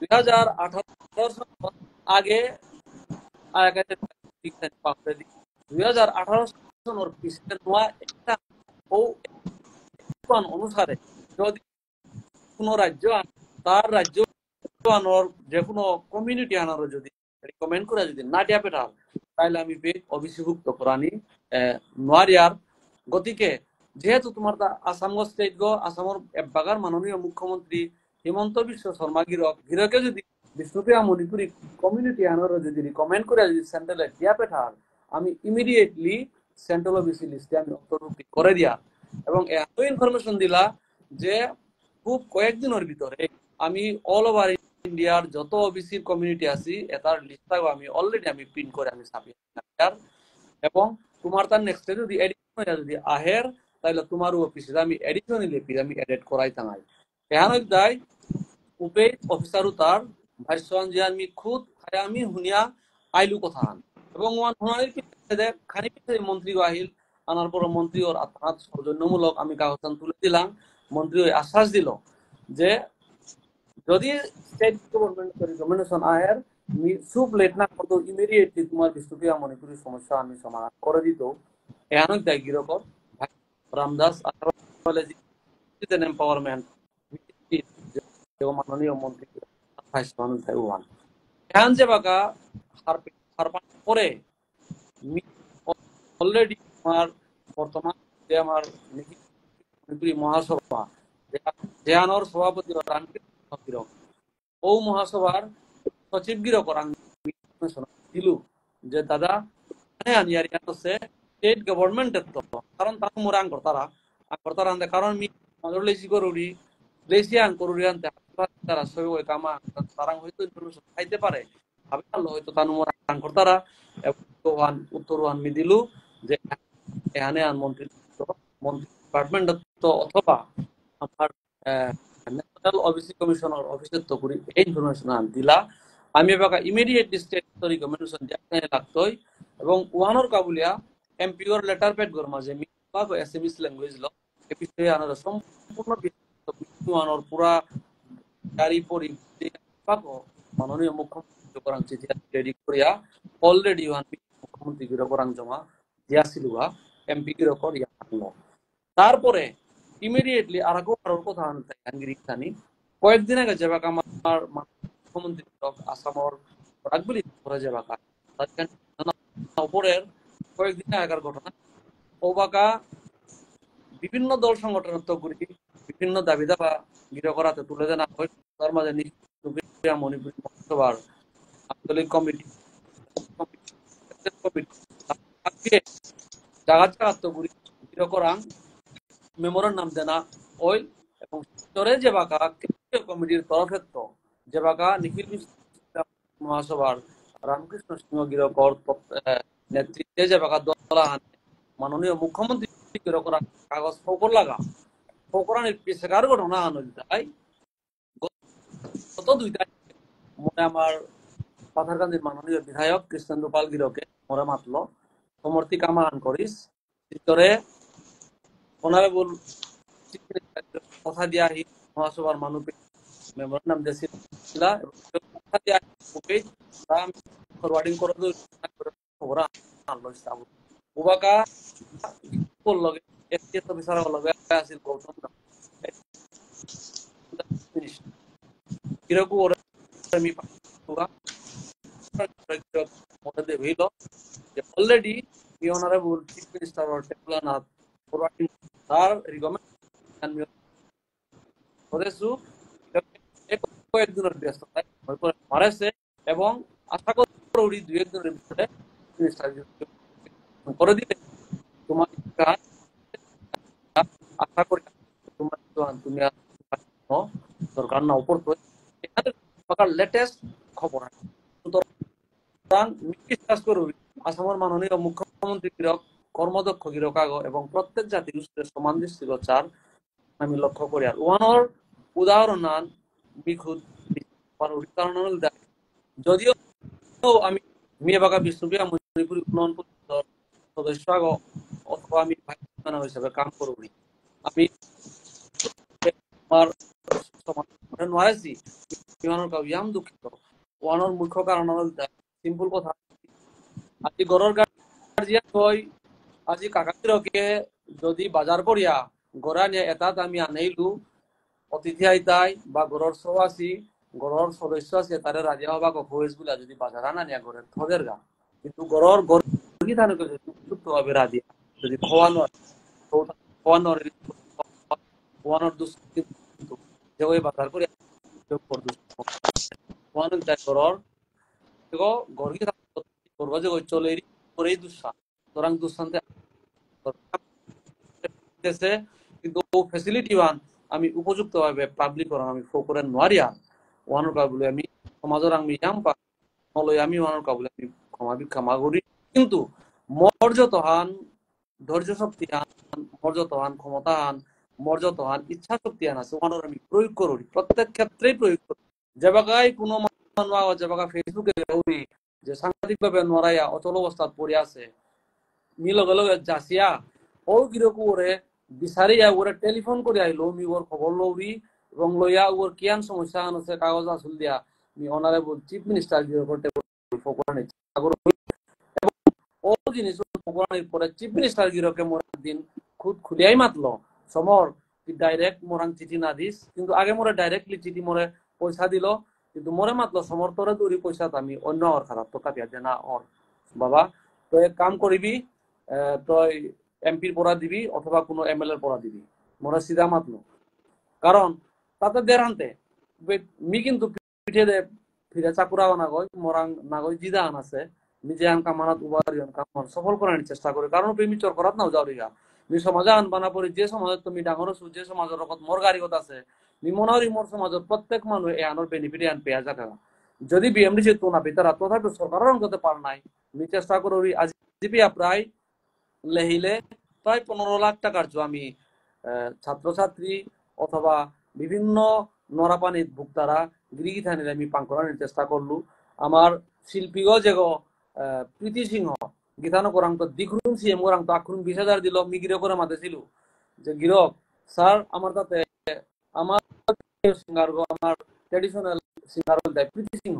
2018 আগে 2018 সনের পিছনে নোয়া একটা অনুসারে যদি কোন রাজ্য তার রাজ্য আনার যে কোনো কমিউনিটি আনার যদি রিকমেন্ড করে যদি না দিয়া পেঠাল তাহলে আমি অভিষিভুক্ত করানি নোয়ারিয়ার গতিকে যেহেতু তোমার আসামগঞ্জ স্টেট আসামের এবাগার মাননীয় মুখ্যমন্ত্রী হিমন্ত বিশ্ব শর্মা গিরকে যদি বিষ্ণুপ্রিয়া মণিপুরি কমিউনিটি আনার যদি রিকমেন্ড করে যদি সেন্ট্রালে দিয়া পেঠাল আমি ইমিডিয়েটলি সেন্ট্রাল ওবিসি লিস্টে আমি অন্তর্ভুক্তি করে দিয়া এবং এত ইনফরমেশন দিলা যে খুব কয়েকদিনের ভিতরে আমি অল ওভার ইন্ডিয়ার যত ওবিসি কমিউনিটি আছে এটার লিস্টটাও আমি অলরেডি আমি প্রিন্ট করে আমি ছাপিয়ে এবং তোমার তার নেক্সট যদি এডিশন যদি আহের তাহলে তোমার অফিসে আমি এডিশনালি আমি এডিট করাই তাঙাই এহান দাই উপে অফিসার তার ভাইসওয়ান যে আমি খুদ আমি হুনিয়া আইলু কথা আন এবং ওয়ান হুনানির পিছনে খানি পিছনে মন্ত্রী আহিল আনার পর মন্ত্রী ওর আত্মহাত সৌজন্যমূলক আমি কাগজ তুলে দিলাম মন্ত্রী ওই আশ্বাস দিল যে যদি স্টেট গভর্নমেন্ট রিকমেন্ডেশন আয়ের সুপ লেট না করতো ইমিডিয়েটলি তোমার বিষ্ণুপ্রিয়া মণিপুরের সমস্যা আমি সমাধান করে দিত এহানক দায় গিরকর রামদাস এম্পাওয়ারমেন্ট মাননীয় মন্ত্রী এহান যে বাকা হারপান করে অলরেডি আমার বর্তমান যে আমার মণিপুরি মহাসভা জেহানোর সভাপতি ও মহাসভার সচিব গিরকর দিল যে দাদা স্টেট গভর্নমেন্টের তো কারণ তারা মোর আঙ্করতারা কারণ মি লেসি করুরি লেসি আঙ্করুরি আনতে তারা সই ওই কামা তারা হয়তো ইনফরমেশন খাইতে পারে আমি হয়তো তানু মোর আঙ্করতারা উত্তর ওয়ান মি দিলু যে এখানে আন মন্ত্রী ডিপার্টমেন্ট তো অথবা আমার ন্যাশনাল ওবিসি কমিশনার অফিসের তো করি এই ইনফরমেশন আন দিলা আমি এবার ইমিডিয়েটলি স্টেট রিকমেন্ডেশন দিয়ে লাগতোই এবং ওয়ানোর কাবুলিয়া এমপিওর লেটার প্যাড গর মাঝে মিবাগো এসএমএস ল্যাঙ্গুয়েজ ল এ বিষয়ে আনার সম্পূর্ণ ওয়ানোর পুরা গাড়ি পরি মাননীয় মুখ্যমন্ত্রী করাং চিঠি রেডি করিয়া অলরেডি ওয়ান মুখ্যমন্ত্রী গির করাং জমা দিয়াছিলুয়া এমপি গির কর ইয়া তারপরে ইমিডিয়েটলি আরো কথা আনতে আঙ্গিরিখানি কয়েকদিন আগে যেবাক আমার মুখ্যমন্ত্রী আসামর রাগবলি করে যেবাক উপরের কয়েকদিন আগের ঘটনা ওবাকা বিভিন্ন দল সংগঠনের তো করি বিভিন্ন দাবি দাবা গির করাতে তুলে দেনা হয় তার মাঝে মণিপুর মহাসভার আঞ্চলিক কমিটি জায়গা জায়গা তো করি গির করাং মেমোরার নাম দেনা ওই এবং যে বাকা কমিটির তরফে তো যে বাকা নিখিল মহাসভার রামকৃষ্ণ সিংহ গিরকর নেতৃত্বে যে বাকা দলা মাননীয় মুখ্যমন্ত্রী গিরকর কাগজ ফকর লাগা ফকরানির পেশাকার ঘটনা আনো তাই গত 2 তারিখ মনে আমার পাথারকান্দির মাননীয় বিধায়ক কৃষ্ণেন্দু পাল গিরকে মরে মাতলো সমর্থী কামান করিস ভিতরে অনারেবল কথা দিয়া আহি মহাসভার মানুষ মেমোরেন্ডাম দিয়েছিল কথা দিয়া ফরওয়ার্ডিং করে খবর আনলো উবাকা লগে এসটিএস অফিসার লগে আছিল গৌতম কিরকু ওরে আমি মধ্যে হইল যে already the honorable chief minister or Tekulaনাথ forwarding তার রিকমেন্ড করেছু কয়েকদিনের ব্যস্ততায় মারেছে এবং আশা করি দুই একদিনের ভিতরে মিনিস্টার করে দিতে তোমার আশা করি তোমার তুমি দরকার না উপর এখানে লেটেস্ট খবর বিশ্বাস করুন আসামের মাননীয় মুখ্যমন্ত্রী গিরক কর্মদক্ষ গিরক আগ এবং প্রত্যেক জাতির সমান দৃষ্টিগোচর আমি লক্ষ্য করি আর ওয়ানোর উদাহরণ আন বিখুদ যদিও আমি মিয়াবাগা বিষ্ণুপ্রিয়া মণিপুরী উন্নয়ন পরিষদের সদস্য আগ অথবা আমি হিসেবে কাম করি আমি আমার নোৱাৰিছি কিমানৰ কাম দুঃখিত ওয়ানোর মুখ্য কারণ সিম্পল কথা আজি গড়ৰ গার্জিয়ান হই আজি কাকাতিরকে যদি বাজার করিয়া গড়া নিয়ে এটাত আমি আনাইলু অতিথি আইতাই বা গড়র সবাসী গড়র সদস্য আছে তারে রাজি হবা কইস বলে যদি বাজার আনা নিয়ে গড়ের থদের গা কিন্তু গড়র গড়ি থানকে যদি যুক্ত হবে রাজি যদি খোয়ানোর ওয়ানোর দুষ্কৃতি যে ওই বাজার করিয়া ওয়ানোর তাই গড়র গড়ি করবো যে ওই চলে করেই দুঃসান সুতরাং দুঃসান্তে কিন্তু ফেসিলিটি বান আমি উপযুক্ত ভাবে পাবলিক করার আমি ফোকরেন নোয়ারিয়া ওয়ানোর কাবুলে আমি সমাজের আমি ইয়াম পা নলই আমি ওয়ানোর কাবুলে আমি ক্ষমা করি কিন্তু মর্যাদা হান ধৈর্য শক্তি হান মর্যাদা হান ক্ষমতা হান মর্যাদা হান ইচ্ছা শক্তি হান আছে ওয়ানোর আমি প্রয়োগ করি প্রত্যেক ক্ষেত্রেই প্রয়োগ করি যে জায়গায় কোনো মানুষ যে জায়গা ফেসবুকে যে সাংঘাতিক ভাবে নড়াইয়া অচল অবস্থা পড়ে আছে মি লগে লগে যাচিয়া ও কিরকম ওরে বিচারিয়া ওরে টেলিফোন করে আইলো মি ওর খবর লৌরি এবং লইয়া ওর কিয়ান সমস্যা আছে কাগজ আসল দিয়া মি অনারেবল চিফ মিনিস্টার ও জিনিস পরে চিফ মিনিস্টার গিরকে মোর দিন খুদ খুলিয়াই মাতলো সমর ডাইরেক্ট মোরাং চিঠি না দিস কিন্তু আগে মোরে ডাইরেক্টলি চিঠি মোরে পয়সা দিল কিন্তু মোরে মাতলো সমর্থরে দৌড়ি পয়সা আমি অন্য ওর খারাপ তো কাপিয়া যে না ওর বাবা তো এক কাম করিবি তুই এমপির পড়া দিবি অথবা কোনো এমএলএর পড়া দিবি মোরে সিধা মাতলো কারণ তাতে দের আনতে মি কিন্তু পিঠে দে ফিরে চাকুরাও না গই মোরাং না গই জিদা আন আছে নিজে আন কামানাত উবারিয়ন কামান সফল করার চেষ্টা করে কারণ প্রেমী চর করাত নাও যাওরিগা মি সমাজে আন বানা পড়ি যে সমাজত তুমি ডাঙর আছো যে সমাজের রকম মোর গাড়িগত আছে মি মনারি মোর সমাজত প্রত্যেক মানুষ এ আনোর বেনিফিট আন পেয়া যাকা যদি বিএমডি যে তো না ভিতরা তথাপি সরকারের অঙ্গতে পার নাই মি চেষ্টা করি আজ জিপিয়া প্রায় লেহিলে প্রায় 15 লাখ টাকার আমি ছাত্রছাত্রী অথবা বিভিন্ন নরাপানিত ভুক্তারা গৃহীথানির আমি পান করার চেষ্টা করলু আমার শিল্পীও যে প্রীতি সিংহ গীতানো করাং তো দিখরুম সিএম করাং তো আখরুম 20,000 দিল মি গিরক করে মাতে ছিল যে গিরক স্যার আমার তাতে আমার সিঙ্গার আমার ট্রেডিশনাল সিঙ্গার প্রীতি সিংহ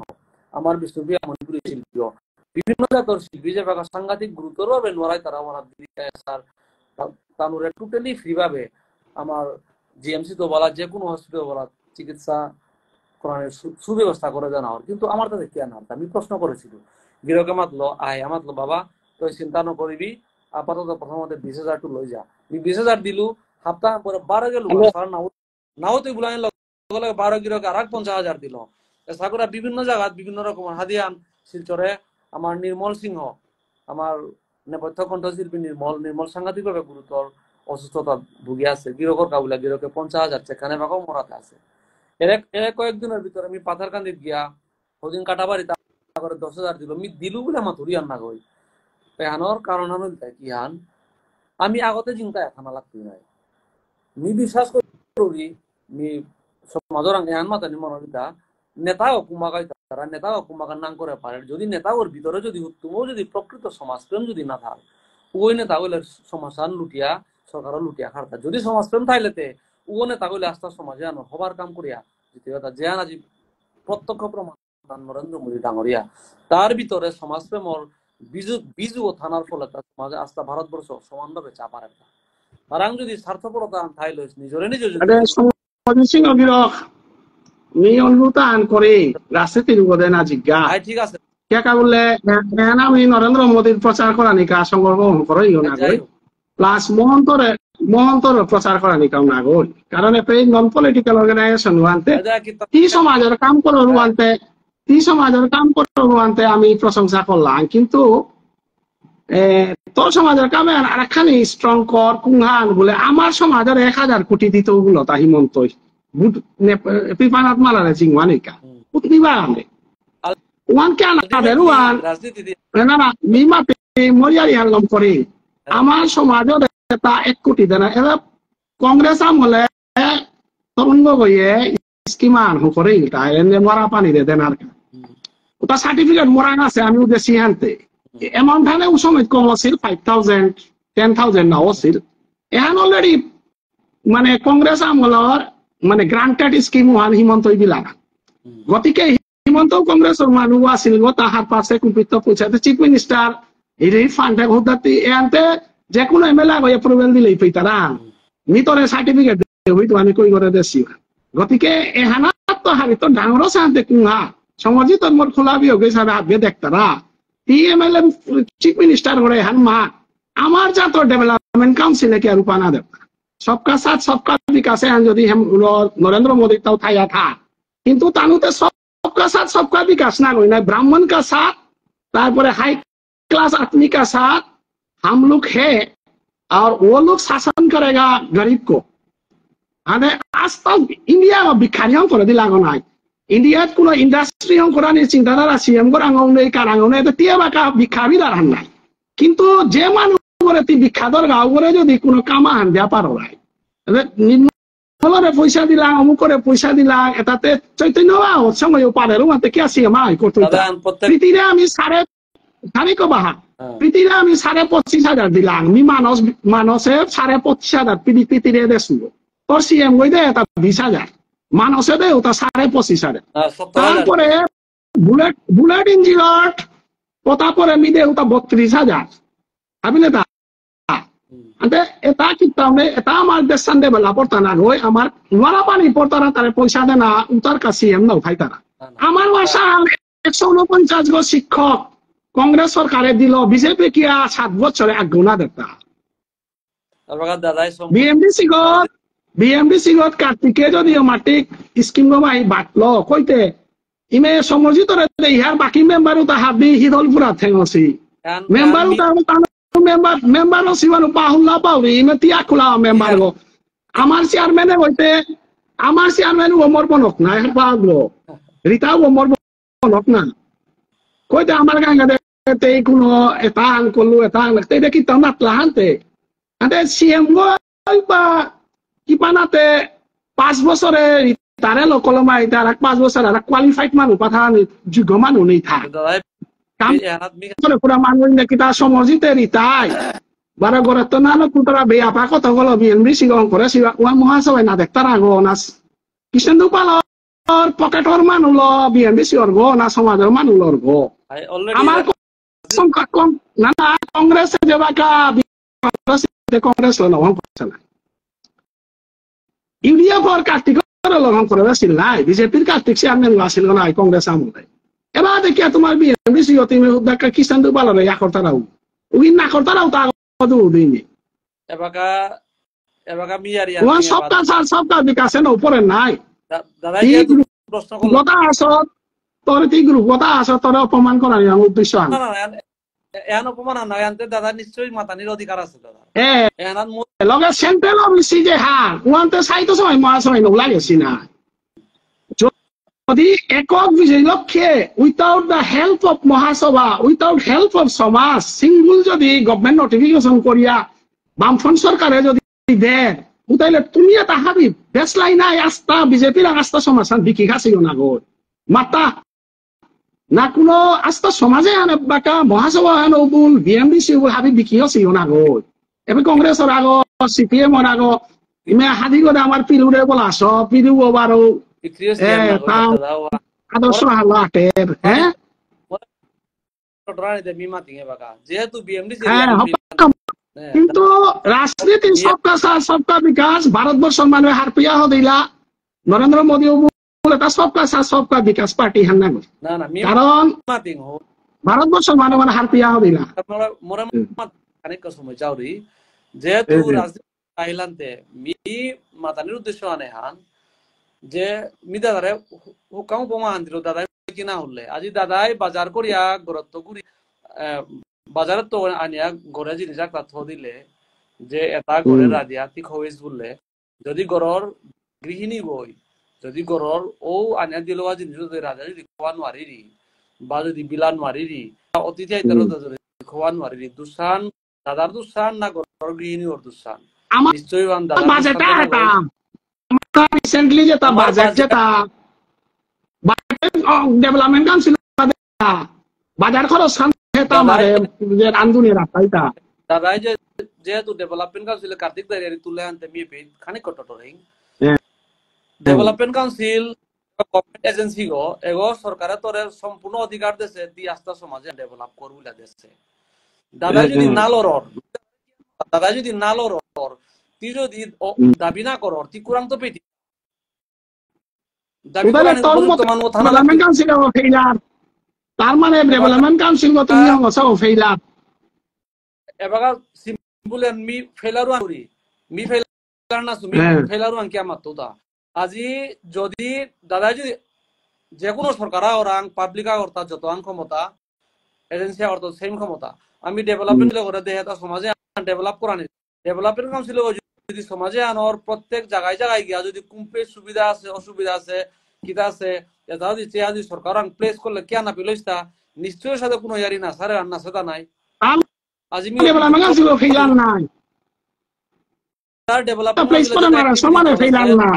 আমার বিষ্ণুপ্রিয়া মণিপুরী শিল্পী বিভিন্ন জাতর শিল্পী যে সাংঘাতিক গুরুতর ভাবে নড়াই তারা আমার স্যার তানুরে টোটালি ফ্রি ভাবে আমার জিএমসি তো বলা যে কোনো হসপিটাল বলা চিকিৎসা করার সুব্যবস্থা করে দেওয়া হয় কিন্তু আমার তাতে কেন আমি প্রশ্ন করেছিল গিরকে মাতলো মাতলো বাবা তুই চিন্তা নকরিবি আপাতত প্রথমতে 20,000 টু লই যা 20,000 দিলু সপ্তাহ পরে 12 গেল স্যার নাও তুই বুলাই লগে 12 গিরকে আর 50,000 দিল সাকুরা বিভিন্ন জায়গাত বিভিন্ন রকম হাদিয়ান শিলচরে আমার নির্মল সিংহ আমার নেপথ্য কণ্ঠশিল্পী নির্মল সাংঘাতিকভাবে গুরুতর অসুস্থতা ভুগি আছে গিরকর কাবুলা গিরকে 50,000 সেখানে বাকাও মরাতে আছে এর কয়েকদিনের ভিতরে আমি পাথারকান্দিত গিয়া ওদিন কাটাবাড়ি তারপরে 10,000 দিল মি দিলু বলে আমার ধরি আন না গই পেহানোর কারণ হলো কি হান আমি আগতে চিন্তা এখানা লাগতে নাই মি বিশ্বাস করি মি সমাজর এহান মাতানি মনোরিতা নেতাও কুমাকাই তারা নেতাও কুমাকার নাম করে পারে যদি নেতা ওর ভিতরে যদি উত্তম যদি প্রকৃত সমাজপ্রেম যদি না থাকে ওই নেতা হইলে সমাধান লুটিয়া সরকারও লুটিয়া খারতা যদি সমাজপ্রেম থাইলেতে ও নেতা হইলে আস্থা সমাজে আনো হবার কাম করিয়া যেটা জেয়ান আজি প্রত্যক্ষ প্রমাণ নরেন্দ্র মোদী ডাঙরিয়া তার ভিতরে সমাজপ্রেমর বীজু ও থানার ফলে তার সমাজে আস্থা ভারতবর্ষ সমানভাবে চাপার একটা তারাং যদি স্বার্থপরতা থাইল নিজরে নিজে যদি মি অনুতান করে রাজনীতির উপরে না জিজ্ঞা ঠিক আছে কে বললে আমি নরেন্দ্র মোদীর প্রচার করা নিকা সংকল্প করে না গই প্লাস মহন্তর প্রচার করা নিকা না গই কারণ এতে নন পলিটিক্যাল অর্গানাইজেশন আনতে কি সমাজের কাম করো আনতে কি সমাজের কাম করো আনতে আমি প্রশংসা করলাম কিন্তু তোর সমাজের কামে আরেকখানি স্ট্রং কর কুংহান বলে আমার সমাজের 1000 কোটি দিত ওগুলো তা হিমন্ত পিপানাত মালারে চিংমানিকা উতনিবা আনে ওয়ান কে আনাদের ওয়ান না না মিমাতে মরিয়ারি হারলাম করে আমার সমাজের তা 1 কোটি দেনা এরা কংগ্রেস আমলে তরুণ গইয়ে স্কিমান করে ইলটা এনে মরা পানি দে দেনার ওটা সার্টিফিকেট মোরান আছে আমি উদেশি আনতে অ্যামাউন্ট হানে ও সময় কম আছিল 5000 10,000 না আছিল এখন অলরেডি মানে কংগ্রেস আমলর মানে গ্রান্টেড স্কিম ওয়ান হিমন্ত দিলা গতিকে হিমন্ত কংগ্রেসের মানুষ আছিল তাহার পাশে কুপিত পৌঁছাতে চিফ মিনিস্টার এই ফান্ডে ঘটাতে এতে যে কোনো এমএলএ হয়ে অ্যাপ্রুভাল দিলেই পেতারা ভিতরে সার্টিফিকেট হইতো আমি কই করে দেছি গতিকে এহানা তো হারি তো ডাঙর শান্তি কুহা সমাজে তোর মোর খোলা বিয়োগ হিসাবে হাতে দেখতারা টিএমএলএ চিফ মিনিস্টার করে এহান মা আমার যা তো ডেভেলপমেন্ট কাউন্সিলে কে রূপানা দেব सबका साथ सबका विकास है যদি नरेंद्र मोदी ताऊ थाया था किंतु तानुते सबका साथ सबका विकास ना कोई ना ब्राह्मण का साथ तारपरे हाई क्लास आदमी का साथ हम लोग है और वो लोग शासन करेगा गरीब को आने आज तक इंडिया में भिखारियों को दिला को ना इंडिया को इंडस्ट्रियों को रानी चिंताधारा सीएम को रंगोने कारांगोने तो तिया का भिखारी दारन ना किंतु जे मानु বিখ্যাতর গাঁও করে যদি কোনো কামা হান দেওয়া পারো নাই নির্মলরে পয়সা দিলা অমুক করে পয়সা দিলা এটাতে চৈতন্য সময় পারে মাতে কি আসি আমার করতে প্রীতিরে আমি প্রীতিরে আমি 25,500 দিলাম আমি মানসে 25,500 প্রীতিরে দেশু তোর সিএম গই দে এটা 20,000 মানসে দে ওটা 25,500 তারপরে বুলেট ইঞ্জিন পরে মিদে ওটা 32,000 ভাবিলে তা এটা কিন্তু এটা আমার দেশান দেবেলা পড়তা না গই আমার নোয়ারা পানি পড়তারা তারা পয়সা দেয় না উতার কাছে এমন উঠাই তারা আমার বাসা 149 গো শিক্ষক কংগ্রেস সরকারে দিল বিজেপি কি 7 বছরে আগুনা দেতা বিএমডিসি গত কার্তিকে যদি মাটিক স্কিম গমাই বাটলো কইতে ইমে সমর্জিত রে ইহার বাকি মেম্বারও তা হাবি হিদলপুরা থেঙছি মেম্বারও তা member siwan pahulla pauri metia kula member go amar chairman hoite amar chairman omor bonok na paglo rita omor bonok na koite amar ganga te kuno etang kolu etang te de kita nat lahante ante cm go ba kipanate 5 বছরে রিটারে লোকলমা এটা 5 বছর আর qualified মানুষ পাঠান যোগ্য মানুষ নেই থা পুরা মানুষ kita সমর্জিতে রিতাই বারা গরে তো না কুতরা বে আপা কত গলো বিএনবি সিগং করে সিবা ওয়া মহাসভায় না দেখতারা গো নাস কিষেন্দু পালর পকেটর মানুষ ল বিএনবি সিগর গো না সমাজের মানুষ লর গো আমার সংখ্যা কম না না কংগ্রেসে যেবাকা কংগ্রেস ল লং করছে না ইউডিএফ আর কার্তিক লং করে আসিল নাই বিজেপির কার্তিক চেয়ারম্যান আসিল না কংগ্রেস আমলে এবার দেখি তোমার বিএমডিসি তুমি দেখা কিষান পালো ইয়া করতারাও উই না করতারাও তা কত দিইনি এবাকা মিয়ারি ওয়ান সপ্তাহ বিকাশে না উপরে নাই দাদা প্রশ্ন কথা আসো তোর তি গ্রুপ কথা আসো তোর অপমান করার উদ্দেশ্য না না এন অপমান না আনতে দাদা নিশ্চয়ই মাতানির অধিকার আছে দাদা এনান লগে সেন্ট্রাল অফিসে যে হার ওয়ানতে সাইতো সময় মহাসময় নলা গেছি না যদি একক বিজয় লক্ষ্যে উইথাউট দ্য হেল্প অফ মহাসভা উইথাউট হেল্প অফ সমাজ সিঙ্গুল যদি গভর্নমেন্ট নোটিফিকেশন করিয়া বামফ্রন্ট সরকারে যদি দেয় তাইলে তুমি এটা হাবি বেসলাই নাই আস্থা বিজেপির আস্থা সমাধান বিকি খাসিও না গো মাতা না কোনো আস্তা সমাজে আনে বাকা মহাসভা আনো বুল বিএমডিসি বুল হাবি বিকিও সিও না গো এবে কংগ্রেসের আগো সিপিএম এর আগো ইমে হাদি করে আমার পিলুরে বলা সব পিলু বারো বিক্রিয়স এ না তা দাদা আদর্শ হালাটের হ্যাঁ রাজনীতি মি মাতিঙে বাকা যেহেতু বিএমডিসি হ্যাঁ কিন্তু রাজনীতি সবকা সাথ সবকা বিকাশ ভারতবর্ষের মানুষ হারপিয়া হদিলা নরেন্দ্র মোদী বলে তা সবকা সাথ সবকা বিকাশ পার্টি হান্না না না মি কারণ মাতিং হো ভারতবর্ষের মানুষ মানে হারপিয়া হদিলা আপনারা মোরে খানিক সময় চাউরি যেহেতু রাজনীতি আইলান্তে মি মাতানির উদ্দেশ্য আনে হান যে মি দাদারে হুকাম বোমা আনদিল দাদাই কিনা হলে আজি দাদাই বাজার করিয়া গরত্ব করি বাজারে তো আনিয়া ঘরে জিনিস একটা থ দিলে যে এটা ঘরে রাধিয়া ঠিক হইস বললে যদি ঘরর গৃহিণী বই যদি ঘরর ও আনিয়া দিল জিনিস যদি রাজা যদি খোয়া নোৱাৰিৰি বা যদি বিলা নোৱাৰিৰি অতিথি আইতার যদি খোয়া নোৱাৰিৰি দুসান দাদার দুসান না ঘরর গৃহিণীর দুসান নিশ্চয়ই দাদা বাজেটা এটা রিসেন্টলি যেটা বাজেট যেটা ডেভেলপমেন্ট কাউন্সিল বাজার খরচ খান এটা মানে যে আন্দোলনে রাখাইতা দাদাই যে যেহেতু ডেভেলপমেন্ট কাউন্সিল কার্তিক দাঁড়িয়ে তুলে আনতে মি পে খানিক কটটরিং ডেভেলপমেন্ট কাউন্সিল গভর্নমেন্ট এজেন্সি গো এগো সরকারে তোরে সম্পূর্ণ অধিকার দেছে দি আস্থা সমাজে ডেভেলপ করবুলা দেছে দাদা যদি না লড়র তি যদি দাবি না করর তি কুরাং তো পেতি দাবি করে ডেভেলপমেন্ট কাউন্সিল ফেইলার তার মানে ডেভেলপমেন্ট কাউন্সিল গো তুমি হসা ফেইলার এবাগা সিম্পল মি ফেলারু আনি মি ফেলার না সুমি ফেলারু আন কিয়া মাতোদা আজি যদি দাদা যদি যে কোনো সরকার ওরাং পাবলিকা অর্থ যত আন ক্ষমতা এজেন্সি অর্থ সেম ক্ষমতা আমি ডেভেলপমেন্ট করে দেহে সমাজে ডেভেলপ করানি ডেভেলপমেন্ট কাউন্সিল যদি সমাজে আনোর প্রত্যেক জায়গায় জায়গায় গিয়া যদি কুম্পে সুবিধা আছে অসুবিধা আছে কিতা আছে এটা যদি চেয়া যদি সরকার প্লেস করলে কে না পিলইস্তা নিশ্চয়ই সাথে কোনো ইয়ারি না সারে রান্না সেটা নাই আজি মি ডেভেলপমেন্ট কাউন্সিল ফেইলার নাই তার ডেভেলপমেন্ট প্লেস করে না সমানে ফেইলার না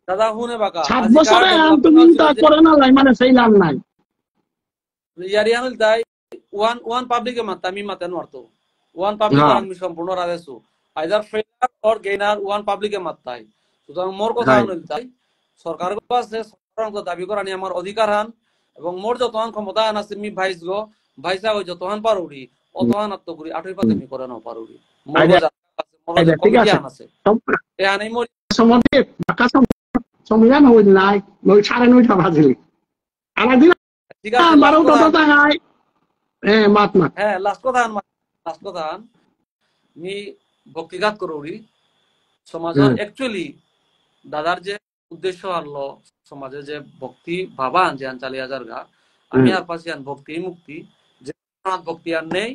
দাদা হুনে বাকা 7 বছরে তুমি তা করে না লাই মানে ফেইলার নাই ইয়ারি আনল তাই ওয়ান পাবলিকে মাতা আমি মাতান মারতো ওয়ান পাবলিক আমি সম্পূর্ণ রাদেছু আইদার ফেলার অর গেইনার ওয়ান পাবলিকে মাতাই সুতরাং মোর কথা আনল তাই সরকার কাছে সরকার দাবি করানি আমার অধিকার হান এবং মোর যতন ক্ষমতা আন আছে মি ভাইস গো ভাইসা ওই যতন পারুরি অতহান আত্ম করি 8 পাতে মি করে না পারুরি মোর কমিটি আছে এ আনি মোর সমাজে বাকা সংবিধান হই নাই মই 9:30 বাজিলি আলা দিন ঠিক আছে 12টা টাকায় মাত হ্যাঁ লাস্ট কথা মি ভক্তিঘাত করুরি সমাজের অ্যাকচুয়ালি দাদার যে উদ্দেশ্য হলো সমাজে যে ভক্তি ভাবা আন যে চালিয়ে হাজার গা আমি আর পাশে আন ভক্তি মুক্তি যে ভক্তি আর নেই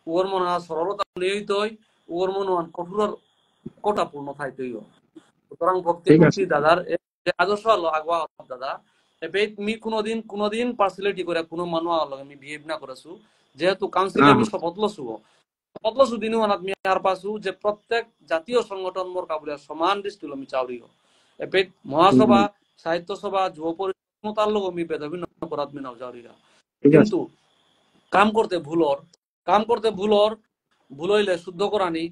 ওর মনে সরলতা নেই তৈ ওর মনে কঠোর কোটাপূর্ণ থাইতই সুতরাং ভক্তি মুক্তি দাদার যে আদর্শ হলো আগোয়া দাদা এবে মি কোনোদিন পার্সিয়ালিটি করে কোনো মানুষ লগে আমি বিহেভ না করেছু যেহেতু কাউন্সিলে আমি শপথ লসু দিনও আনাত মি আর পাসু যে প্রত্যেক জাতীয় সংগঠন মোর কাবুলে সমান দৃষ্টিল আমি চাউরিও এবে মহাসভা সাহিত্য সভা যুব পরিষদ তার লোক আমি বেদভিন্ন করাত মি নাও চাউরিরা কিন্তু কাম করতে ভুলর ভুল হইলে শুদ্ধ করানি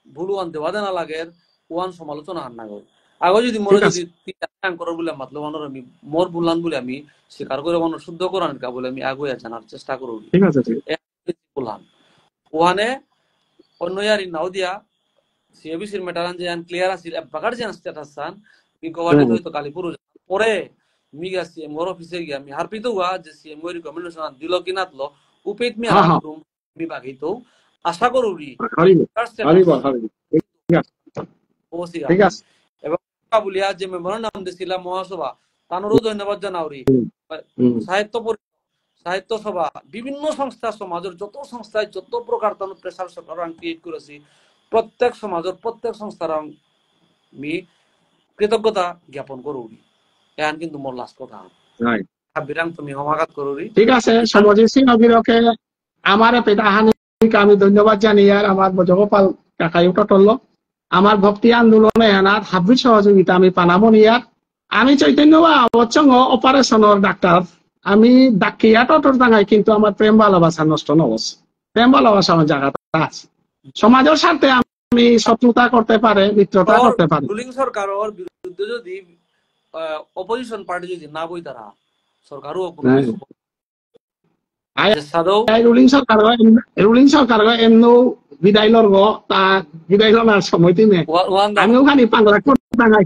ভুল ওয়ান দেওয়া দেনা লাগে ওয়ান সমালোচনা হান না গো আগে যদি মোর যদি করার বলে মাতলো মানুষ আমি মোর ভুলান বলে আমি স্বীকার করে মানুষ শুদ্ধ করানোর কা বলে আমি আগুয়া জানার চেষ্টা করব ঠিক আছে বললাম ওখানে অন্য ইয়ারি নাও দিয়া সিএবিসির মেটারান যে ক্লিয়ার আছিল বাগার যে স্ট্যাটাস সান মি গভর্নমেন্ট হয়তো কালীপুর পরে মি গেছি মোর অফিসে গিয়া আমি হারপিত হুয়া যে সিএম ওই রিকমেন্ডেশন দিল কি নাতলো উপেত মি হারুম মি বাগিতো আশা করুরি ঠিক আছে এবং বলিয়া যে মেমোরান্ডাম দিছিলাম মহাসভা তানোরও ধন্যবাদ জানাওরি সাহিত্য সভা বিভিন্ন সংস্থা সমাজের যত সংস্থায় যত প্রকার তানো প্রেসার সরকার ক্রিয়েট করেছি প্রত্যেক সমাজের প্রত্যেক সংস্থার আমি কৃতজ্ঞতা জ্ঞাপন করুরি এখন কিন্তু মোর লাস্ট কথা বিরাং তুমি সমাঘাত করুরি ঠিক আছে সমাজের সিংহবীরকে আমার পেটাহানিকে আমি ধন্যবাদ জানিয়ে আর আমার বজগোপাল কাকাই টটল আমার ভক্তি আন্দোলনে এনার হাবির সহযোগিতা আমি পানামো নিয়ার আমি চৈতন্য অচঙ্গ অপারেশনের ডাক্তার আমি ডাকিয়া টটর দাঙাই কিন্তু আমার প্রেম ভালোবাসা নষ্ট নবস প্রেম ভালোবাসা আমার জায়গাটা আছে সমাজের সাথে আমি শত্রুতা করতে পারে মিত্রতা করতে পারে রুলিং সরকারের বিরুদ্ধে যদি অপোজিশন পার্টি যদি না বই তারা সরকারও রুলিং সরকার এমনো বিদায় লড়ব তা বিদায় লড়ার সময় দিনে আমিও খানি পাংলা করতে দাঙাই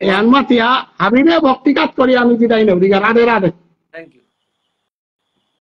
এহান মাতিয়া হাবিবে ভক্তিকাত করি আমি বিদায় নেব রাধে রাধে থ্যাংক ইউ